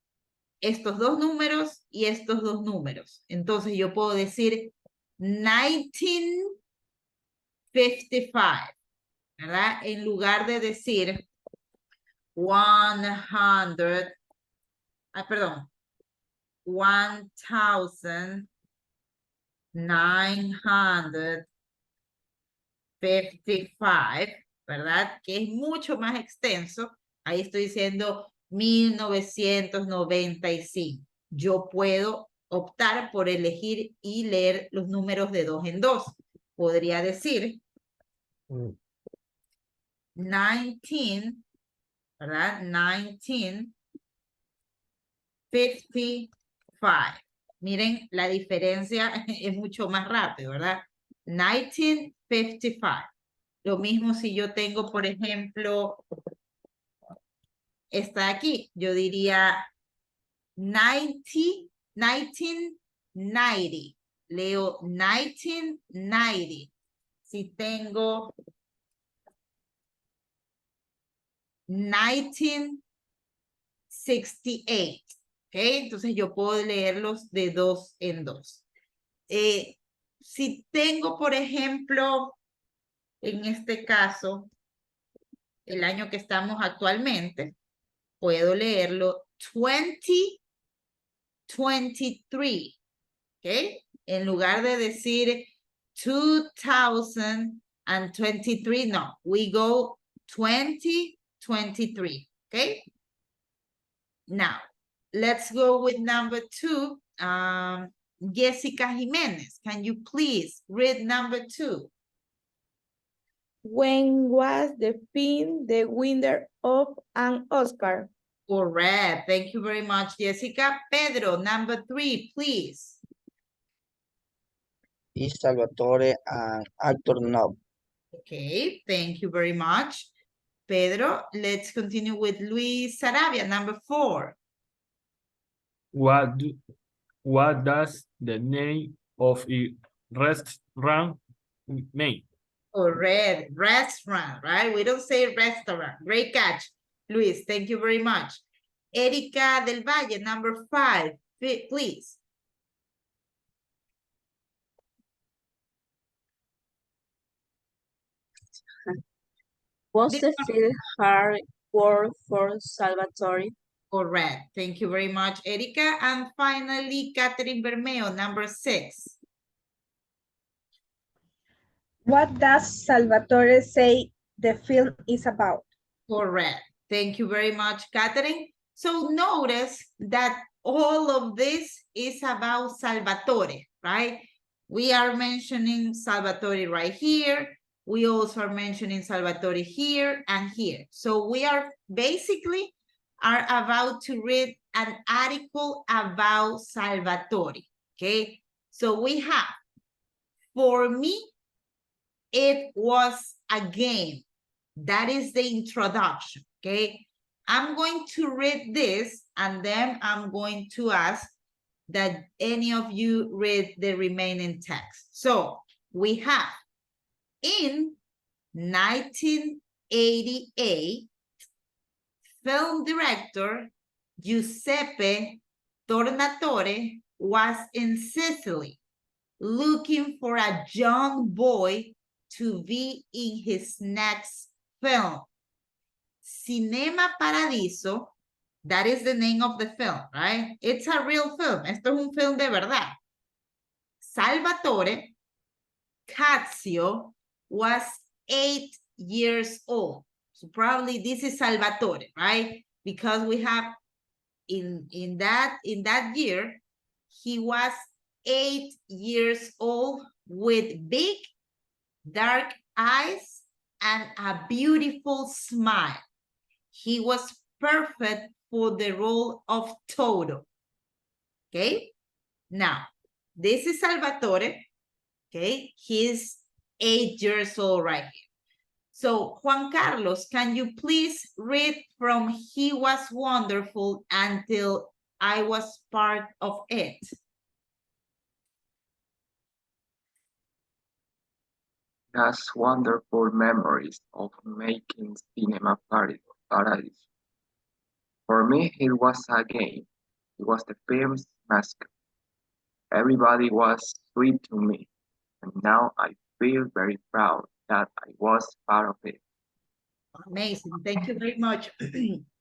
S1: estos dos números y estos dos números. Entonces yo puedo decir 1955, ¿verdad? En lugar de decir 100, perdón, 1955, ¿verdad? Que es mucho más extenso. Ahí estoy diciendo 1995. Yo puedo optar por elegir y leer los números de 2 en 2. Podría decir 19, ¿verdad? 1955. Miren, la diferencia es mucho más rápido, ¿verdad? 1955. Lo mismo si yo tengo, por ejemplo, esta aquí. Yo diría 1990. Leo 1990. Si tengo 1968. ¿Ok? Entonces yo puedo leerlos de 2 en 2. Si tengo, por ejemplo, en este caso, el año que estamos actualmente, puedo leerlo 2023. ¿Ok? En lugar de decir 2023, no, we go 2023. ¿Ok? Now, let's go with number 2. Jessica Jimenez, can you please read number 2?
S8: When was the film the winner of an Oscar?
S1: Correct. Thank you very much, Jessica. Pedro, number 3, please.
S6: Is Salvatore an actor now?
S1: Okay, thank you very much, Pedro. Let's continue with Luis Sarabia, number 4.
S2: What does the name of a restaurant mean?
S1: Correct. Restaurant, right? We don't say restaurant. Great catch, Luis. Thank you very much. Erika del Valle, number 5, please.
S11: Was the film hard work for Salvatore?
S1: Correct. Thank you very much, Erika. And finally, Catherine Bermeo, number 6.
S3: What does Salvatore say the film is about?
S1: Correct. Thank you very much, Catherine. So notice that all of this is about Salvatore, right? We are mentioning Salvatore right here. We also are mentioning Salvatore here and here. So we are basically are about to read an article about Salvatore, okay? So we have, for me, it was a game. That is the introduction, okay? I'm going to read this and then I'm going to ask that any of you read the remaining text. So we have, in 1988, film director Giuseppe Tornatore was in Sicily looking for a young boy to be in his next film. Cinema Paradiso, that is the name of the film, right? It's a real film. Esto es un film de verdad. Salvatore Cazio was 8 years old. So probably this is Salvatore, right? Because we have in that year, he was 8 years old with big dark eyes and a beautiful smile. He was perfect for the role of Toto. Okay, now this is Salvatore. Okay, he's 8 years old right here. So Juan Carlos, can you please read from He Was Wonderful until I Was Part of It?
S4: Has wonderful memories of making cinema paradiso. For me, it was a game. It was the film's mascot. Everybody was sweet to me, and now I feel very proud that I was part of it.
S1: Amazing. Thank you very much,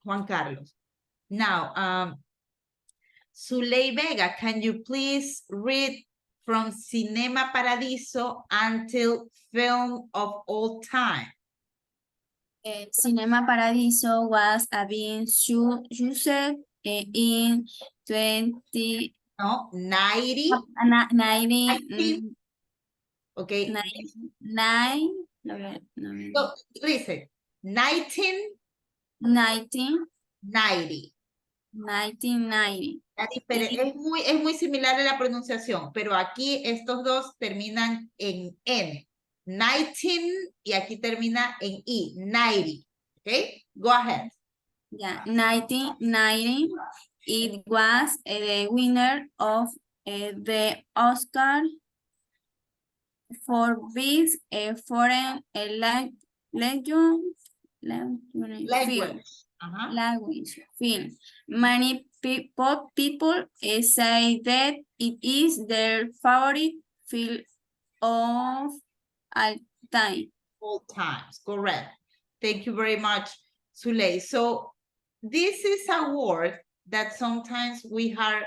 S1: Juan Carlos. Now, Zuley Vega, can you please read from Cinema Paradiso until Film of All Time?
S9: Cinema Paradiso was being used in 90.
S1: No, 90.
S9: 90.
S1: Okay.
S9: 9.
S1: So, listen,
S9: 1990. 1990.
S1: Es muy similar a la pronunciación, pero aquí estos dos terminan en N. 19 y aquí termina en I, 90. Okay, go ahead.
S9: Yeah, 1990. It was the winner of the Oscar for Best Foreign Language film. Many people say that it is their favorite film of all time.
S1: All times, correct. Thank you very much, Zuley. So this is a word that sometimes we are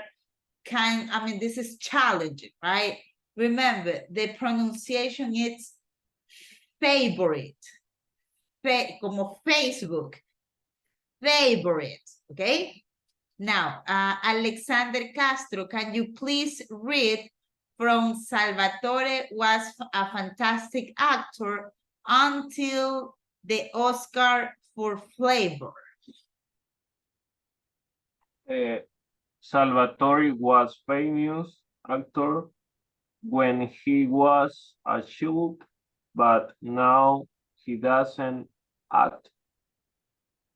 S1: this is challenging, right? Remember, the pronunciation is favorite, como Facebook, favorite, okay? Now, Alexander Castro, can you please read from Salvatore was a fantastic actor until the Oscar for Flavor?
S10: Salvatore was famous actor when he was a child, but now he doesn't act.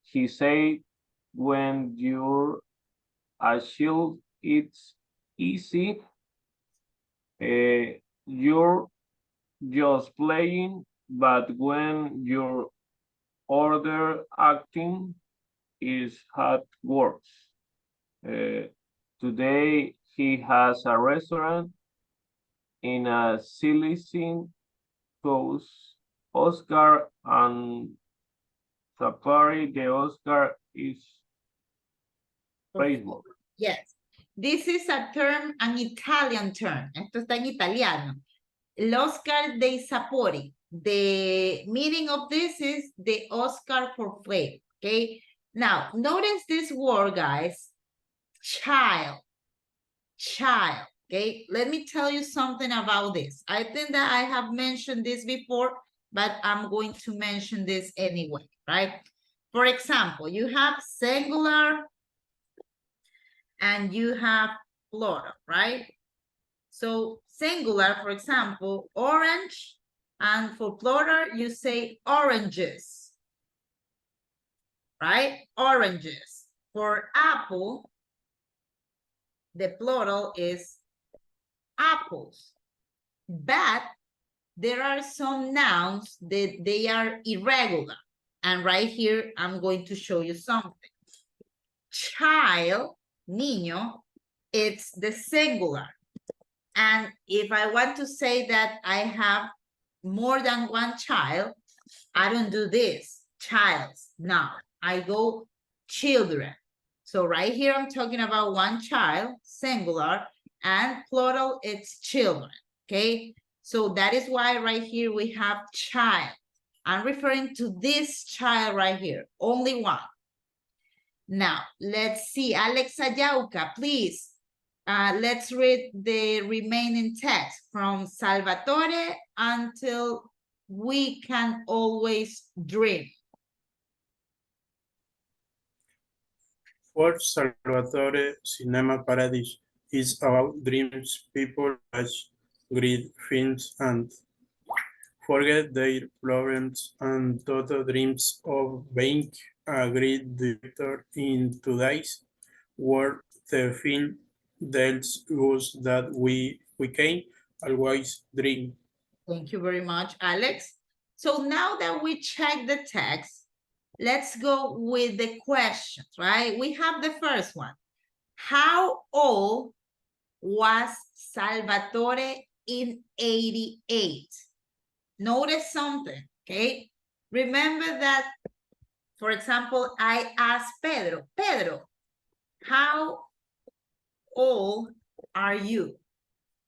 S10: He said, when you're a child, it's easy. You're just playing, but when you're older, acting is hard work. Today, he has a restaurant in a Silicon Coast. Oscar and Safari, the Oscar is Facebook.
S1: Yes, this is a term, an Italian term. Esto está en italiano. El Oscar dei Sapori. The meaning of this is the Oscar for flavor, okay? Now, notice this word, guys. Child, okay? Let me tell you something about this. I think that I have mentioned this before, but I'm going to mention this anyway, right? For example, you have singular and you have plural, right? So singular, for example, orange, and for plural, you say oranges, right? Oranges. For apple, the plural is apples. But there are some nouns that they are irregular. And right here, I'm going to show you something. Child, niño, it's the singular. And if I want to say that I have more than one child, I don't do this, childs. No, I go children. So right here, I'm talking about one child, singular, and plural, it's children, okay? So that is why right here we have child. I'm referring to this child right here, only one. Now, let's see, Alex Ayauca, please. Let's read the remaining text from Salvatore until we can always dream.
S5: For Salvatore, Cinema Paradiso. is about dreams. People watch great films and forget their problems and total dreams of being a great director in today's world. The film tells us that we can always dream.
S1: Thank you very much, Alex. So now that we check the text, let's go with the questions, right? We have the first one. How old was Salvatore in 88? Notice something, okay? Remember that, for example, I asked Pedro, Pedro, how old are you?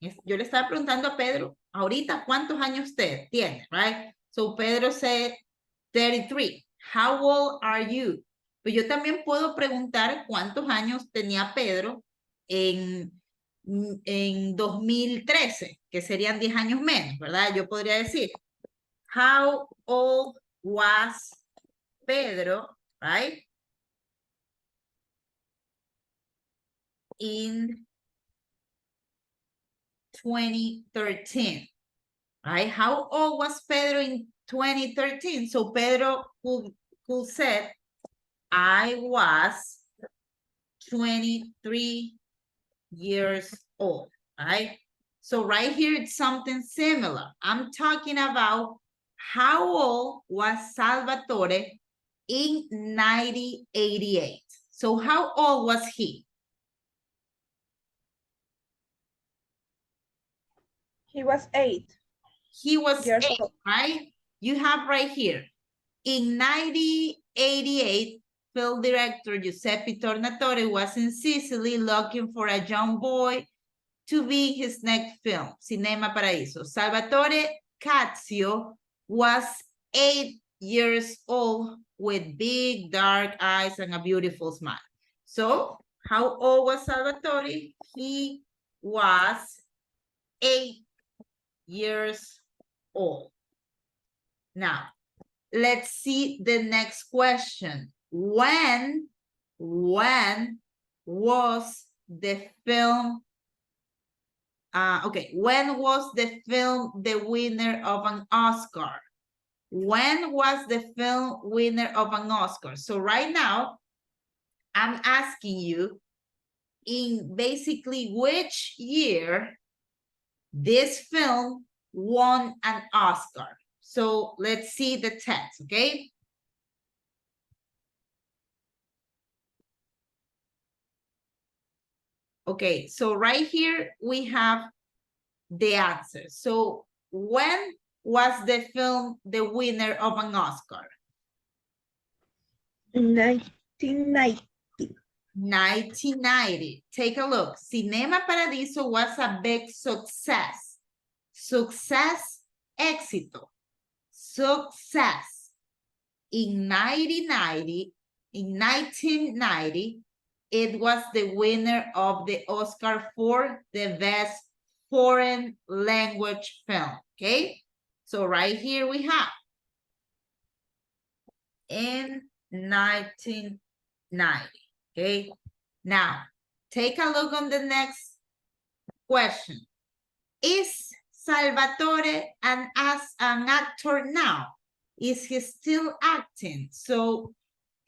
S1: Yo le estaba preguntando a Pedro, ahorita, ¿cuántos años usted tiene, right? So Pedro said 33. How old are you? Pues yo también puedo preguntar cuántos años tenía Pedro en 2013, que serían 10 años menos, ¿verdad? Yo podría decir, how old was Pedro, right? In 2013, right? How old was Pedro in 2013? So Pedro could say, I was 23 years old, right? So right here, it's something similar. I'm talking about how old was Salvatore in 1988. So how old was he?
S3: He was 8.
S1: He was
S3: Years
S1: 8,
S3: old.
S1: right? You have right here. In 1988, film director Giuseppe Tornatore was in Sicily looking for a young boy to be his next film, Cinema Paradiso. Salvatore Cazio was 8 years old with big dark eyes and a beautiful smile. So, how old was Salvatore? He was 8 years old. Now, let's see the next question. When was the film when was the film the winner of an Oscar? When was the film winner of an Oscar? So right now, I'm asking you in basically which year this film won an Oscar. So let's see the text, okay? Okay, so right here we have the answer. So when was the film the winner of an Oscar?
S3: 1990.
S1: 1990. Take a look. Cinema Paradiso was a big success. Success, éxito. Success. In 1990, it was the winner of the Oscar for the best foreign language film, okay? So right here we have in 1990, okay? Now, take a look on the next question. Is Salvatore an actor now? Is he still acting? So,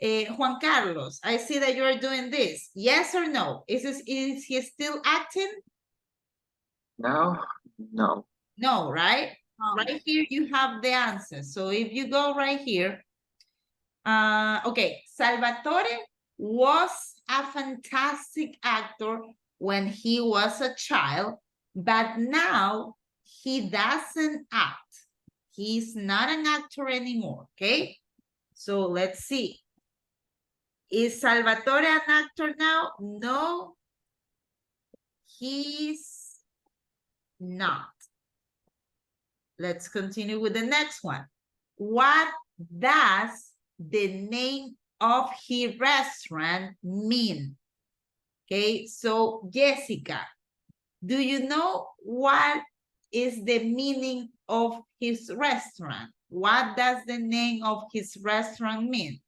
S1: Juan Carlos, I see that you're doing this. Yes or no? Is he still acting?
S4: No, no.
S1: No, right? Right here you have the answer. So if you go right here, okay, Salvatore was a fantastic actor when he was a child, but now he doesn't act. He's not an actor anymore, okay? So let's see. Is Salvatore an actor now? No, he's not. Let's continue with the next one. What does the name of his restaurant mean? Okay, so Jessica, do you know what is the meaning of his restaurant? What does the name of his restaurant mean?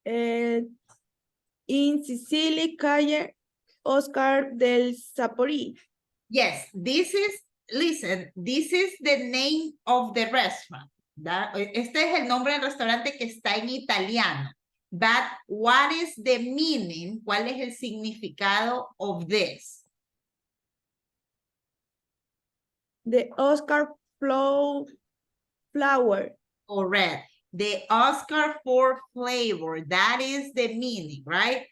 S8: In Sicily, calle Oscar del Sapori.
S1: Yes, this is, listen, this is the name of the restaurant. Este es el nombre del restaurante que está en italiano. But what is the meaning? ¿Cuál es el significado of this?
S8: The Oscar flower.
S1: Correct. The Oscar for flavor. That is the meaning, right?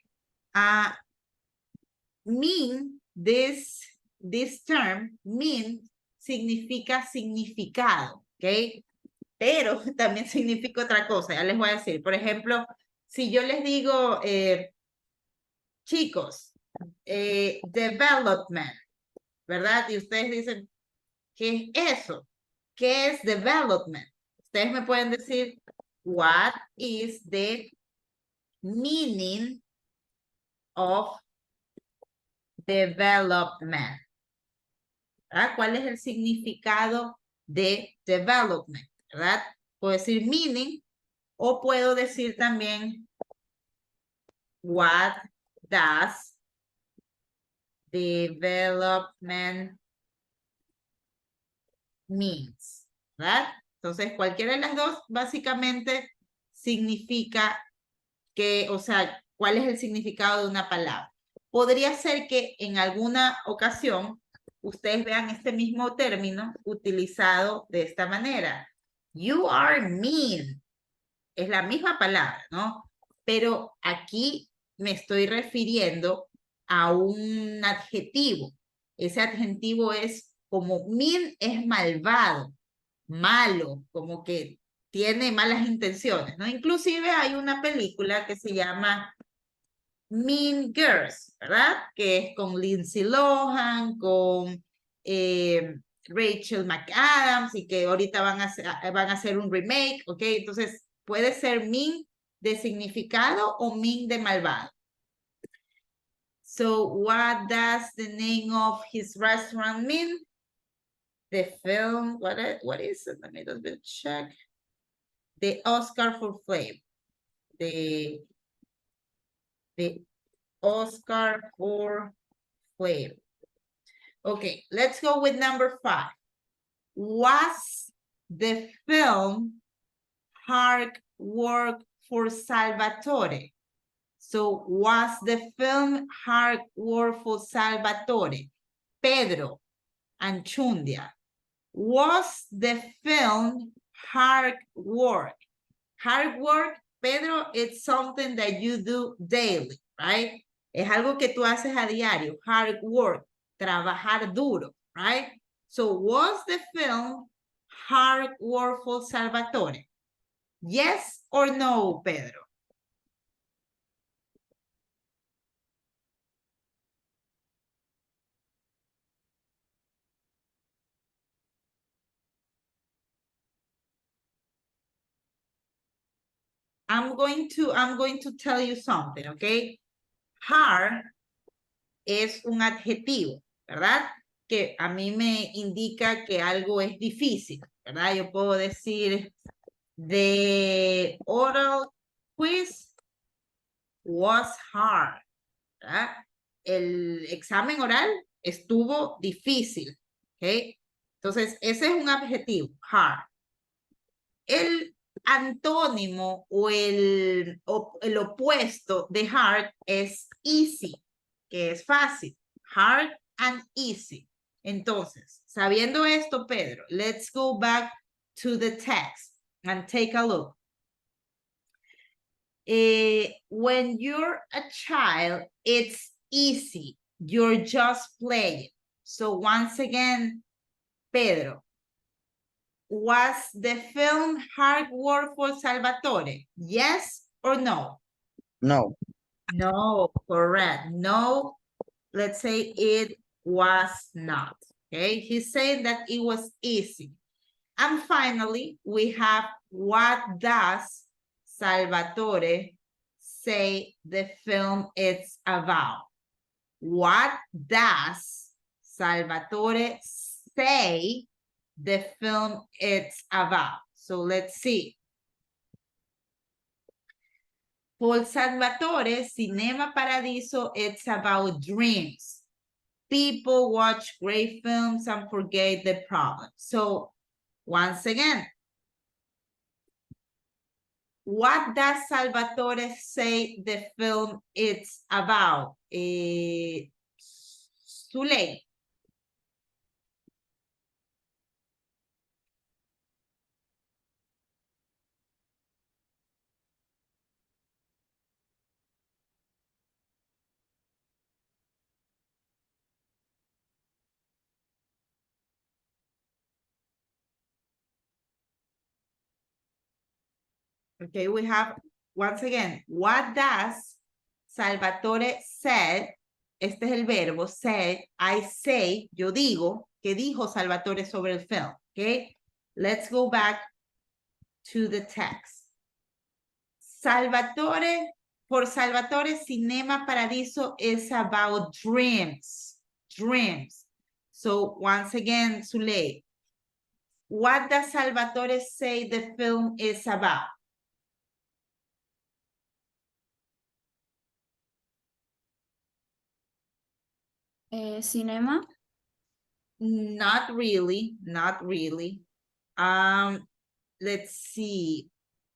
S1: Mean, this term, mean, significa significado, ¿ok? Pero también significa otra cosa, ya les voy a decir. Por ejemplo, si yo les digo, chicos, development, ¿verdad? Y ustedes dicen, ¿qué es eso? ¿Qué es development? Ustedes me pueden decir, what is the meaning of development? ¿Verdad? ¿Cuál es el significado de development? ¿Verdad? Puedo decir meaning o puedo decir también what does development means, ¿verdad? Entonces, cualquiera de las dos básicamente significa que, o sea, ¿cuál es el significado de una palabra? Podría ser que en alguna ocasión ustedes vean este mismo término utilizado de esta manera. You are mean. Es la misma palabra, ¿no? Pero aquí me estoy refiriendo a un adjetivo. Ese adjetivo es como mean es malvado, malo, como que tiene malas intenciones, ¿no? Inclusive hay una película que se llama Mean Girls, ¿verdad? Que es con Lindsay Lohan, con Rachel McAdams y que ahorita van a hacer un remake, ¿ok? Entonces puede ser mean de significado o mean de malvado. So what does the name of his restaurant mean? The film, what is it? Let me just check. The Oscar for Flavor. The Oscar for Flavor. Okay, let's go with number 5. Was the film hard work for Salvatore? So was the film hard work for Salvatore? Pedro Anchundia. Was the film hard work? Hard work, Pedro, it's something that you do daily, right? Es algo que tú haces a diario, hard work, trabajar duro, right? So was the film hard work for Salvatore? Yes or no, Pedro? I'm going to tell you something, okay? Hard es un adjetivo, ¿verdad? Que a mí me indica que algo es difícil, ¿verdad? Yo puedo decir, the oral quiz was hard, ¿verdad? El examen oral estuvo difícil, ¿ok? Entonces, ese es un adjetivo, hard. El antónimo o el opuesto de hard es easy, que es fácil. Hard and easy. Entonces, sabiendo esto, Pedro, let's go back to the text and take a look. When you're a child, it's easy. You're just playing. So once again, Pedro, was the film hard work for Salvatore? Yes or no?
S6: No.
S1: No, correct. No, let's say it was not. Okay, he's saying that it was easy. And finally, we have what does Salvatore say the film is about? What does Salvatore say the film is about? So let's see. For Salvatore, Cinema Paradiso, it's about dreams. People watch great films and forget the problem. So, once again, what does Salvatore say the film is about? Zuley. Okay, we have, once again, what does Salvatore said? Este es el verbo, said, I say, yo digo, ¿qué dijo Salvatore sobre el film? Okay, let's go back to the text. Salvatore, for Salvatore, Cinema Paradiso is about dreams, dreams. So once again, Zuley, what does Salvatore say the film is about?
S9: Cinema.
S1: Not really, not really. Let's see.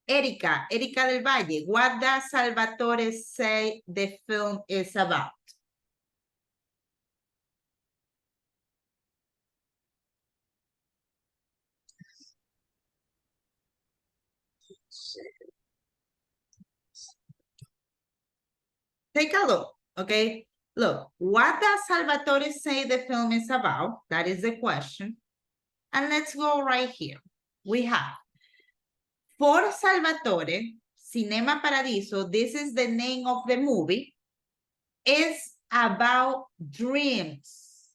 S1: Erika del Valle, what does Salvatore say the film is about? Take a look, okay? Look, what does Salvatore say the film is about? That is the question. And let's go right here. We have, for Salvatore, Cinema Paradiso, this is the name of the movie, is about dreams.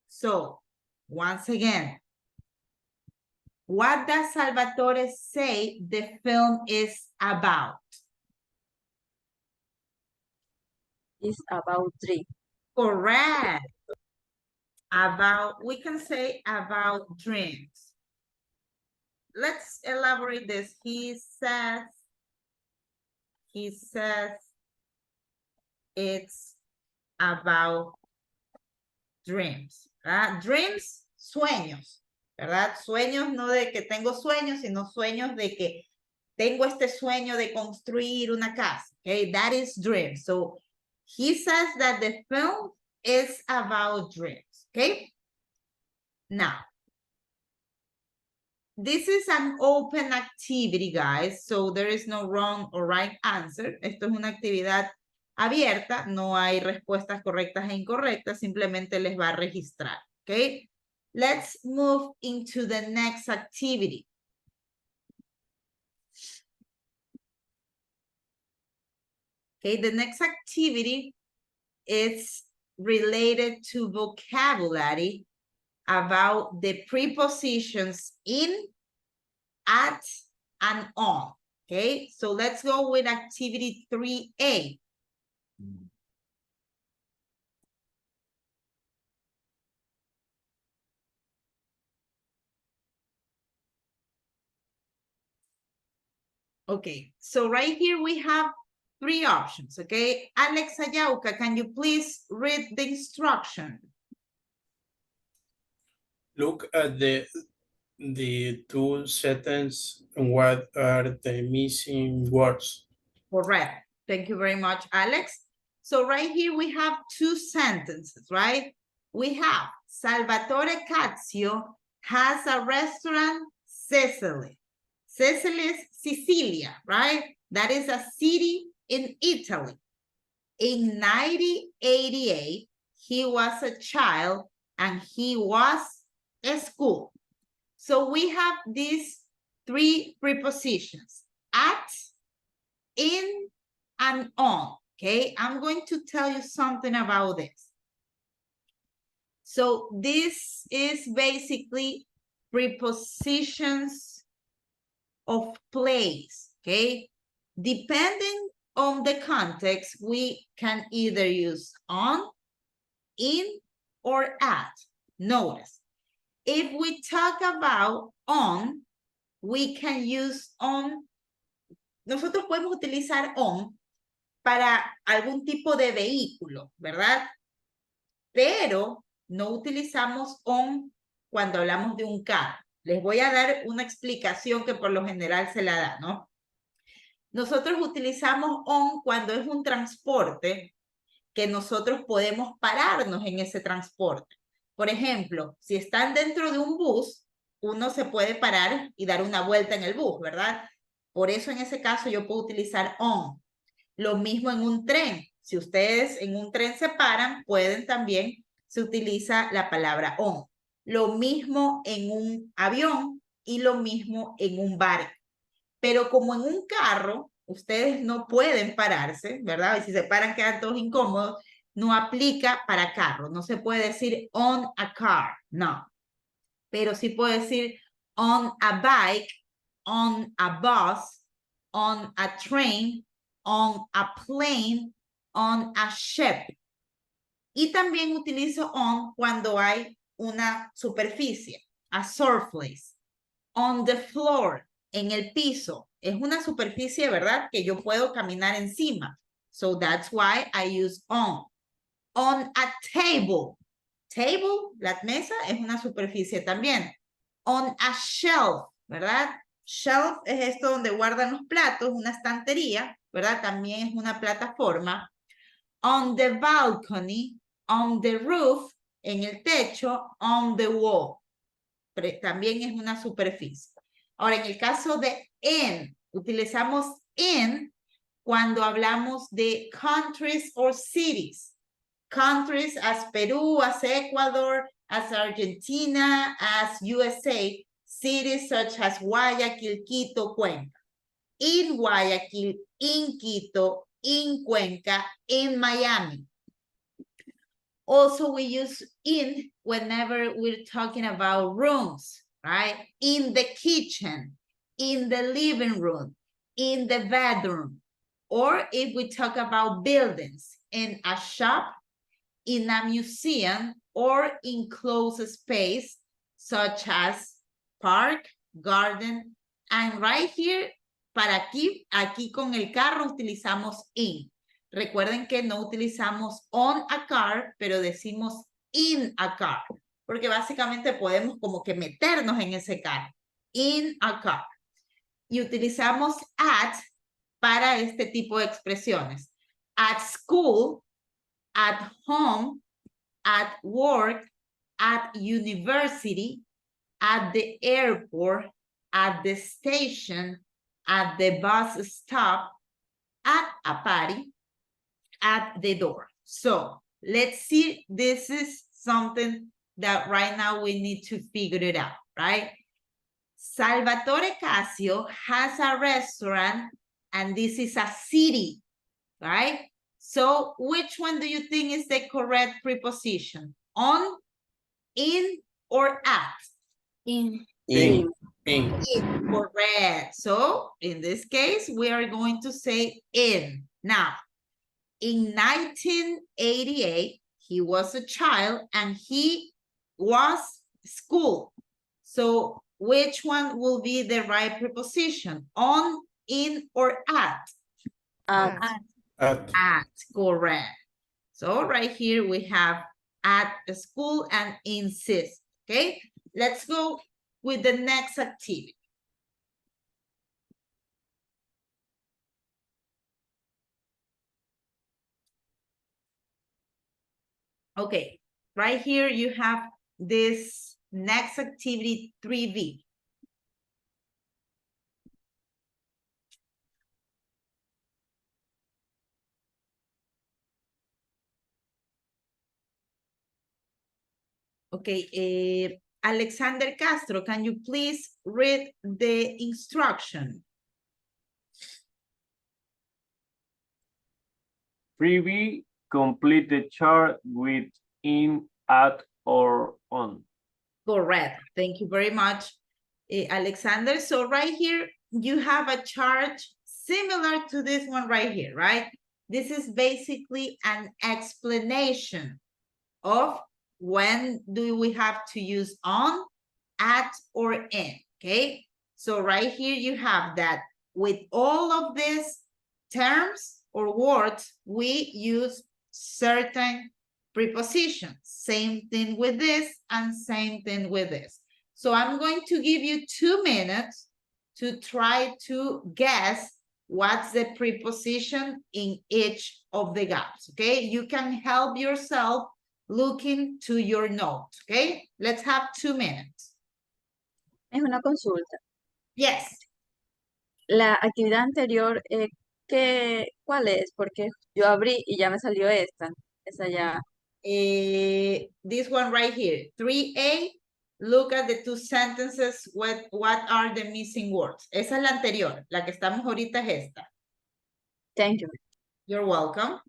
S1: So, once again, what does Salvatore say the film is about?
S11: It's about dream.
S1: Correct. About, we can say about dreams. Let's elaborate this. He says it's about dreams. Dreams, sueños, ¿verdad? Sueños no de que tengo sueños, sino sueños de que tengo este sueño de construir una casa. Okay, that is dreams. So he says that the film is about dreams. Okay. Now, this is an open activity, guys. So there is no wrong or right answer. Esto es una actividad abierta. No hay respuestas correctas e incorrectas. Simplemente les va a registrar. Okay. Let's move into the next activity. Okay, the next activity is related to vocabulary about the prepositions in, at, and on. Okay, so let's go with activity 3A. Okay, so right here we have 3 options, okay? Alex Ayauca, can you please read the instruction?
S5: Look at the 2 sentences and what are the missing words.
S1: Correct. Thank you very much, Alex. So right here we have 2 sentences, right? We have Salvatore Cazio has a restaurant, Sicily. Sicily is Sicilia, right? That is a city in Italy. In 1988, he was a child and he was at school. So we have these 3 prepositions, at, in, and on, okay? I'm going to tell you something about this. So this is basically prepositions of place, okay? Depending on the context, we can either use on, in, or at. Notice, if we talk about on, we can use on. Nosotros podemos utilizar on para algún tipo de vehículo, ¿verdad? Pero no utilizamos on cuando hablamos de un carro. Les voy a dar una explicación que por lo general se la da, ¿no? Nosotros utilizamos on cuando es un transporte que nosotros podemos pararnos en ese transporte. Por ejemplo, si están dentro de un bus, uno se puede parar y dar una vuelta en el bus, ¿verdad? Por eso en ese caso yo puedo utilizar on. Lo mismo en un tren. Si ustedes en un tren se paran, pueden también, se utiliza la palabra on. Lo mismo en un avión y lo mismo en un barco. Pero como en un carro, ustedes no pueden pararse, ¿verdad? Y si se paran quedan todos incómodos, no aplica para carro. No se puede decir on a car, no. Pero sí puedo decir on a bike, on a bus, on a train, on a plane, on a ship. Y también utilizo on cuando hay una superficie, a surface, on the floor, en el piso. Es una superficie, ¿verdad? Que yo puedo caminar encima. So that's why I use on. On a table. Table, la mesa, es una superficie también. On a shelf, ¿verdad? Shelf es esto donde guardan los platos, una estantería, ¿verdad? También es una plataforma. On the balcony, on the roof, en el techo, on the wall. También es una superficie. Ahora, en el caso de in, utilizamos in cuando hablamos de countries or cities. Countries as Perú, as Ecuador, as Argentina, as USA. Cities such as Guayaquil, Quito, Cuenca. In Guayaquil, in Quito, in Cuenca, in Miami. Also, we use in whenever we're talking about rooms, right? In the kitchen, in the living room, in the bedroom. Or if we talk about buildings, in a shop, in a museum, or in closed space, such as park, garden, and right here, para aquí con el carro utilizamos in. Recuerden que no utilizamos on a car, pero decimos in a car, porque básicamente podemos como que meternos en ese carro. In a car. Y utilizamos at para este tipo de expresiones. At school, at home, at work, at university, at the airport, at the station, at the bus stop, at a party, at the door. So let's see, this is something that right now we need to figure it out, right? Salvatore Casio has a restaurant and this is a city, right? So which one do you think is the correct preposition? On, in, or at?
S9: In.
S5: In.
S1: Correct. So in this case, we are going to say in. Now, in 1988, he was a child and he was school. So which one will be the right preposition? On, in, or at?
S5: At.
S1: At, correct. So right here we have at school and insist, okay? Let's go with the next activity. Okay, right here you have this next activity 3B. Okay, Alexander Castro, can you please read the instruction?
S10: 3B, complete the chart with in, at, or on.
S1: Correct. Thank you very much, Alexander. So right here, you have a chart similar to this one right here, right? This is basically an explanation of when do we have to use on, at, or in, okay? So right here you have that with all of these terms, or words, we use certain prepositions. Same thing with this and same thing with this. So I'm going to give you 2 minutes to try to guess what's the preposition in each of the gaps, okay? You can help yourself looking to your notes, okay? Let's have 2 minutes.
S11: Es una consulta.
S1: Yes.
S11: La actividad anterior, ¿cuál es? Porque yo abrí y ya me salió esta. Esa ya.
S1: This one right here, 3A, look at the 2 sentences, what are the missing words? Esa es la anterior, la que estamos ahorita es esta.
S11: Thank you.
S1: You're welcome.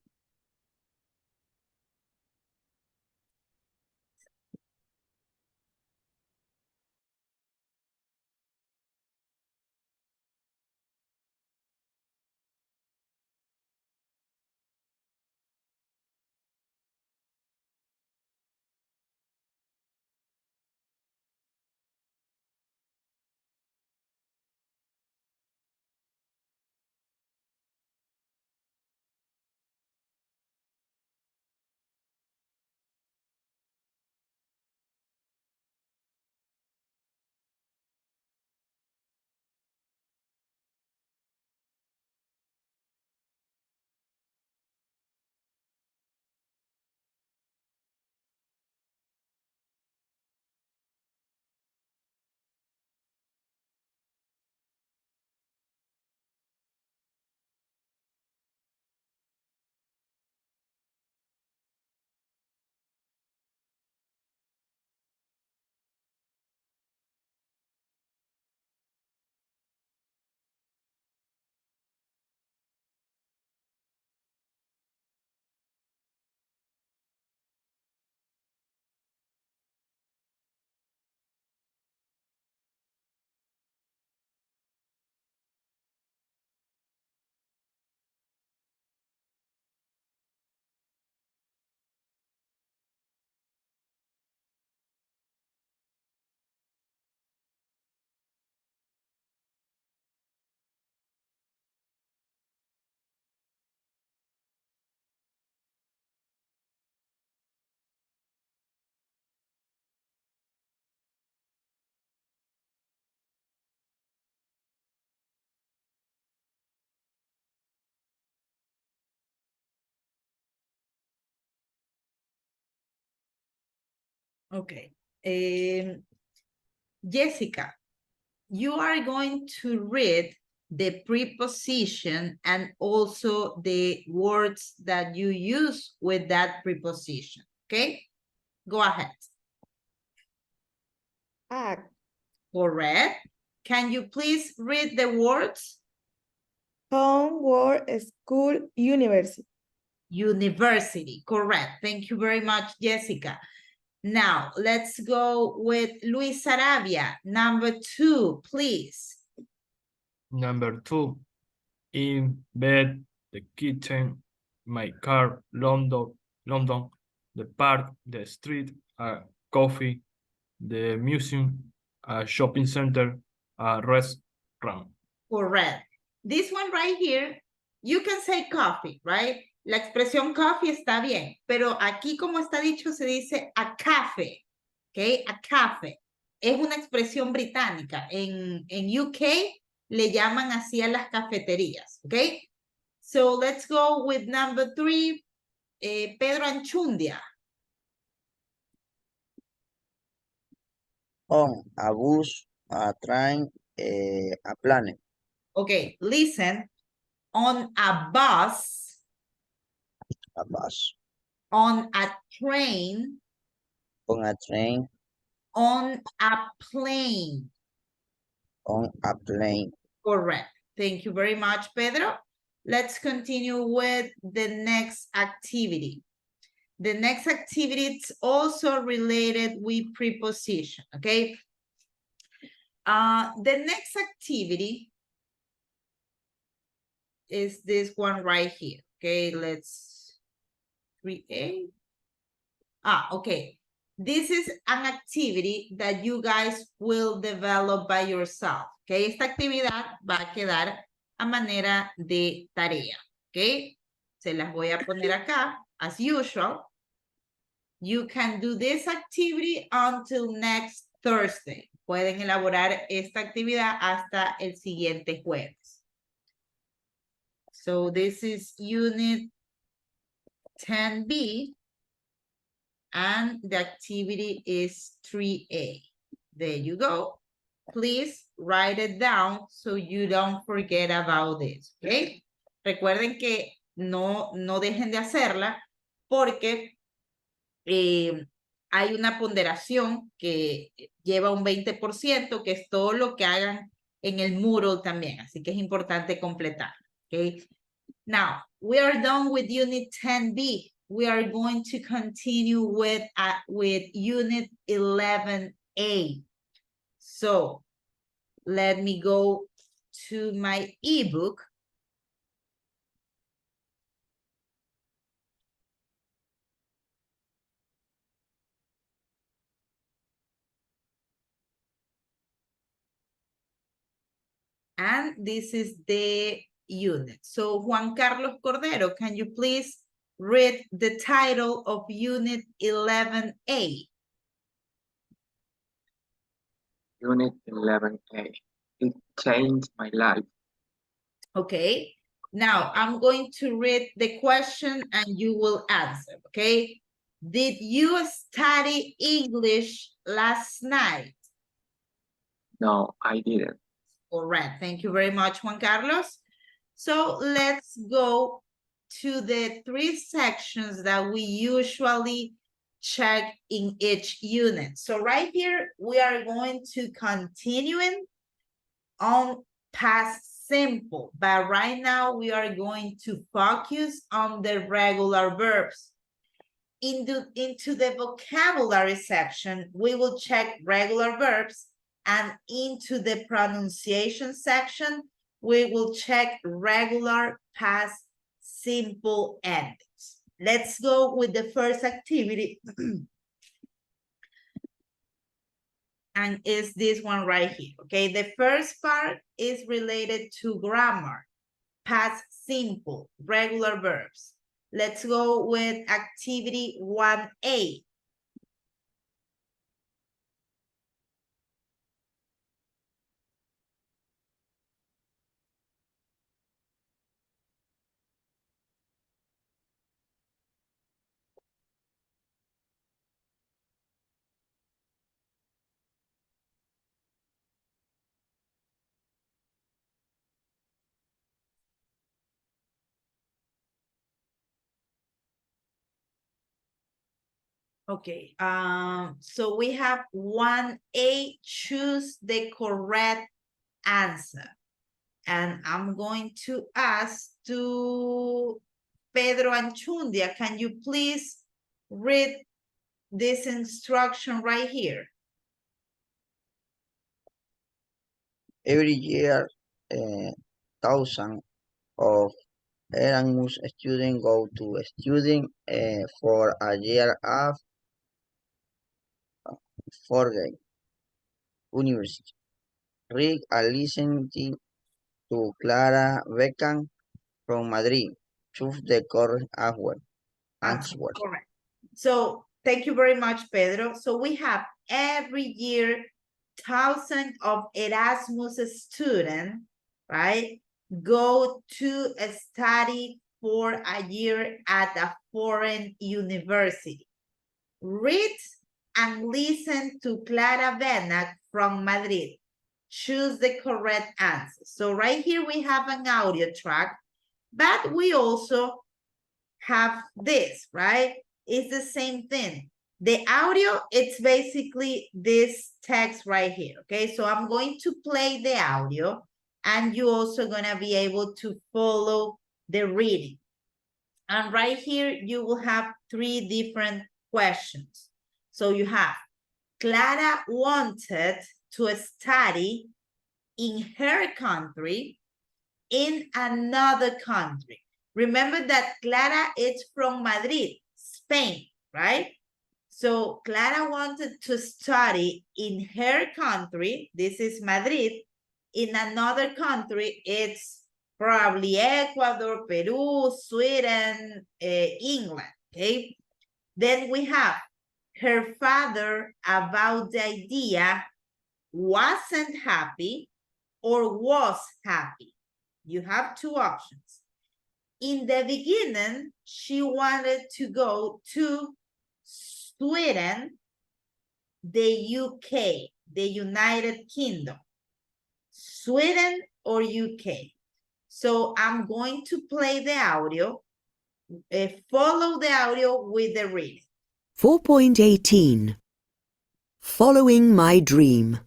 S1: Okay. Jessica, you are going to read the preposition and also the words that you use with that preposition, okay? Go ahead.
S7: Act.
S1: Correct. Can you please read the words?
S7: Home, work, school, university.
S1: University, correct. Thank you very much, Jessica. Now, let's go with Luis Sarabia. Number 2, please.
S2: Number 2, in bed, the kitchen, my car, London, the park, the street, coffee, the museum, shopping center, restaurant.
S1: Correct. This one right here, you can say coffee, right? La expresión coffee está bien, pero aquí como está dicho se dice a café, ¿ok? A café. Es una expresión británica. En UK le llaman así a las cafeterías, ¿ok? So let's go with number 3, Pedro Anchundia.
S6: On a bus, a train, a plane.
S1: Okay, listen. On a bus.
S6: A bus.
S1: On a train.
S6: On a train.
S1: On a plane.
S6: On a plane.
S1: Correct. Thank you very much, Pedro. Let's continue with the next activity. The next activity is also related with preposition, okay? The next activity is this one right here, okay? Let's create. Okay. This is an activity that you guys will develop by yourself, okay? Esta actividad va a quedar a manera de tarea, ¿ok? Se las voy a poner acá, as usual. You can do this activity until next Thursday. Pueden elaborar esta actividad hasta el siguiente jueves. So this is unit 10B. And the activity is 3A. There you go. Please write it down so you don't forget about this, ¿ok? Recuerden que no dejen de hacerla porque hay una ponderación que lleva un 20%, que es todo lo que hagan en el muro también. Así que es importante completar, ¿ok? Now, we are done with Unit 10B. We are going to continue with Unit 11A. So, let me go to my ebook. And this is the unit. So, Juan Carlos Cordero, can you please read the title of Unit 11A?
S4: Unit 11A. It changed my life.
S1: Okay. Now, I'm going to read the question and you will answer, okay? Did you study English last night?
S4: No, I didn't.
S1: Correct. Thank you very much, Juan Carlos. So let's go to the 3 sections that we usually check in each unit. So right here, we are going to continuing on past simple, but right now we are going to focus on the regular verbs. Into the vocabulary section, we will check regular verbs, and into the pronunciation section, we will check regular past simple endings. Let's go with the first activity. And is this one right here, okay? The first part is related to grammar, past simple, regular verbs. Let's go with activity 1A. Okay, so we have 1A, choose the correct answer. And I'm going to ask to Pedro Anchundia, can you please read this instruction right here?
S6: Every year, thousands of Erasmus students go to studying for a year of Forgate University. Read and listen to Clara Beckham from Madrid. Choose the correct answer.
S1: Correct. So thank you very much, Pedro. So we have every year thousands of Erasmus students, right, go to study for a year at a foreign university. Read and listen to Clara Benac from Madrid. Choose the correct answer. So right here we have an audio track, but we also have this, right? It's the same thing. The audio, it's basically this text right here, okay? So I'm going to play the audio and you're also gonna be able to follow the reading. And right here, you will have 3 different questions. So you have, Clara wanted to study in her country, in another country. Remember that Clara is from Madrid, Spain, right? So Clara wanted to study in her country, this is Madrid, in another country, it's probably Ecuador, Peru, Sweden, England, okay? Then we have her father about the idea wasn't happy or was happy. You have two options. In the beginning, she wanted to go to Sweden, the UK, the United Kingdom. Sweden or UK. So I'm going to play the audio. Follow the audio with the reading.
S12: 4.18 Following my dream.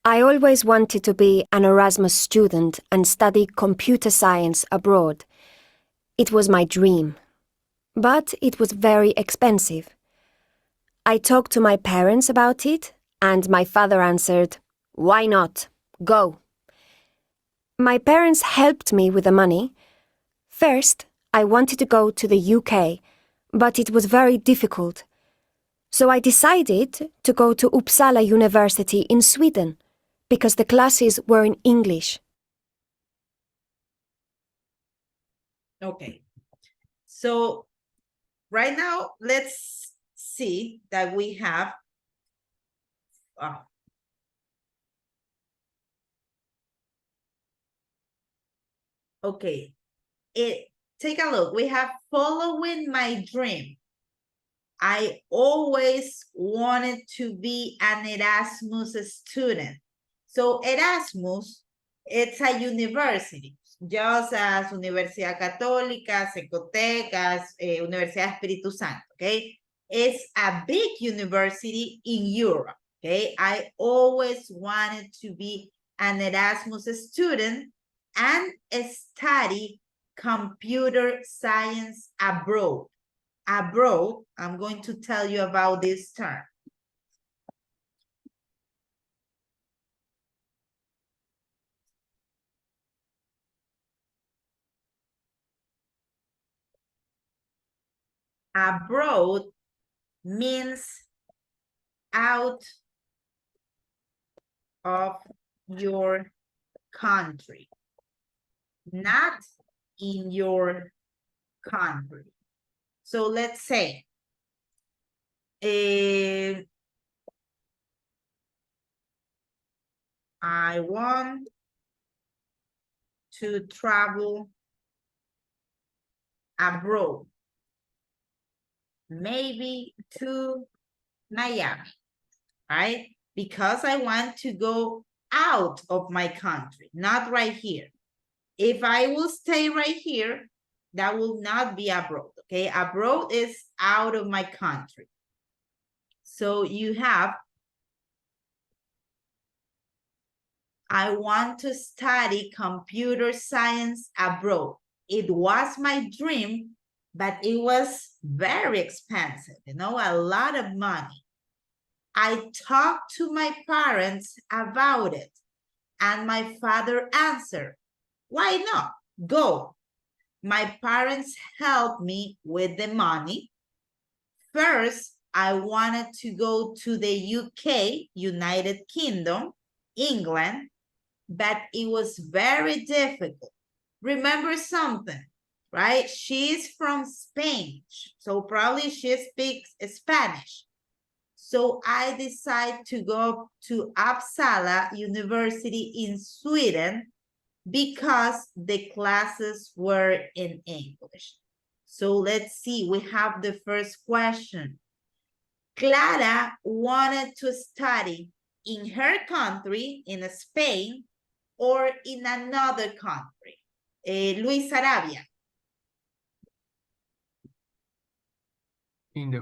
S13: I always wanted to be an Erasmus student and study computer science abroad. It was my dream, but it was very expensive. I talked to my parents about it, and my father answered, "Why not? Go." My parents helped me with the money. First, I wanted to go to the UK, but it was very difficult. So I decided to go to Uppsala University in Sweden, because the classes were in English.
S1: Okay. So right now, let's see that we have okay. Take a look. We have following my dream. I always wanted to be an Erasmus student. So Erasmus, it's a university, just as Universidad Católica, Secotecas, Universidad Espíritu Santo, okay? It's a big university in Europe, okay? I always wanted to be an Erasmus student and study computer science abroad. Abroad, I'm going to tell you about this term. Abroad means out of your country, not in your country. So let's say, I want to travel abroad, maybe to Miami, right? Because I want to go out of my country, not right here. If I will stay right here, that will not be abroad, okay? Abroad is out of my country. So you have, I want to study computer science abroad. It was my dream, but it was very expensive, you know, a lot of money. I talked to my parents about it, and my father answered, "Why not? Go." My parents helped me with the money. First, I wanted to go to the UK, United Kingdom, England, but it was very difficult. Remember something, right? She's from Spain, so probably she speaks Spanish. So I decided to go to Uppsala University in Sweden because the classes were in English. So let's see, we have the first question. Clara wanted to study in her country, in Spain, or in another country. Luis Arabia.
S2: In her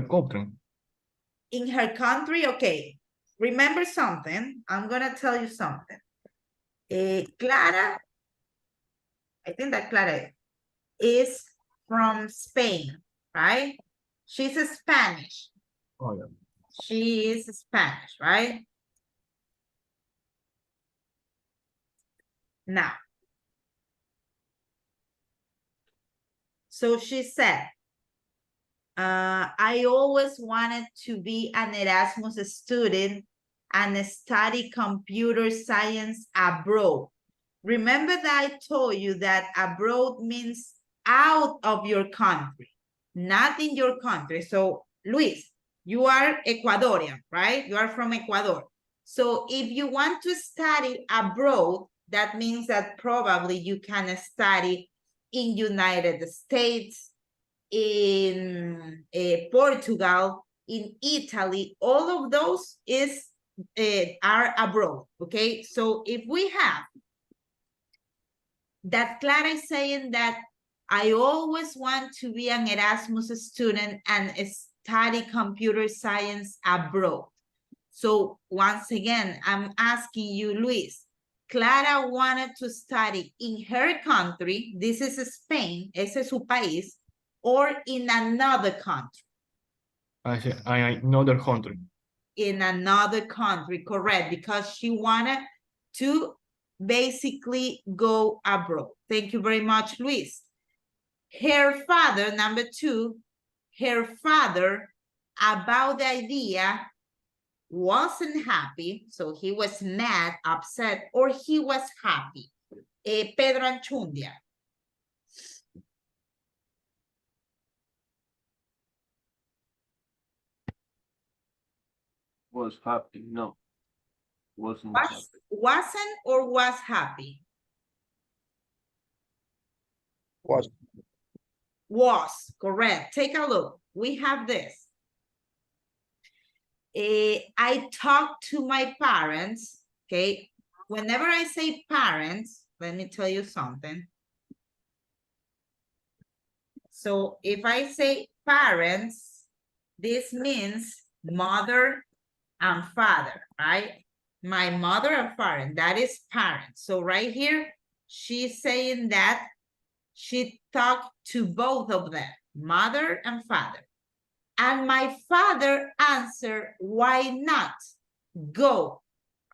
S2: country.
S1: In her country, okay. Remember something, I'm gonna tell you something. Clara, I think that Clara is from Spain, right? She's Spanish.
S2: Oh, yeah.
S1: She is Spanish, right? Now, so she said, I always wanted to be an Erasmus student and study computer science abroad. Remember that I told you that abroad means out of your country, not in your country. So, Luis, you are Ecuadorian, right? You are from Ecuador. So if you want to study abroad, that means that probably you can study in United States, in Portugal, in Italy. All of those are abroad, okay? So if we have that Clara is saying that I always want to be an Erasmus student and study computer science abroad. So once again, I'm asking you, Luis, Clara wanted to study in her country, this is Spain, ese es su país, or in another country?
S2: Another country.
S1: In another country, correct, because she wanted to basically go abroad. Thank you very much, Luis. Her father, number 2, her father, about the idea, wasn't happy, so he was mad, upset, or he was happy. Pedro Anchundia.
S10: Was happy. No. Wasn't happy.
S1: Wasn't or was happy? Was, correct. Take a look. We have this. I talked to my parents, okay? Whenever I say parents, let me tell you something. So if I say parents, this means mother and father, right? My mother and father, that is parents. So right here, she's saying that she talked to both of them, mother and father. And my father answered, why not? Go,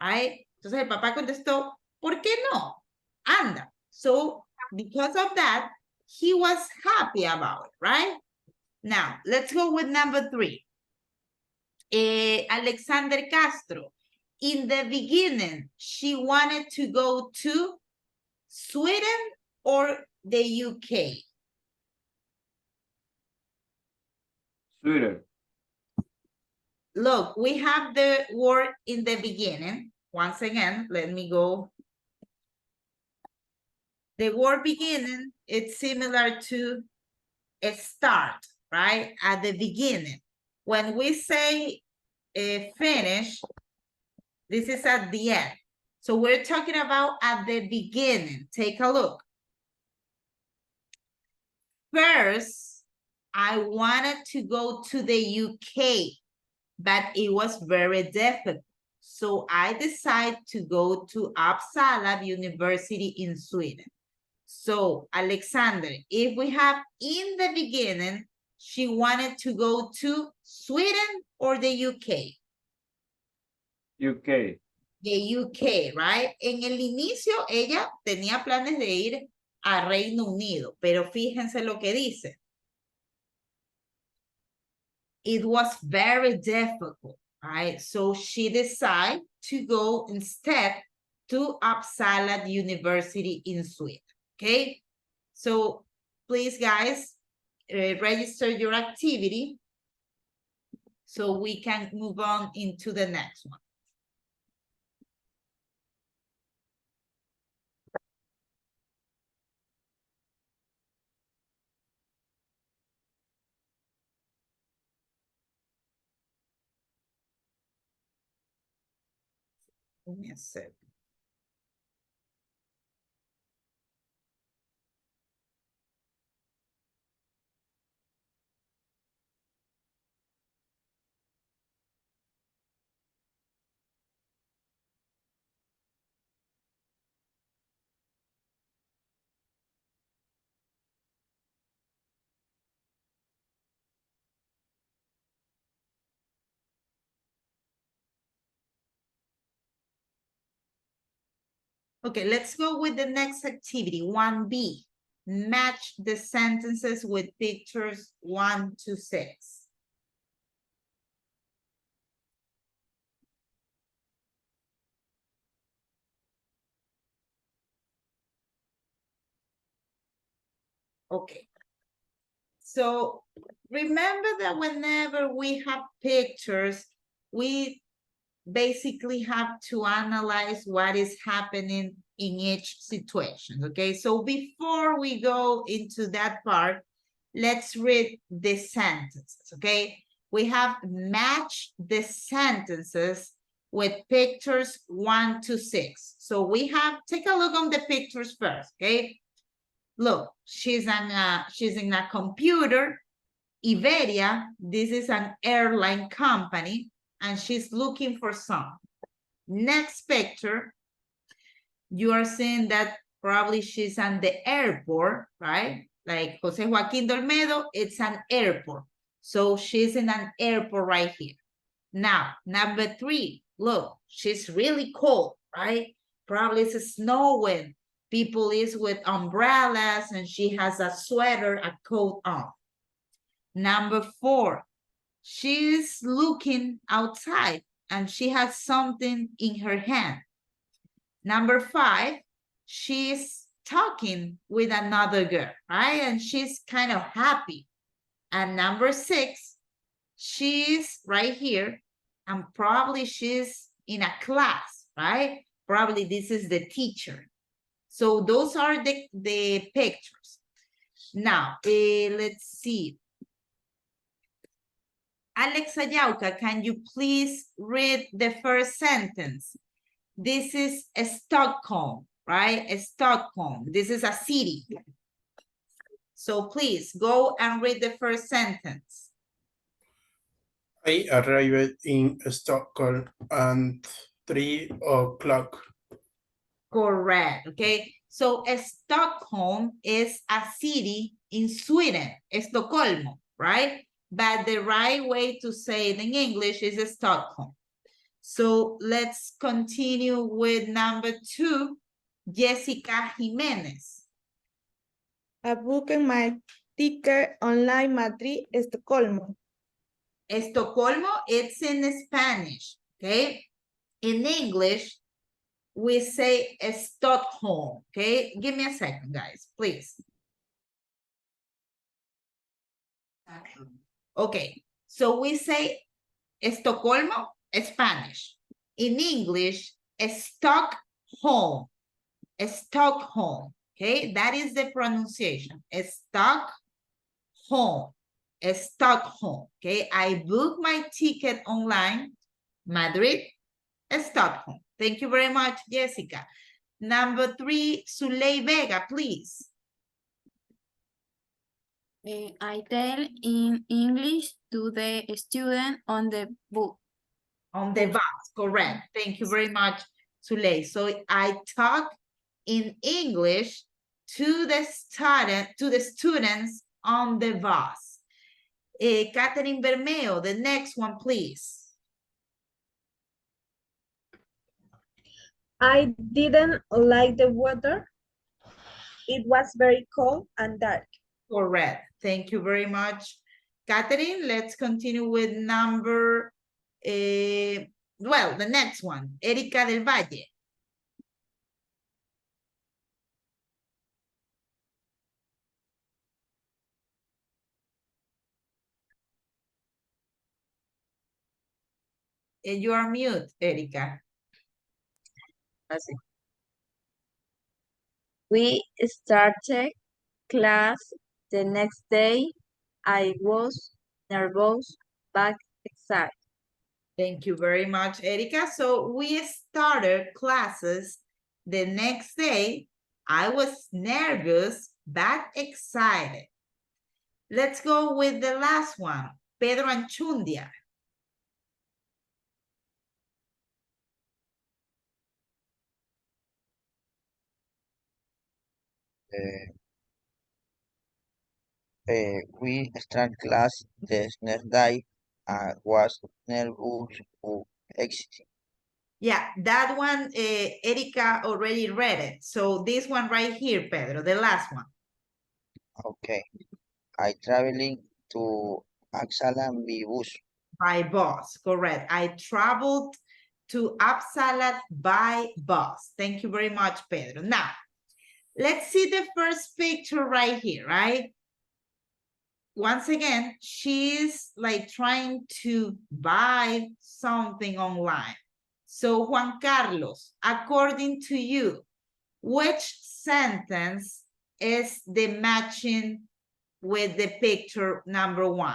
S1: right? Entonces el papá contestó, ¿por qué no? Anda. So because of that, he was happy about it, right? Now, let's go with number 3. Alexander Castro. In the beginning, she wanted to go to Sweden or the UK?
S10: Sweden.
S1: Look, we have the word in the beginning. Once again, let me go. The word beginning, it's similar to a start, right? At the beginning. When we say finish, this is at the end. So we're talking about at the beginning. Take a look. First, I wanted to go to the UK, but it was very difficult. So I decided to go to Uppsala University in Sweden. So, Alexander, if we have in the beginning, she wanted to go to Sweden or the UK?
S10: UK.
S1: The UK, right? En el inicio, ella tenía planes de ir a Reino Unido, pero fíjense lo que dice. It was very difficult, right? So she decided to go instead to Uppsala University in Sweden, okay? So please, guys, register your activity so we can move on into the next one. Give me a sec. Okay, let's go with the next activity, 1B. Match the sentences with pictures 1 to 6. Okay. So remember that whenever we have pictures, we basically have to analyze what is happening in each situation, okay? So before we go into that part, let's read the sentences, okay? We have match the sentences with pictures 1 to 6. So we have, take a look on the pictures first, okay? Look, she's in a computer. Iberia, this is an airline company, and she's looking for some. Next picture, you are seeing that probably she's at the airport, right? Like Jose Joaquin Dolmedo, it's an airport. So she's in an airport right here. Now, number 3, look, she's really cold, right? Probably it's snowing. People is with umbrellas and she has a sweater, a coat on. Number 4, she's looking outside and she has something in her hand. Number 5, she's talking with another girl, right? And she's kind of happy. And number 6, she's right here and probably she's in a class, right? Probably this is the teacher. So those are the pictures. Now, let's see. Alex Ayauca, can you please read the first sentence? This is Stockholm, right? Stockholm. This is a city. So please go and read the first sentence.
S5: I arrived in Stockholm at 3 o'clock.
S1: Correct, okay? So Stockholm is a city in Sweden, Estocolmo, right? But the right way to say it in English is Stockholm. So let's continue with number 2, Jessica Jimenez.
S8: I booked my ticket online Madrid, Estocolmo.
S1: Estocolmo, it's in Spanish, okay? In English, we say Stockholm, okay? Give me a second, guys, please. Okay, so we say Estocolmo, Spanish. In English, Stockholm, Stockholm, okay? That is the pronunciation, Stockholm, Stockholm, okay? I booked my ticket online, Madrid, Stockholm. Thank you very much, Jessica. Number 3, Zuley Vega, please.
S9: I tell in English to the student on the book.
S1: On the bus, correct. Thank you very much, Zuley. So I talk in English to the students on the bus. Catherine Bermeo, the next one, please.
S3: I didn't like the weather. It was very cold and dark.
S1: Correct. Thank you very much, Catherine. Let's continue with number, the next one, Erika del Valle. You are mute, Erika.
S11: We started class the next day. I was nervous but excited.
S1: Thank you very much, Erika. So we started classes the next day. I was nervous but excited. Let's go with the last one, Pedro Anchundia.
S6: We start class the next day. I was nervous or excited.
S1: Yeah, that one, Erika already read it. So this one right here, Pedro, the last one.
S6: Okay. I traveling to Uppsala by bus.
S1: By bus, correct. I traveled to Uppsala by bus. Thank you very much, Pedro. Now, Let's see the first picture right here, right? Once again, she's like trying to buy something online. So Juan Carlos, according to you, which sentence is the matching with the picture number 1?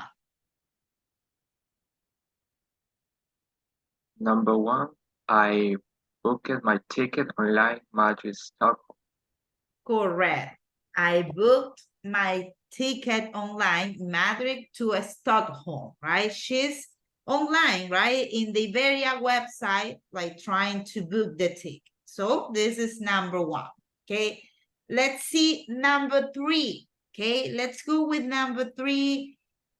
S4: Number 1, I booked my ticket online, Madrid, Stockholm.
S1: Correct. I booked my ticket online, Madrid to Stockholm, right? She's online, right? In the Iberia website, like trying to book the ticket. So this is number 1, okay? Let's see number 3, okay? Let's go with number 3.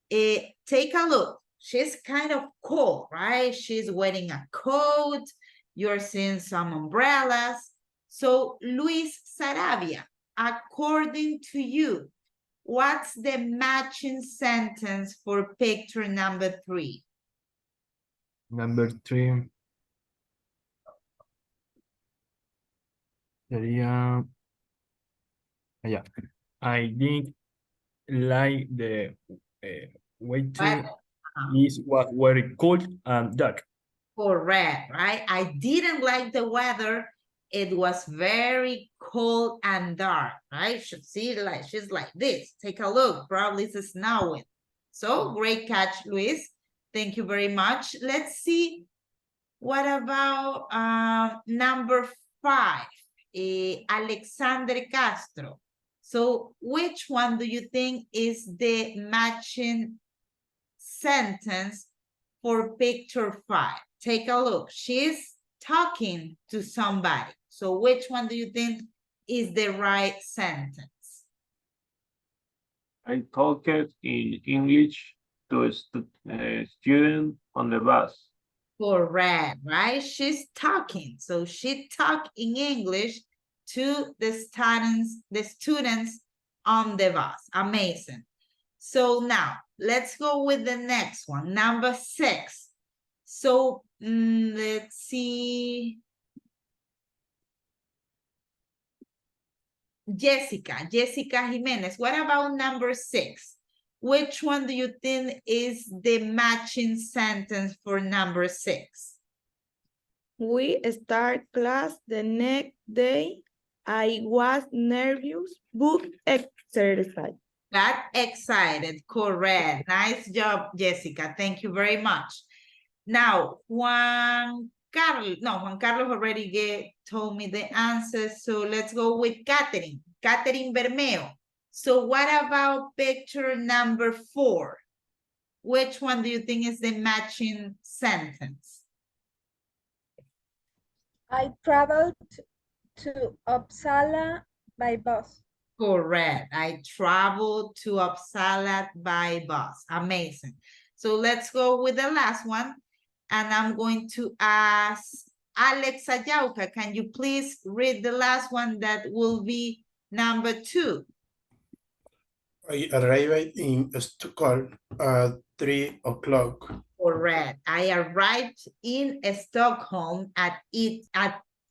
S1: Take a look. She's kind of cold, right? She's wearing a coat. You're seeing some umbrellas. So Luis Sarabia, according to you, what's the matching sentence for picture number 3?
S2: Number 3 sería, yeah, I didn't like the waiter is what very cold and dark.
S1: Correct, right? I didn't like the weather. It was very cold and dark, right? Should see like she's like this. Take a look. Probably it's snowing. So great catch, Luis. Thank you very much. Let's see. What about number 5? Alexander Castro. So which one do you think is the matching sentence for picture 5? Take a look. She's talking to somebody. So which one do you think is the right sentence?
S10: I talked in English to a student on the bus.
S1: Correct, right? She's talking. So she talked in English to the students on the bus. Amazing. So now let's go with the next one, number 6. So let's see. Jessica Jimenez, what about number 6? Which one do you think is the matching sentence for number 6?
S8: We start class the next day. I was nervous, but exercise.
S1: Got excited, correct. Nice job, Jessica. Thank you very much. Now, Juan Carlos already told me the answer, so let's go with Catherine Bermeo. So what about picture number 4? Which one do you think is the matching sentence?
S3: I traveled to Uppsala by bus.
S1: Correct. I traveled to Uppsala by bus. Amazing. So let's go with the last one. And I'm going to ask Alex Ayauca, can you please read the last one that will be number 2?
S5: I arrived in Stockholm at 3 o'clock.
S1: Correct. I arrived in Stockholm at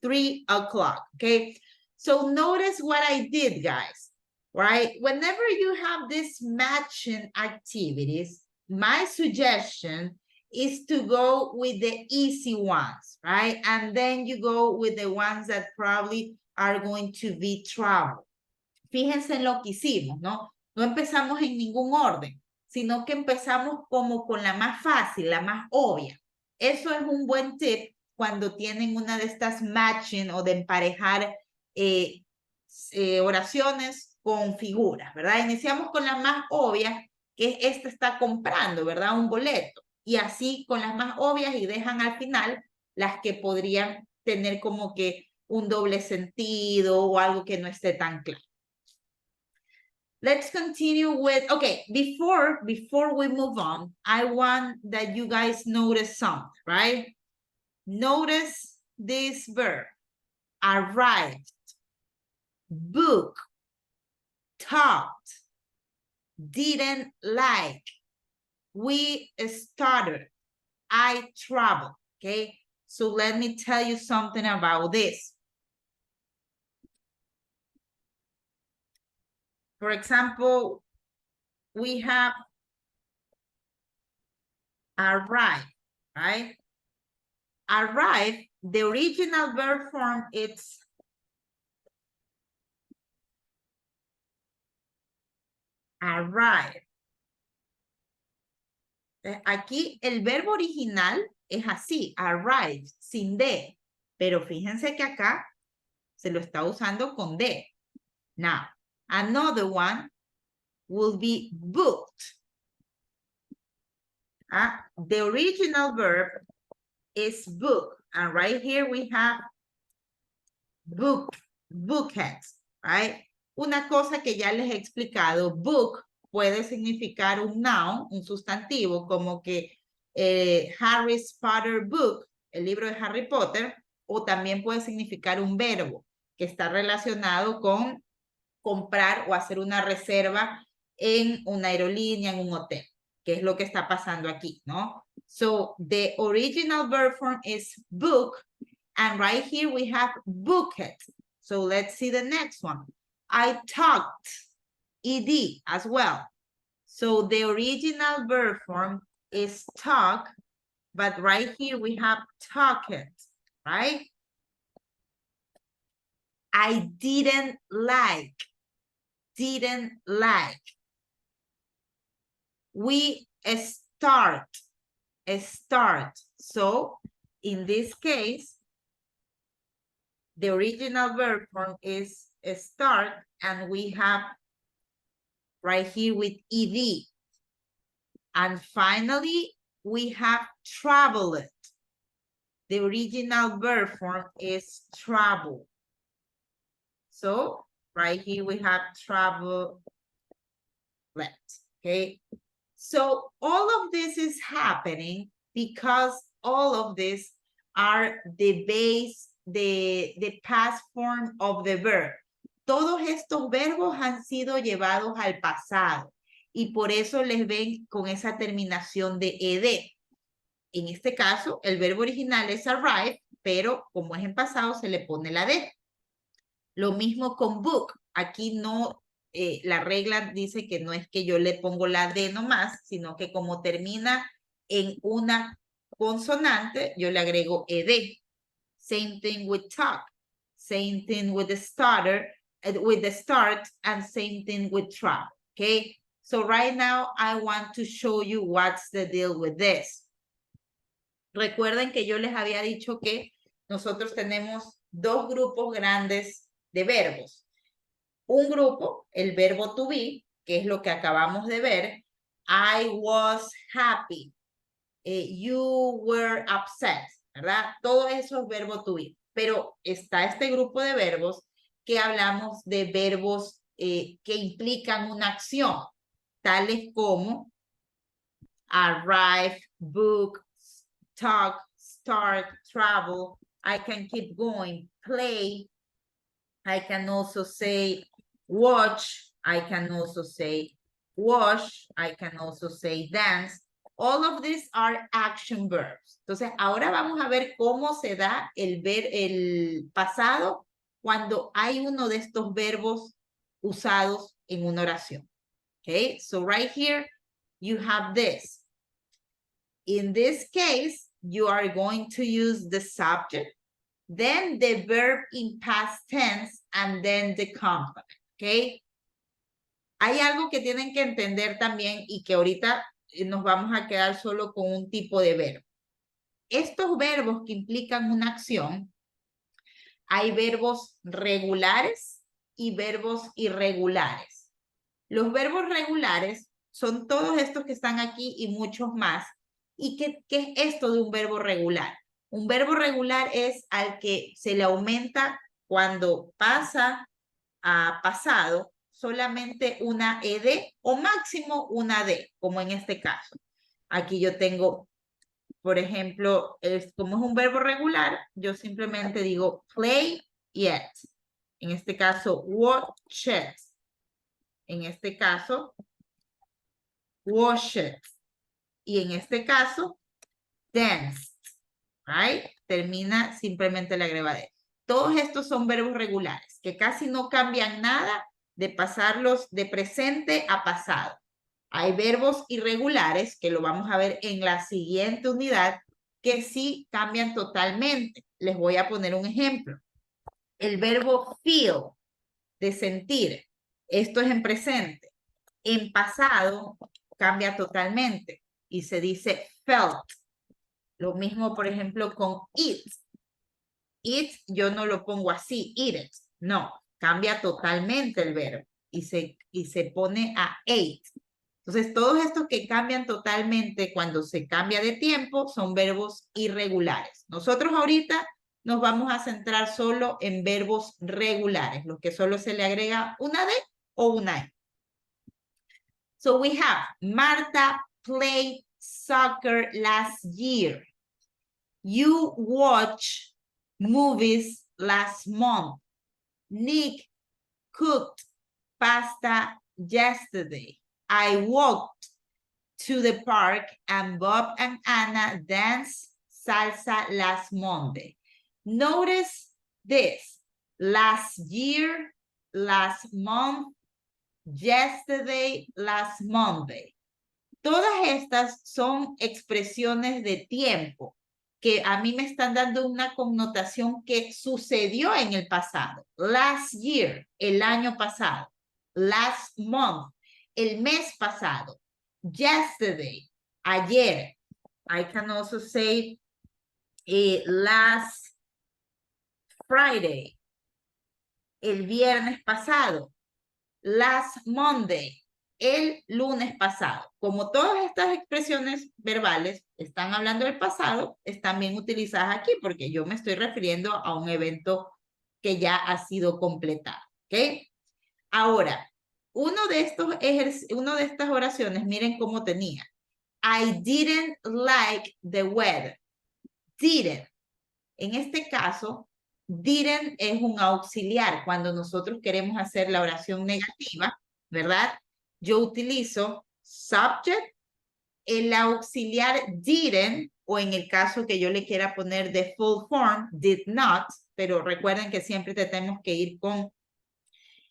S1: 3 o'clock. Okay. So notice what I did, guys, right? Whenever you have these matching activities, my suggestion is to go with the easy ones, right? And then you go with the ones that probably are going to be travel. Fíjense en lo que hicimos, ¿no? No empezamos en ningún orden, sino que empezamos como con la más fácil, la más obvia. Eso es un buen tip cuando tienen una de estas matching o de emparejar oraciones con figuras, ¿verdad? Iniciamos con la más obvia, que es esta está comprando, ¿verdad? Un boleto. Y así con las más obvias y dejan al final las que podrían tener como que un doble sentido o algo que no esté tan claro. Let's continue with, okay, before we move on, I want that you guys notice something, right? Notice this verb, arrived, book, talked, didn't like, we started, I traveled, okay? So let me tell you something about this. For example, we have arrive, right? Arrive, the original verb form is arrive. Aquí el verbo original es así, arrive, sin D. Pero fíjense que acá se lo está usando con D. Now, another one will be booked. The original verb is book. And right here we have book, bookheads, right? Una cosa que ya les he explicado, book puede significar un noun, un sustantivo, como que Harry Potter book, el libro de Harry Potter, o también puede significar un verbo que está relacionado con comprar o hacer una reserva en una aerolínea, en un hotel, que es lo que está pasando aquí, ¿no? So, the original verb form is book, and right here we have booked. So, let's see the next one. I talked, ed as well. So, the original verb form is talk, but right here we have talked, right? I didn't like. We start. So, in this case, the original verb form is start, and we have right here with ed. And finally, we have traveled. The original verb form is travel. So, right here we have travel left, okay? So, all of this is happening because all of this are the base, the past form of the verb. Todos estos verbos han sido llevados al pasado y por eso les ven con esa terminación de ed. En este caso, el verbo original es arrive, pero como es en pasado, se le pone la d. Lo mismo con book. Aquí no, la regla dice que no es que yo le pongo la D nomás, sino que como termina en una consonante, yo le agrego ed. Same thing with talk. Same thing with the starter, with the start, and same thing with travel. Okay? So right now, I want to show you what's the deal with this. Recuerden que yo les había dicho que nosotros tenemos dos grupos grandes de verbos. Un grupo, el verbo to be, que es lo que acabamos de ver. I was happy. You were upset, ¿verdad? Todo eso es verbo to be. Pero está este grupo de verbos que hablamos de verbos que implican una acción, tales como arrive, book, talk, start, travel. I can keep going, play. I can also say watch. I can also say wash. I can also say dance. All of these are action verbs. Entonces, ahora vamos a ver cómo se da el pasado cuando hay uno de estos verbos usados en una oración. Okay, so right here, you have this. In this case, you are going to use the subject, then the verb in past tense, and then the complement, ¿ok? Hay algo que tienen que entender también y que ahorita nos vamos a quedar solo con un tipo de verbo. Estos verbos que implican una acción, hay verbos regulares y verbos irregulares. Los verbos regulares son todos estos que están aquí y muchos más. ¿Y qué es esto de un verbo regular? Un verbo regular es al que se le aumenta cuando pasa a pasado solamente una ed o máximo una d, como en este caso. Aquí yo tengo, por ejemplo, como es un verbo regular, yo simplemente digo play yet. En este caso, watch it. En este caso, wash it. Y en este caso, dance. Right? Termina simplemente la agrega de. Todos estos son verbos regulares que casi no cambian nada de pasarlos de presente a pasado. Hay verbos irregulares, que lo vamos a ver en la siguiente unidad, que sí cambian totalmente. Les voy a poner un ejemplo. El verbo feel, de sentir. Esto es en presente. En pasado cambia totalmente y se dice felt. Lo mismo, por ejemplo, con eat. Eat yo no lo pongo así, eat it. No, cambia totalmente el verbo y se pone a ate. Entonces, todos estos que cambian totalmente cuando se cambia de tiempo son verbos irregulares. Nosotros ahorita nos vamos a centrar solo en verbos regulares, los que solo se le agrega una D o una E. So we have Marta played soccer last year. You watched movies last month. Nick cooked pasta yesterday. I walked to the park and Bob and Anna danced salsa last Monday. Notice this: last year, last month, yesterday, last Monday. Todas estas son expresiones de tiempo que a mí me están dando una connotación que sucedió en el pasado. Last year, el año pasado. Last month, el mes pasado. Yesterday, ayer. I can also say last Friday, el viernes pasado. Last Monday, el lunes pasado. Como todas estas expresiones verbales están hablando del pasado, están bien utilizadas aquí porque yo me estoy refiriendo a un evento que ya ha sido completado. ¿Ok? Ahora, una de estas oraciones, miren cómo tenía. I didn't like the weather. Didn't. En este caso, didn't es un auxiliar. Cuando nosotros queremos hacer la oración negativa, ¿verdad? Yo utilizo subject, el auxiliar didn't, o en el caso que yo le quiera poner de full form, did not, pero recuerden que siempre tenemos que ir con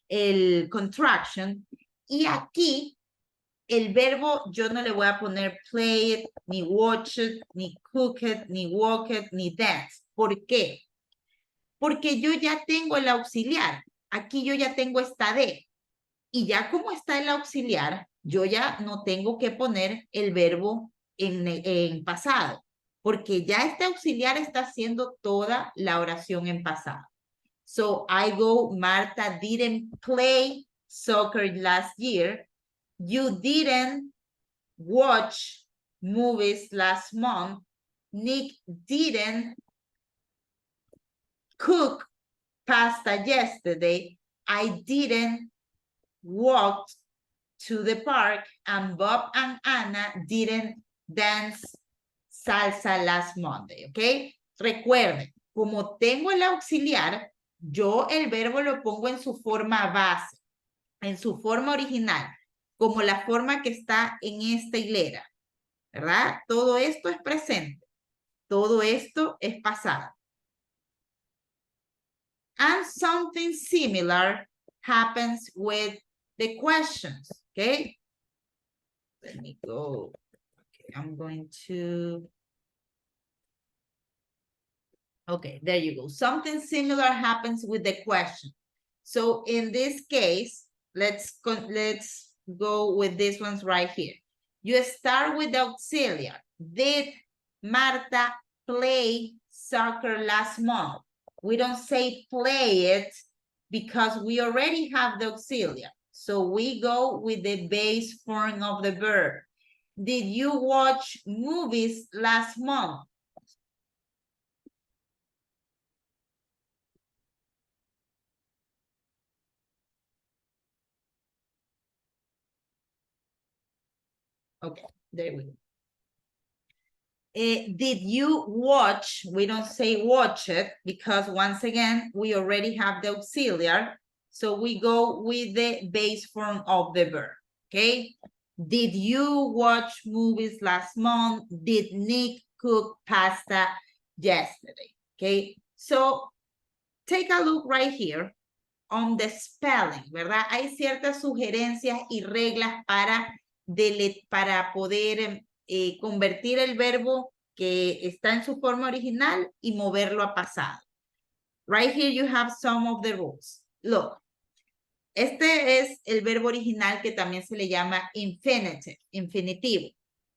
S1: el contraction. Y aquí, el verbo yo no le voy a poner play it, ni watch it, ni cook it, ni walk it, ni dance. ¿Por qué? Porque yo ya tengo el auxiliar. Aquí yo ya tengo esta D. Y ya como está el auxiliar, yo ya no tengo que poner el verbo en pasado. Porque ya este auxiliar está haciendo toda la oración en pasado. So I go, Marta didn't play soccer last year. You didn't watch movies last month. Nick didn't cook pasta yesterday. I didn't walk to the park, and Bob and Anna didn't dance salsa last Monday, ¿ok? Recuerden, como tengo el auxiliar, yo el verbo lo pongo en su forma base, en su forma original, como la forma que está en esta hilera, ¿verdad? Todo esto es presente, todo esto es pasado. And something similar happens with the questions, okay? Let me go. Okay, I'm going to... Okay, there you go. Something similar happens with the question. So in this case, let's go with these ones right here. You start with the auxiliary. Did Marta play soccer last month? We don't say play it because we already have the auxiliary. So we go with the base form of the verb. Did you watch movies last month? Okay, there we go. Did you watch? We don't say watch it because once again, we already have the auxiliary. So we go with the base form of the verb, okay? Did you watch movies last month? Did Nick cook pasta yesterday? Okay, so take a look right here. on the spelling, ¿verdad? Hay ciertas sugerencias y reglas para poder convertir el verbo que está en su forma original y moverlo a pasado. Right here you have some of the rules. Look, este es el verbo original que también se le llama infinitive, infinitivo,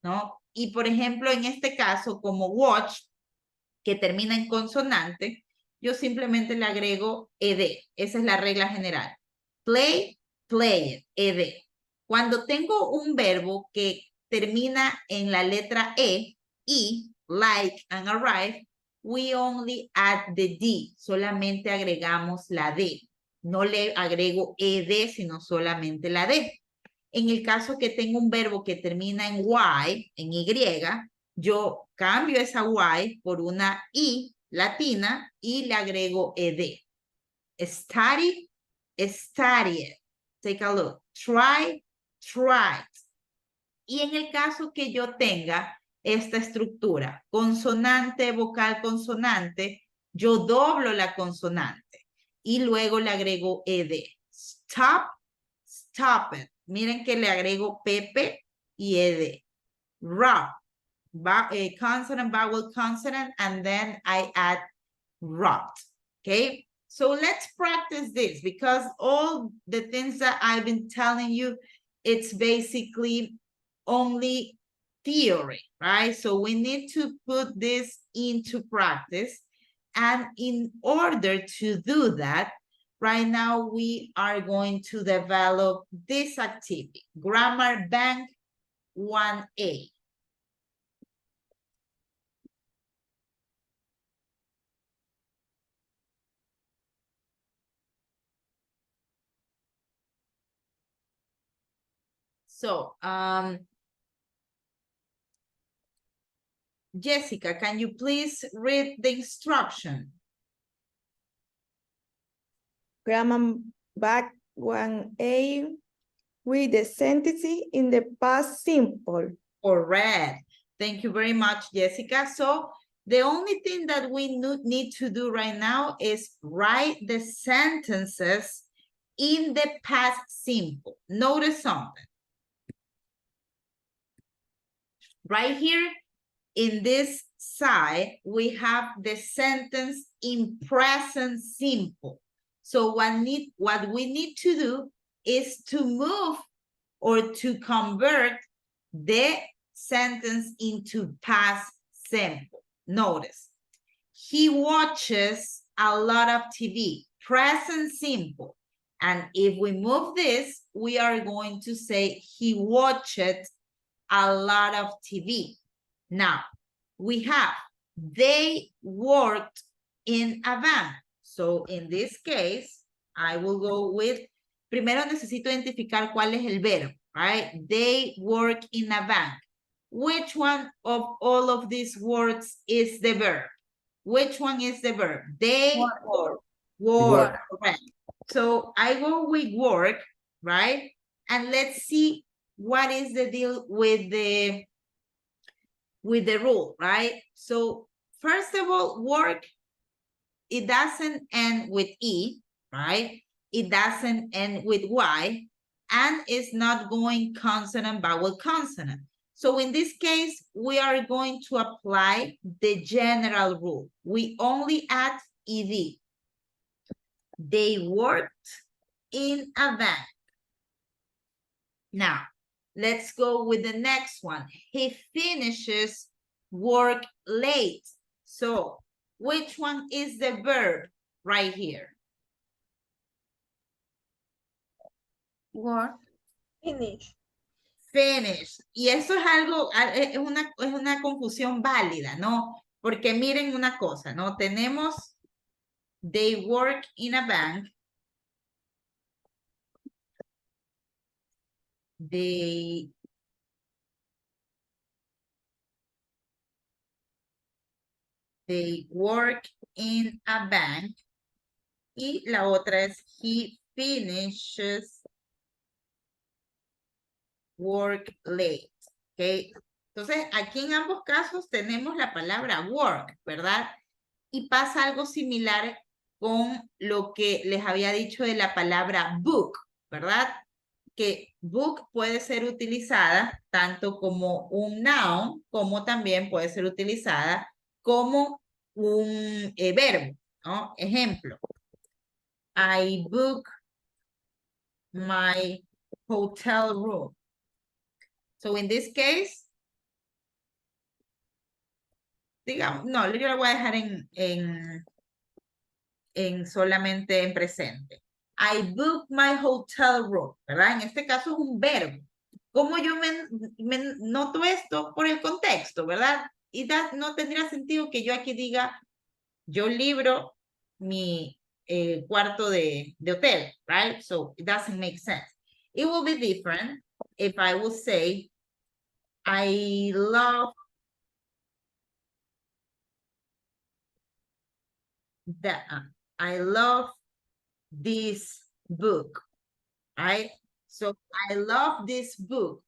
S1: ¿no? Y por ejemplo, en este caso, como watch, que termina en consonante, yo simplemente le agrego ed. Esa es la regla general. Play, played, ed. Cuando tengo un verbo que termina en la letra e, like and arrive, we only add the d. Solamente agregamos la d. No le agrego ed, sino solamente la d. En el caso que tengo un verbo que termina en y, en y, yo cambio esa y por una i latina y le agrego ed. Study, studied. Take a look. Try, tried. Y en el caso que yo tenga esta estructura, consonante, vocal, consonante, yo doblo la consonante y luego le agrego ed. Stop, stop it. Miren que le agrego pp y ed. Rub, consonant, vowel, consonant, and then I add rubbed. Okay, so let's practice this because all the things that I've been telling you, it's basically only theory, right? So we need to put this into practice. And in order to do that, right now we are going to develop this activity, Grammar Bank 1A. So, Jessica, can you please read the instruction?
S8: Grammar back 1A with the sentence in the past simple.
S1: Correct. Thank you very much, Jessica. So the only thing that we need to do right now is write the sentences in the past simple. Notice something. Right here in this side, we have the sentence in present simple. So what we need to do is to move or to convert the sentence into past simple. Notice, he watches a lot of TV, present simple. And if we move this, we are going to say he watched a lot of TV. Now, we have, they worked in a bank. So in this case, I will go with, primero necesito identificar cuál es el verbo, right? They work in a bank. Which one of all of these words is the verb? Which one is the verb? They work. Correct. So I go with work, right? And let's see what is the deal with the rule, right? So first of all, work, it doesn't end with E, right? It doesn't end with Y, and it's not going consonant, vowel, consonant. So in this case, we are going to apply the general rule. We only add ED. They worked in a bank. Now, let's go with the next one. He finishes work late. So, which one is the verb right here?
S9: Work.
S3: Finish.
S1: Finish. Y eso es algo, es una confusión válida, ¿no? Porque miren una cosa, ¿no? Tenemos they work in a bank. They work in a bank. Y la otra es he finishes work late. ¿Ok? Entonces, aquí en ambos casos tenemos la palabra work, ¿verdad? Y pasa algo similar con lo que les había dicho de la palabra book, ¿verdad? Que book puede ser utilizada tanto como un noun, como también puede ser utilizada como un verbo, ¿no? Ejemplo, I book my hotel room. So in this case, digamos, no, yo lo voy a dejar en solamente en presente. I book my hotel room, ¿verdad? En este caso es un verbo. ¿Cómo yo me noto esto? Por el contexto, ¿verdad? Y no tendría sentido que yo aquí diga, yo libro mi cuarto de hotel, right? So it doesn't make sense. It will be different if I would say, I love that. I love this book, right? So I love this book.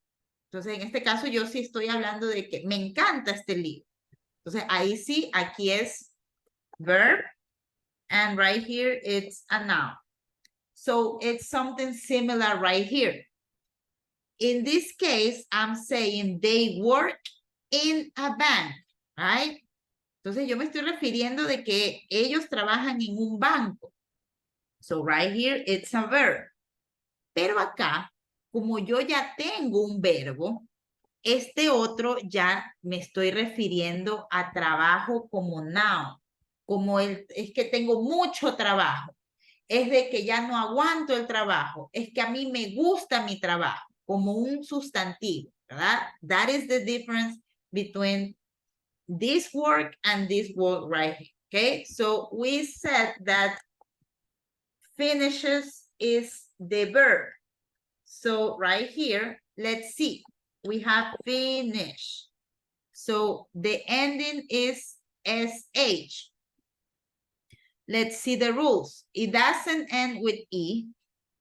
S1: Entonces, en este caso, yo sí estoy hablando de que me encanta este libro. Entonces, ahí sí, aquí es verb, and right here it's a noun. So it's something similar right here. In this case, I'm saying they work in a bank, right? Entonces, yo me estoy refiriendo de que ellos trabajan en un banco. So right here, it's a verb. Pero acá, como yo ya tengo un verbo, este otro ya me estoy refiriendo a trabajo como noun. Como es que tengo mucho trabajo. Es de que ya no aguanto el trabajo. Es que a mí me gusta mi trabajo. Como un sustantivo, ¿verdad? That is the difference between this work and this work right here. Okay, so we said that finishes is the verb. So right here, let's see. We have finish. So the ending is SH. Let's see the rules. It doesn't end with E.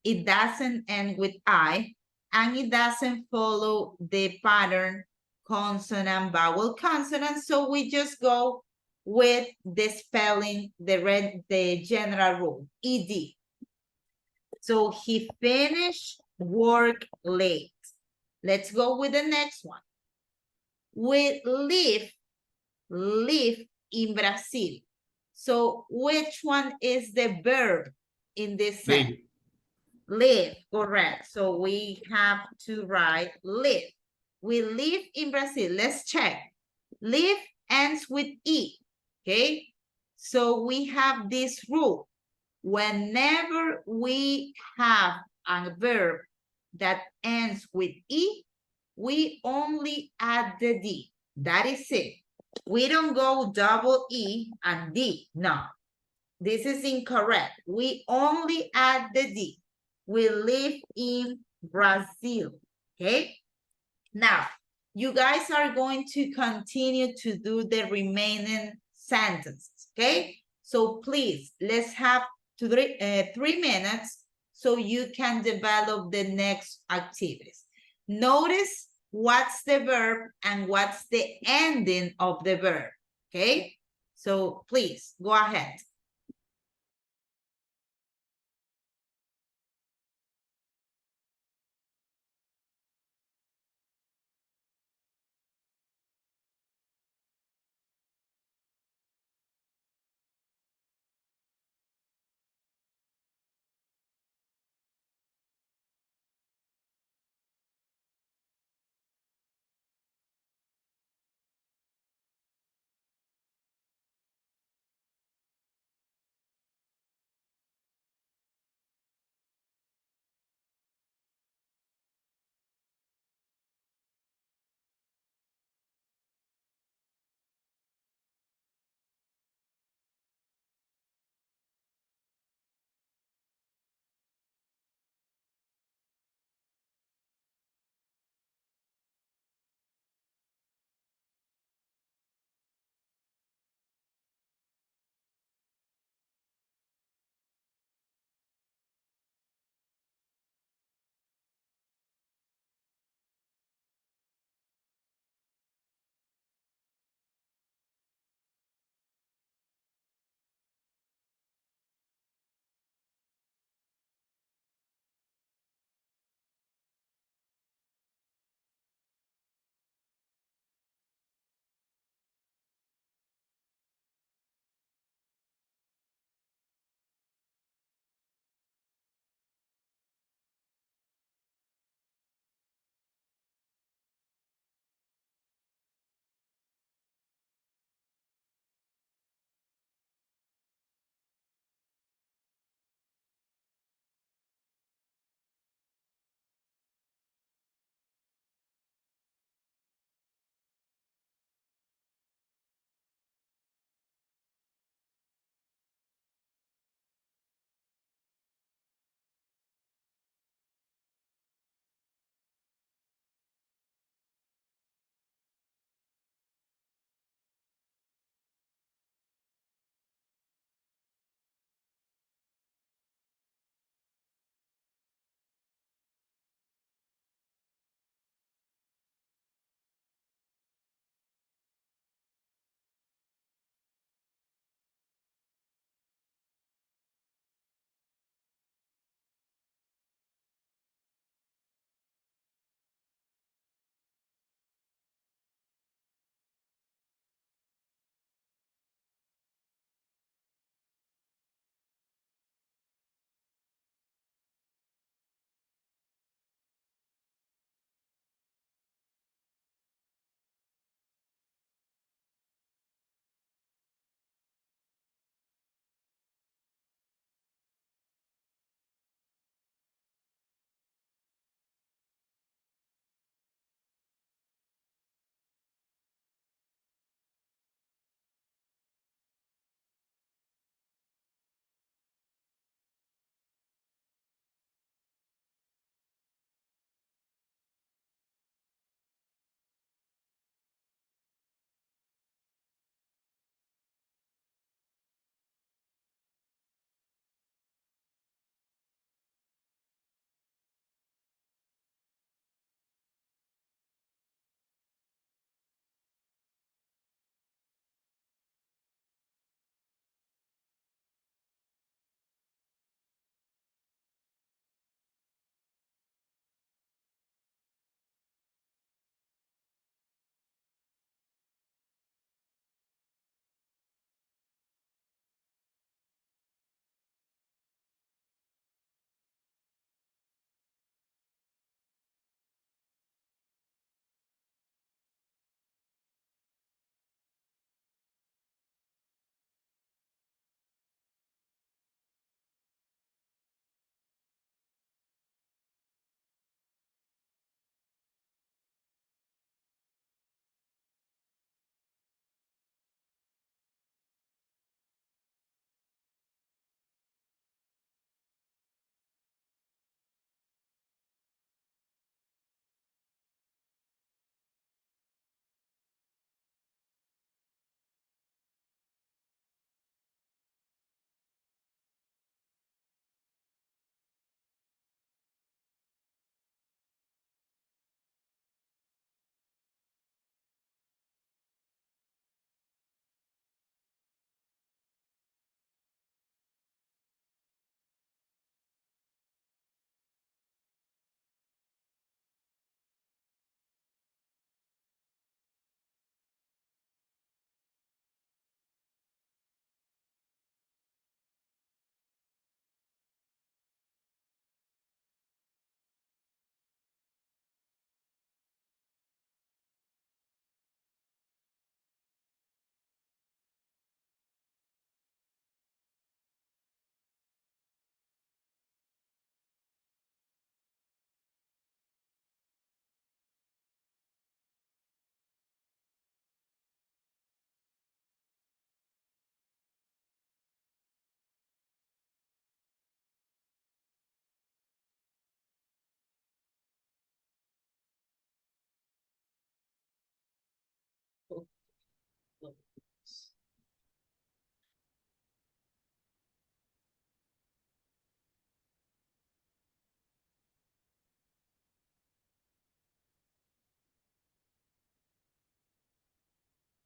S1: It doesn't end with I. And it doesn't follow the pattern consonant, vowel, consonant. So we just go with the spelling, the general rule, ED. So he finished work late. Let's go with the next one. We live in Brazil. So which one is the verb in this sentence? Live, correct. So we have to write live. We live in Brazil. Let's check. Live ends with E, okay? So we have this rule. Whenever we have a verb that ends with E, we only add the D. That is it. We don't go double E and D. No, this is incorrect. We only add the D. We live in Brazil, okay? Now, you guys are going to continue to do the remaining sentences, okay? So please, let's have 3 minutes so you can develop the next activities. Notice what's the verb and what's the ending of the verb, okay? So please, go ahead.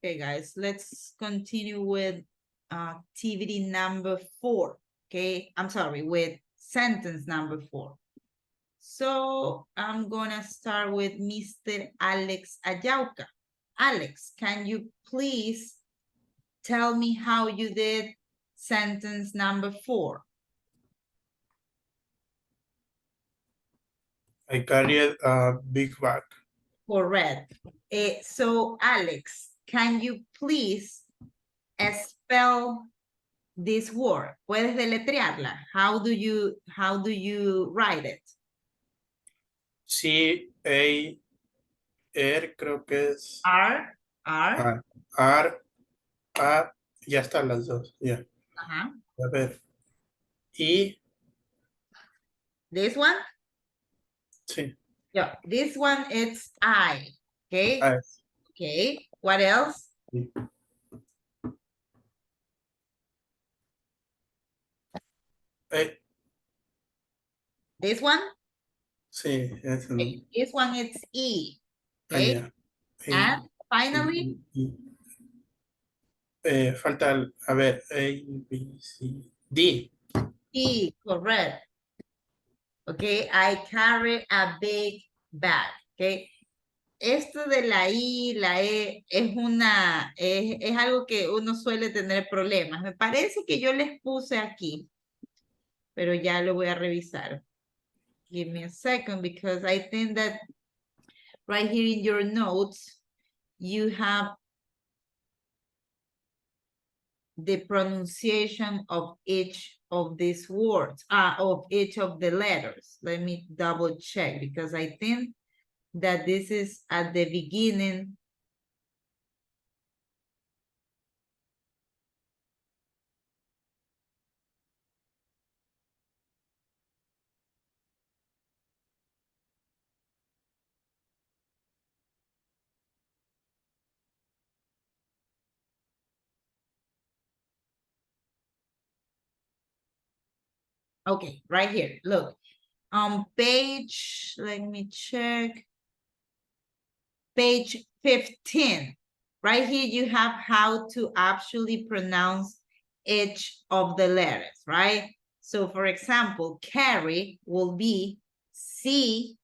S1: Okay, guys, let's continue with activity number 4. Okay, I'm sorry, with sentence number 4. So I'm gonna start with Mr. Alex Ayauca. Alex, can you please tell me how you did sentence number 4?
S5: I carried a big bag.
S1: Correct. So Alex, can you please spell this word? ¿Puedes deletrearla? How do you write it?
S5: C-A-R, creo que es.
S1: R.
S5: R, A, ya están las dos, ya.
S1: Ajá.
S5: A ver. Y,
S1: This one?
S5: sí.
S1: Yeah, this one it's I. Okay.
S5: I.
S1: Okay. What else? This one?
S5: Sí, ese no.
S1: Okay. This one it's E.
S5: Ah,
S1: Okay.
S5: ya.
S1: And finally,
S5: falta, a ver, A, B, C, D.
S1: E, correct. Okay, I carry a big bag. Okay. Esto de la I, la E, es algo que uno suele tener problemas. Me parece que yo les puse aquí, pero ya lo voy a revisar. Give me a second because I think that right here in your notes, you have the pronunciation of each of these words, of each of the letters. Let me double check because I think that this is at the beginning. Okay, right here, look. On page, let me check. Page 15. Right here, you have how to actually pronounce each of the letters, right? So for example, carry will be C-A-R-R-I-E-D,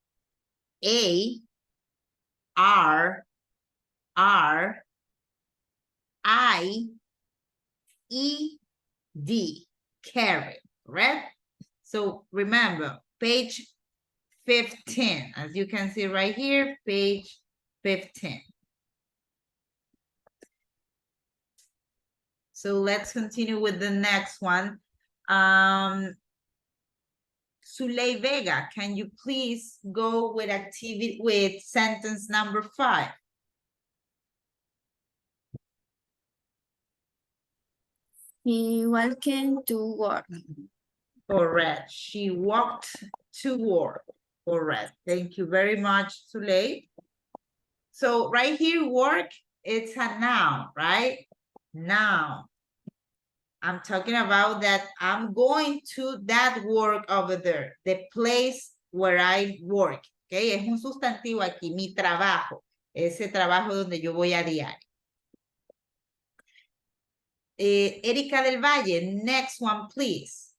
S1: carry, correct? So remember, page 15, as you can see right here, page 15. So let's continue with the next one. Zuley Vega, can you please go with activity with sentence number 5?
S9: He walked to work.
S1: Correct. She walked to work. Correct. Thank you very much, Zuley. So right here, work, it's a noun, right? Noun. I'm talking about that I'm going to that work over there, the place where I work. Okay, es un sustantivo aquí, mi trabajo, ese trabajo donde yo voy a diario. Erika del Valle, next one, please.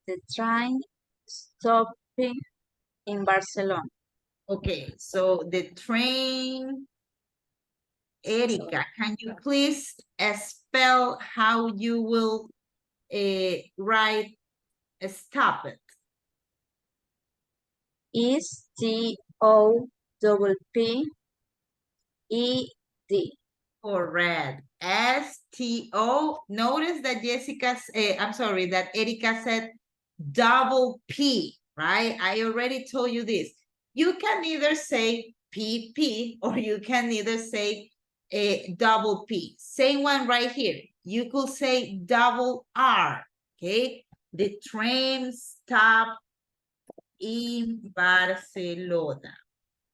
S11: The train stopping in Barcelona.
S1: Okay, so the train. Erika, can you please spell how you will write stop it?
S11: Is T-O-P-P-E-D.
S1: Correct. S-T-O. Notice that that Erika said double P, right? I already told you this. You can either say P-P or you can either say double P. Same one right here. You could say double R, okay? The train stop in Barcelona.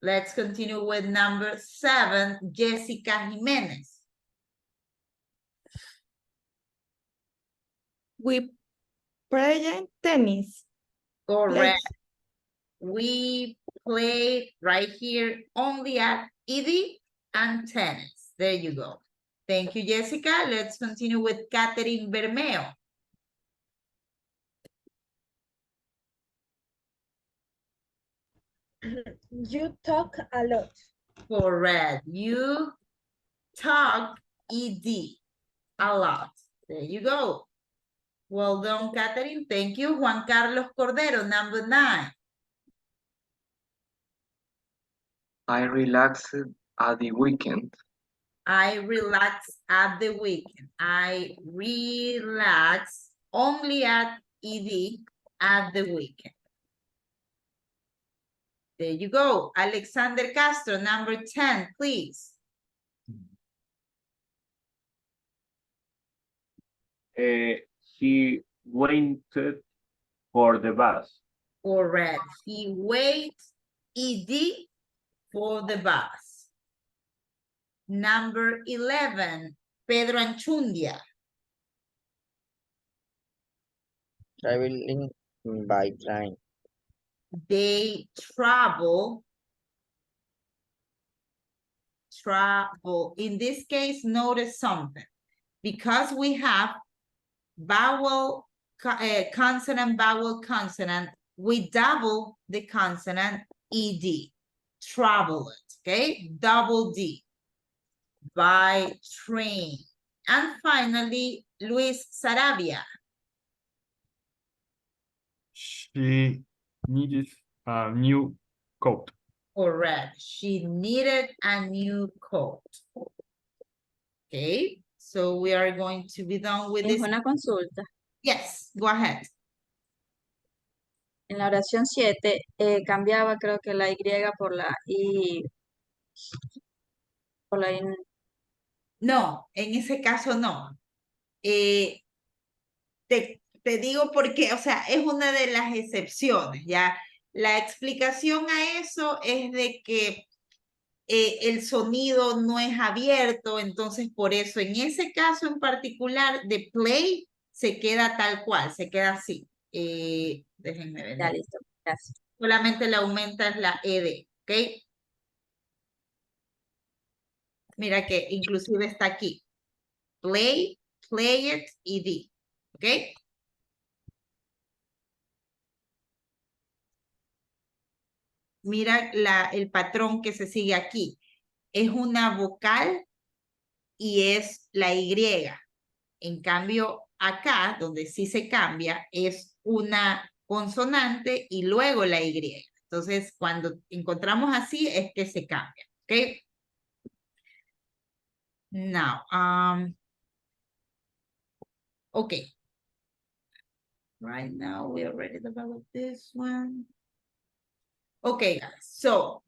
S1: Let's continue with number 7, Jessica Jimenez.
S8: We played tennis.
S1: Correct. We played right here only at ED and tennis. There you go. Thank you, Jessica. Let's continue with Catherine Bermeo.
S3: You talk a lot.
S1: Correct. You talk ED a lot. There you go. Well done, Catherine. Thank you. Juan Carlos Cordero, number 9.
S4: I relaxed at the weekend.
S1: I relax at the weekend. I relax only at ED at the weekend. There you go. Alexander Castro, number 10, please.
S10: He waited for the bus.
S1: Correct. He waits ED for the bus. Number 11, Pedro Anchundia.
S6: Traveling by train.
S1: They travel. In this case, notice something. Because we have vowel, consonant, vowel, consonant, we double the consonant ED. Travel it, okay? Double D. By train. And finally, Luis Sarabia.
S2: She needed a new coat.
S1: Correct. She needed a new coat. Okay, so we are going to be done with this.
S11: Es una consulta.
S1: Yes, go ahead.
S11: En la oración 7 cambiaba creo que la Y por la I. Por la I.
S1: No, en ese caso no. Te digo porque, o sea, es una de las excepciones, ¿ya? La explicación a eso es de que el sonido no es abierto, entonces por eso en ese caso en particular de play se queda tal cual, se queda así. Déjenme ver.
S11: Ya, listo, gracias.
S1: Solamente le aumentas la ED, ¿ok? Mira que inclusive está aquí. Play, play it, ED, ¿ok? Mira el patrón que se sigue aquí. Es una vocal y es la Y. En cambio, acá, donde sí se cambia, es una consonante y luego la Y. Entonces, cuando encontramos así, es que se cambia. ¿Ok? Now, okay. Right now, we already developed this one. Okay, guys. So,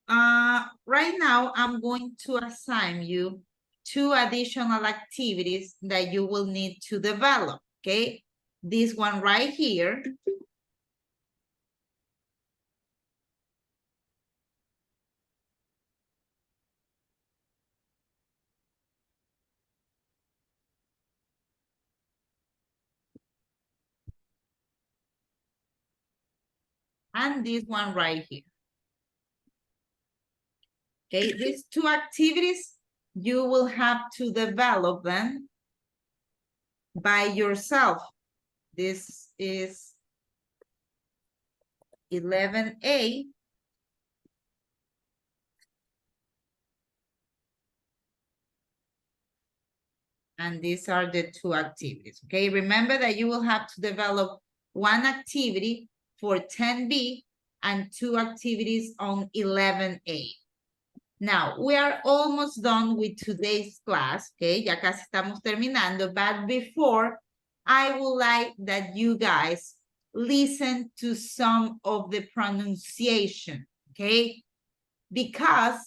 S1: right now, I'm going to assign you 2 additional activities that you will need to develop, okay? This one right here. And this one right here. Okay, these 2 activities, you will have to develop them by yourself. This is 11A. And these are the 2 activities, okay? Remember that you will have to develop 1 activity for 10B and 2 activities on 11A. Now, we are almost done with today's class, okay? Ya casi estamos terminando, but before, I would like that you guys listen to some of the pronunciation, okay? Because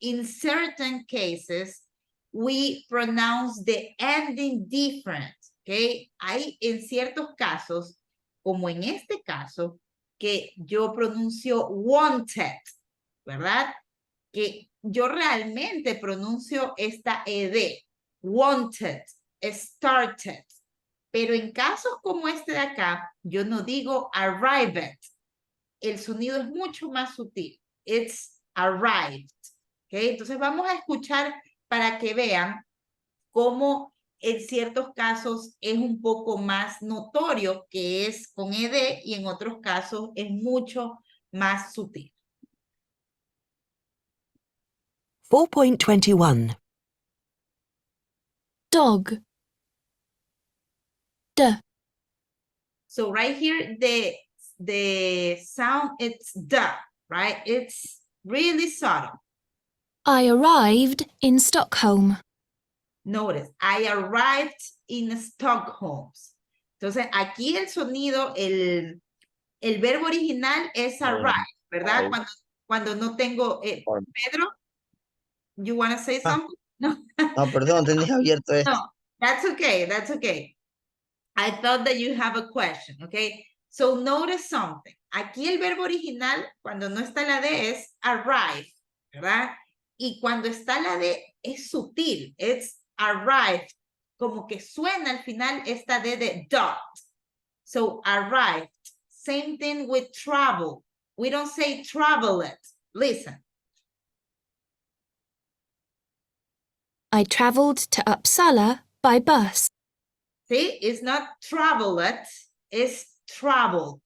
S1: in certain cases, we pronounce the ending different, okay? Hay en ciertos casos, como en este caso, que yo pronuncio wanted, ¿verdad? Que yo realmente pronuncio esta ED, wanted, started, pero en casos como este de acá, yo no digo arrived, el sonido es mucho más sutil. It's arrived. ¿Okay? Entonces vamos a escuchar para que vean cómo en ciertos casos es un poco más notorio que es con ed y en otros casos es mucho más sutil.
S12: 4.21.
S9: Dog. D.
S1: So right here, the sound, it's the, right? It's really subtle.
S9: I arrived in Stockholm.
S1: Notice, I arrived in Stockholm. Entonces, aquí el sonido, el verbo original es arrive, ¿verdad? Cuando no tengo, Pedro, you want to say something? No.
S6: No, perdón, tenía abierto esto.
S1: No, that's okay, that's okay. I thought that you have a question, okay? So notice something. Aquí el verbo original, cuando no está la D, es arrive, ¿verdad? Y cuando está la D, es sutil, it's arrived. Como que suena al final esta D de dot. So arrived. Same thing with travel. We don't say traveled. Listen.
S9: I traveled to Uppsala by bus.
S1: See, it's not traveled, it's traveled.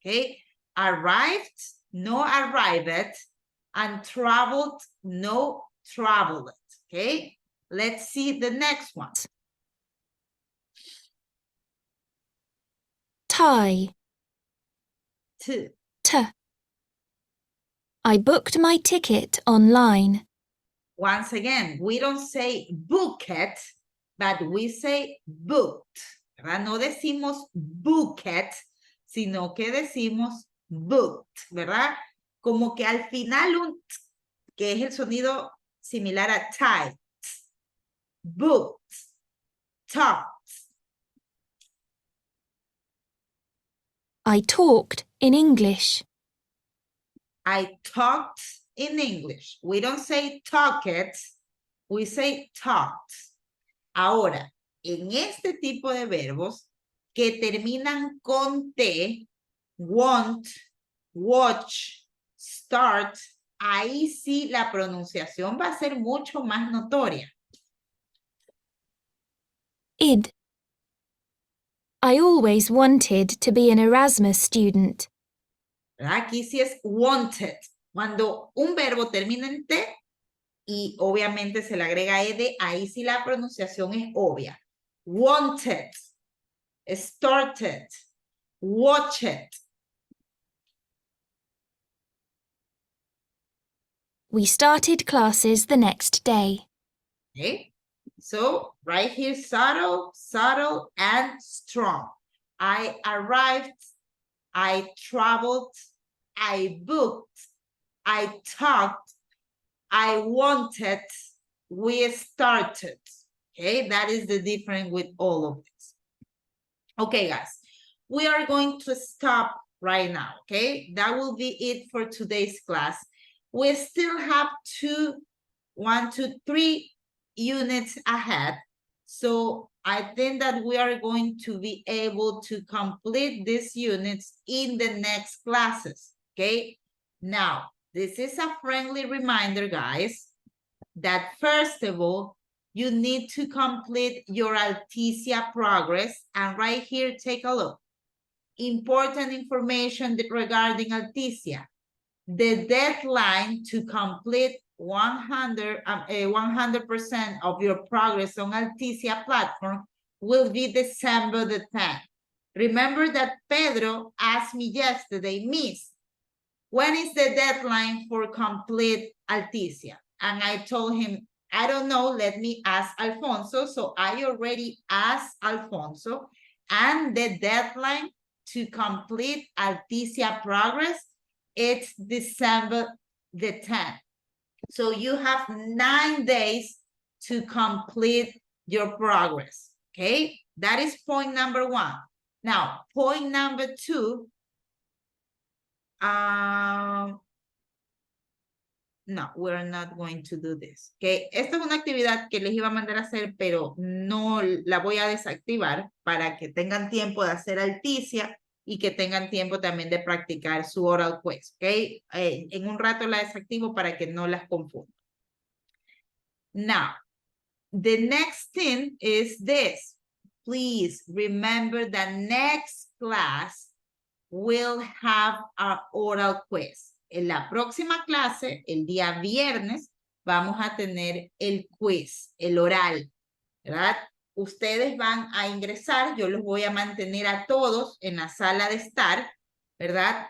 S1: Okay, arrived, no arrived, and traveled, no traveled. Okay, let's see the next one.
S9: Tie.
S1: T.
S9: T. I booked my ticket online.
S1: Once again, we don't say book it, but we say booked. ¿Verdad? No decimos book it, sino que decimos booked, ¿verdad? Como que al final un t, que es el sonido similar a tie. Booked, talked.
S9: I talked in English.
S1: I talked in English. We don't say talk it, we say talked. Ahora, en este tipo de verbos que terminan con T, want, watch, start, ahí sí la pronunciación va a ser mucho más notoria.
S9: Id. I always wanted to be an Erasmus student.
S1: Aquí sí es wanted. Cuando un verbo termina en T y obviamente se le agrega ed, ahí sí la pronunciación es obvia. Wanted, started, watched.
S9: We started classes the next day.
S1: Okay, so right here, subtle, subtle, and strong. I arrived, I traveled, I booked, I talked, I wanted, we started. Okay, that is the difference with all of this. Okay, guys, we are going to stop right now, okay? That will be it for today's class. We still have 3 units ahead. So I think that we are going to be able to complete these units in the next classes, okay? Now, this is a friendly reminder, guys, that first of all, you need to complete your Alticia progress. And right here, take a look. Important information regarding Alticia. The deadline to complete 100% of your progress on Alticia platform will be December the 10th. Remember that Pedro asked me yesterday, Miss, when is the deadline for complete Alticia? And I told him, I don't know, let me ask Alfonso. So I already asked Alfonso, and the deadline to complete Alticia progress, it's December the 10th. So you have 9 days to complete your progress, okay? That is point number 1. Now, point number 2, no, we're not going to do this. Okay, esta es una actividad que les iba a mandar a hacer, pero no la voy a desactivar para que tengan tiempo de hacer Alticia y que tengan tiempo también de practicar su oral quiz, ¿ok? En un rato la desactivo para que no las confunda. Now, the next thing is this. Please remember that next class will have our oral quiz. En la próxima clase, el día viernes, vamos a tener el quiz, el oral, ¿verdad? Ustedes van a ingresar, yo los voy a mantener a todos en la sala de estar, ¿verdad?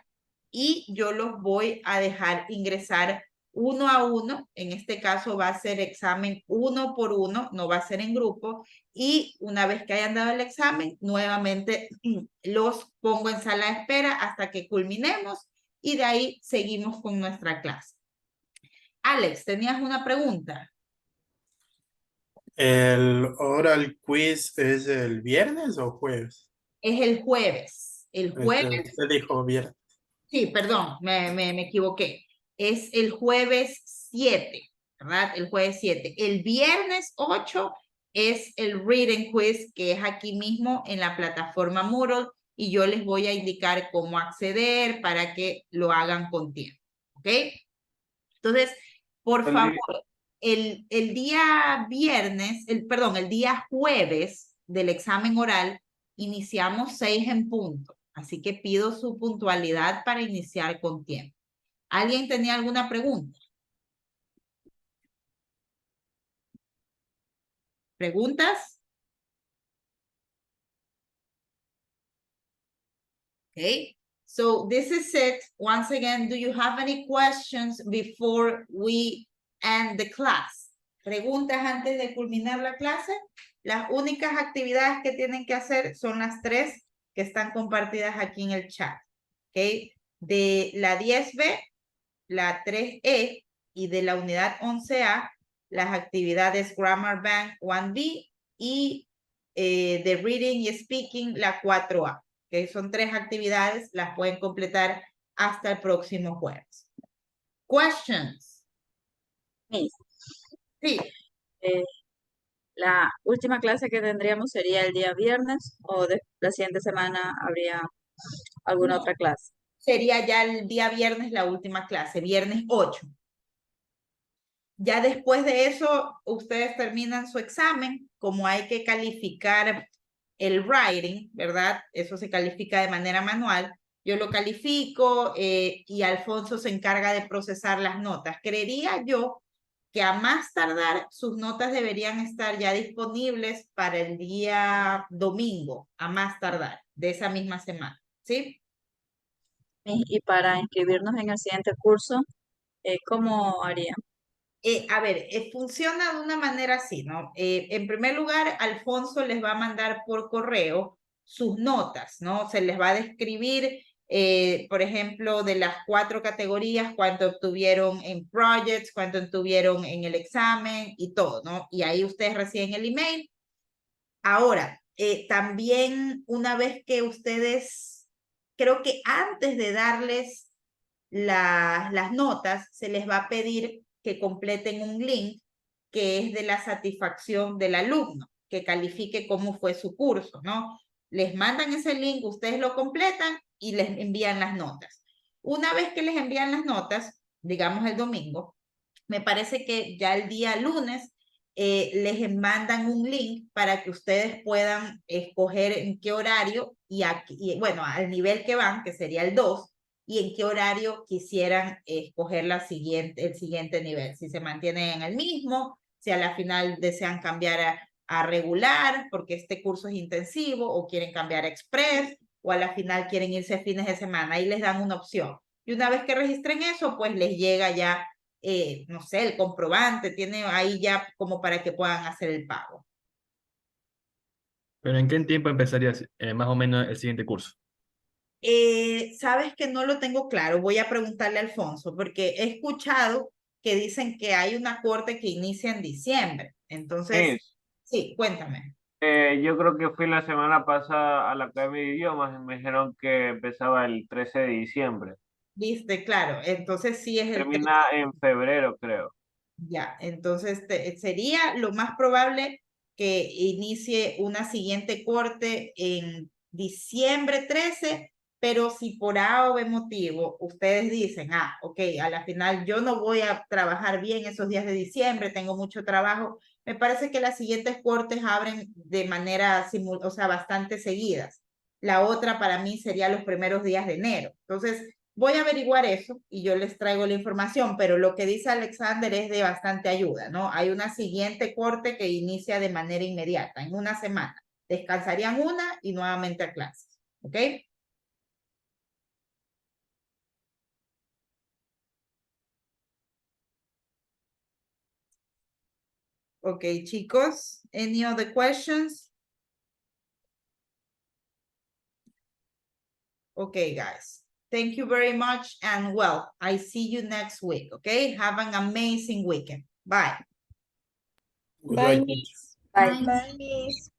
S1: Y yo los voy a dejar ingresar uno a uno. En este caso va a ser examen uno por uno, no va a ser en grupo. Y una vez que hayan dado el examen, nuevamente los pongo en sala de espera hasta que culminemos y de ahí seguimos con nuestra clase. Alex, ¿tenías una pregunta?
S5: ¿El oral quiz es el viernes o jueves?
S1: Es el jueves. El jueves.
S5: Usted dijo viernes.
S1: Sí, perdón, me equivoqué. Es el jueves 7, ¿verdad? El jueves 7. El viernes 8 es el reading quiz, que es aquí mismo en la plataforma Moodle, y yo les voy a indicar cómo acceder para que lo hagan con tiempo, ¿ok? Entonces, por favor, el día viernes, el día jueves del examen oral, iniciamos 6 en punto. Así que pido su puntualidad para iniciar con tiempo. ¿Alguien tenía alguna pregunta? ¿Preguntas? Okay. So this is it. Once again, do you have any questions before we end the class? ¿Preguntas antes de culminar la clase? Las únicas actividades que tienen que hacer son las 3 que están compartidas aquí en el chat. ¿Ok? De la 10B, la 3E y de la unidad 11A, las actividades Grammar Bank 1B y de Reading y Speaking, la 4A. ¿Okay? Son 3 actividades, las pueden completar hasta el próximo jueves. Questions?
S11: Miss,
S1: Sí.
S11: La última clase que tendríamos sería el día viernes o la siguiente semana habría alguna otra clase.
S1: Sería ya el día viernes la última clase, viernes 8. Ya después de eso, ustedes terminan su examen. Como hay que calificar el writing, ¿verdad? Eso se califica de manera manual. Yo lo califico y Alfonso se encarga de procesar las notas. Creería yo que a más tardar sus notas deberían estar ya disponibles para el día domingo, a más tardar, de esa misma semana, ¿sí?
S11: Y para inscribirnos en el siguiente curso, ¿cómo haría?
S1: A ver, funciona de una manera así, ¿no? En primer lugar, Alfonso les va a mandar por correo sus notas, ¿no? Se les va a describir, por ejemplo, de las 4 categorías, cuánto obtuvieron en projects, cuánto obtuvieron en el examen y todo, ¿no? Y ahí ustedes reciben el email. Ahora, también una vez que ustedes, creo que antes de darles las notas, se les va a pedir que completen un link que es de la satisfacción del alumno, que califique cómo fue su curso, ¿no? Les mandan ese link, ustedes lo completan y les envían las notas. Una vez que les envían las notas, digamos el domingo, me parece que ya el día lunes les mandan un link para que ustedes puedan escoger en qué horario y bueno, al nivel que van, que sería el 2, y en qué horario quisieran escoger el siguiente nivel. Si se mantienen en el mismo, si a la final desean cambiar a regular, porque este curso es intensivo, o quieren cambiar a express, o a la final quieren irse fines de semana. Ahí les dan una opción. Y una vez que registren eso, pues les llega ya, no sé, el comprobante, tiene ahí ya como para que puedan hacer el pago.
S2: ¿Pero en qué tiempo empezaría más o menos el siguiente curso?
S1: Sabes que no lo tengo claro, voy a preguntarle a Alfonso, porque he escuchado que dicen que hay una corte que inicia en diciembre. Entonces,
S10: Miss,
S1: sí, cuéntame.
S10: yo creo que fui la semana pasada a la Academia de Idiomas y me dijeron que empezaba el 13 de diciembre.
S1: Viste, claro, entonces sí es el
S10: Termina en febrero, creo.
S1: Ya, entonces sería lo más probable que inicie una siguiente corte en diciembre 13 Pero si por A o B motivo ustedes dicen, ok, a la final yo no voy a trabajar bien esos días de diciembre, tengo mucho trabajo, me parece que las siguientes cortes abren de manera, o sea, bastante seguidas. La otra para mí sería los primeros días de enero. Entonces, voy a averiguar eso y yo les traigo la información, pero lo que dice Alexander es de bastante ayuda, ¿no? Hay una siguiente corte que inicia de manera inmediata, en una semana. Descansarían una y nuevamente a clases, ¿ok? Okay, chicos, any other questions? Okay, guys. Thank you very much. And well, I see you next week, okay? Have an amazing weekend. Bye.
S5: Goodbye,
S8: Bye,
S5: teacher.
S11: Bye.
S3: Bye, Miss.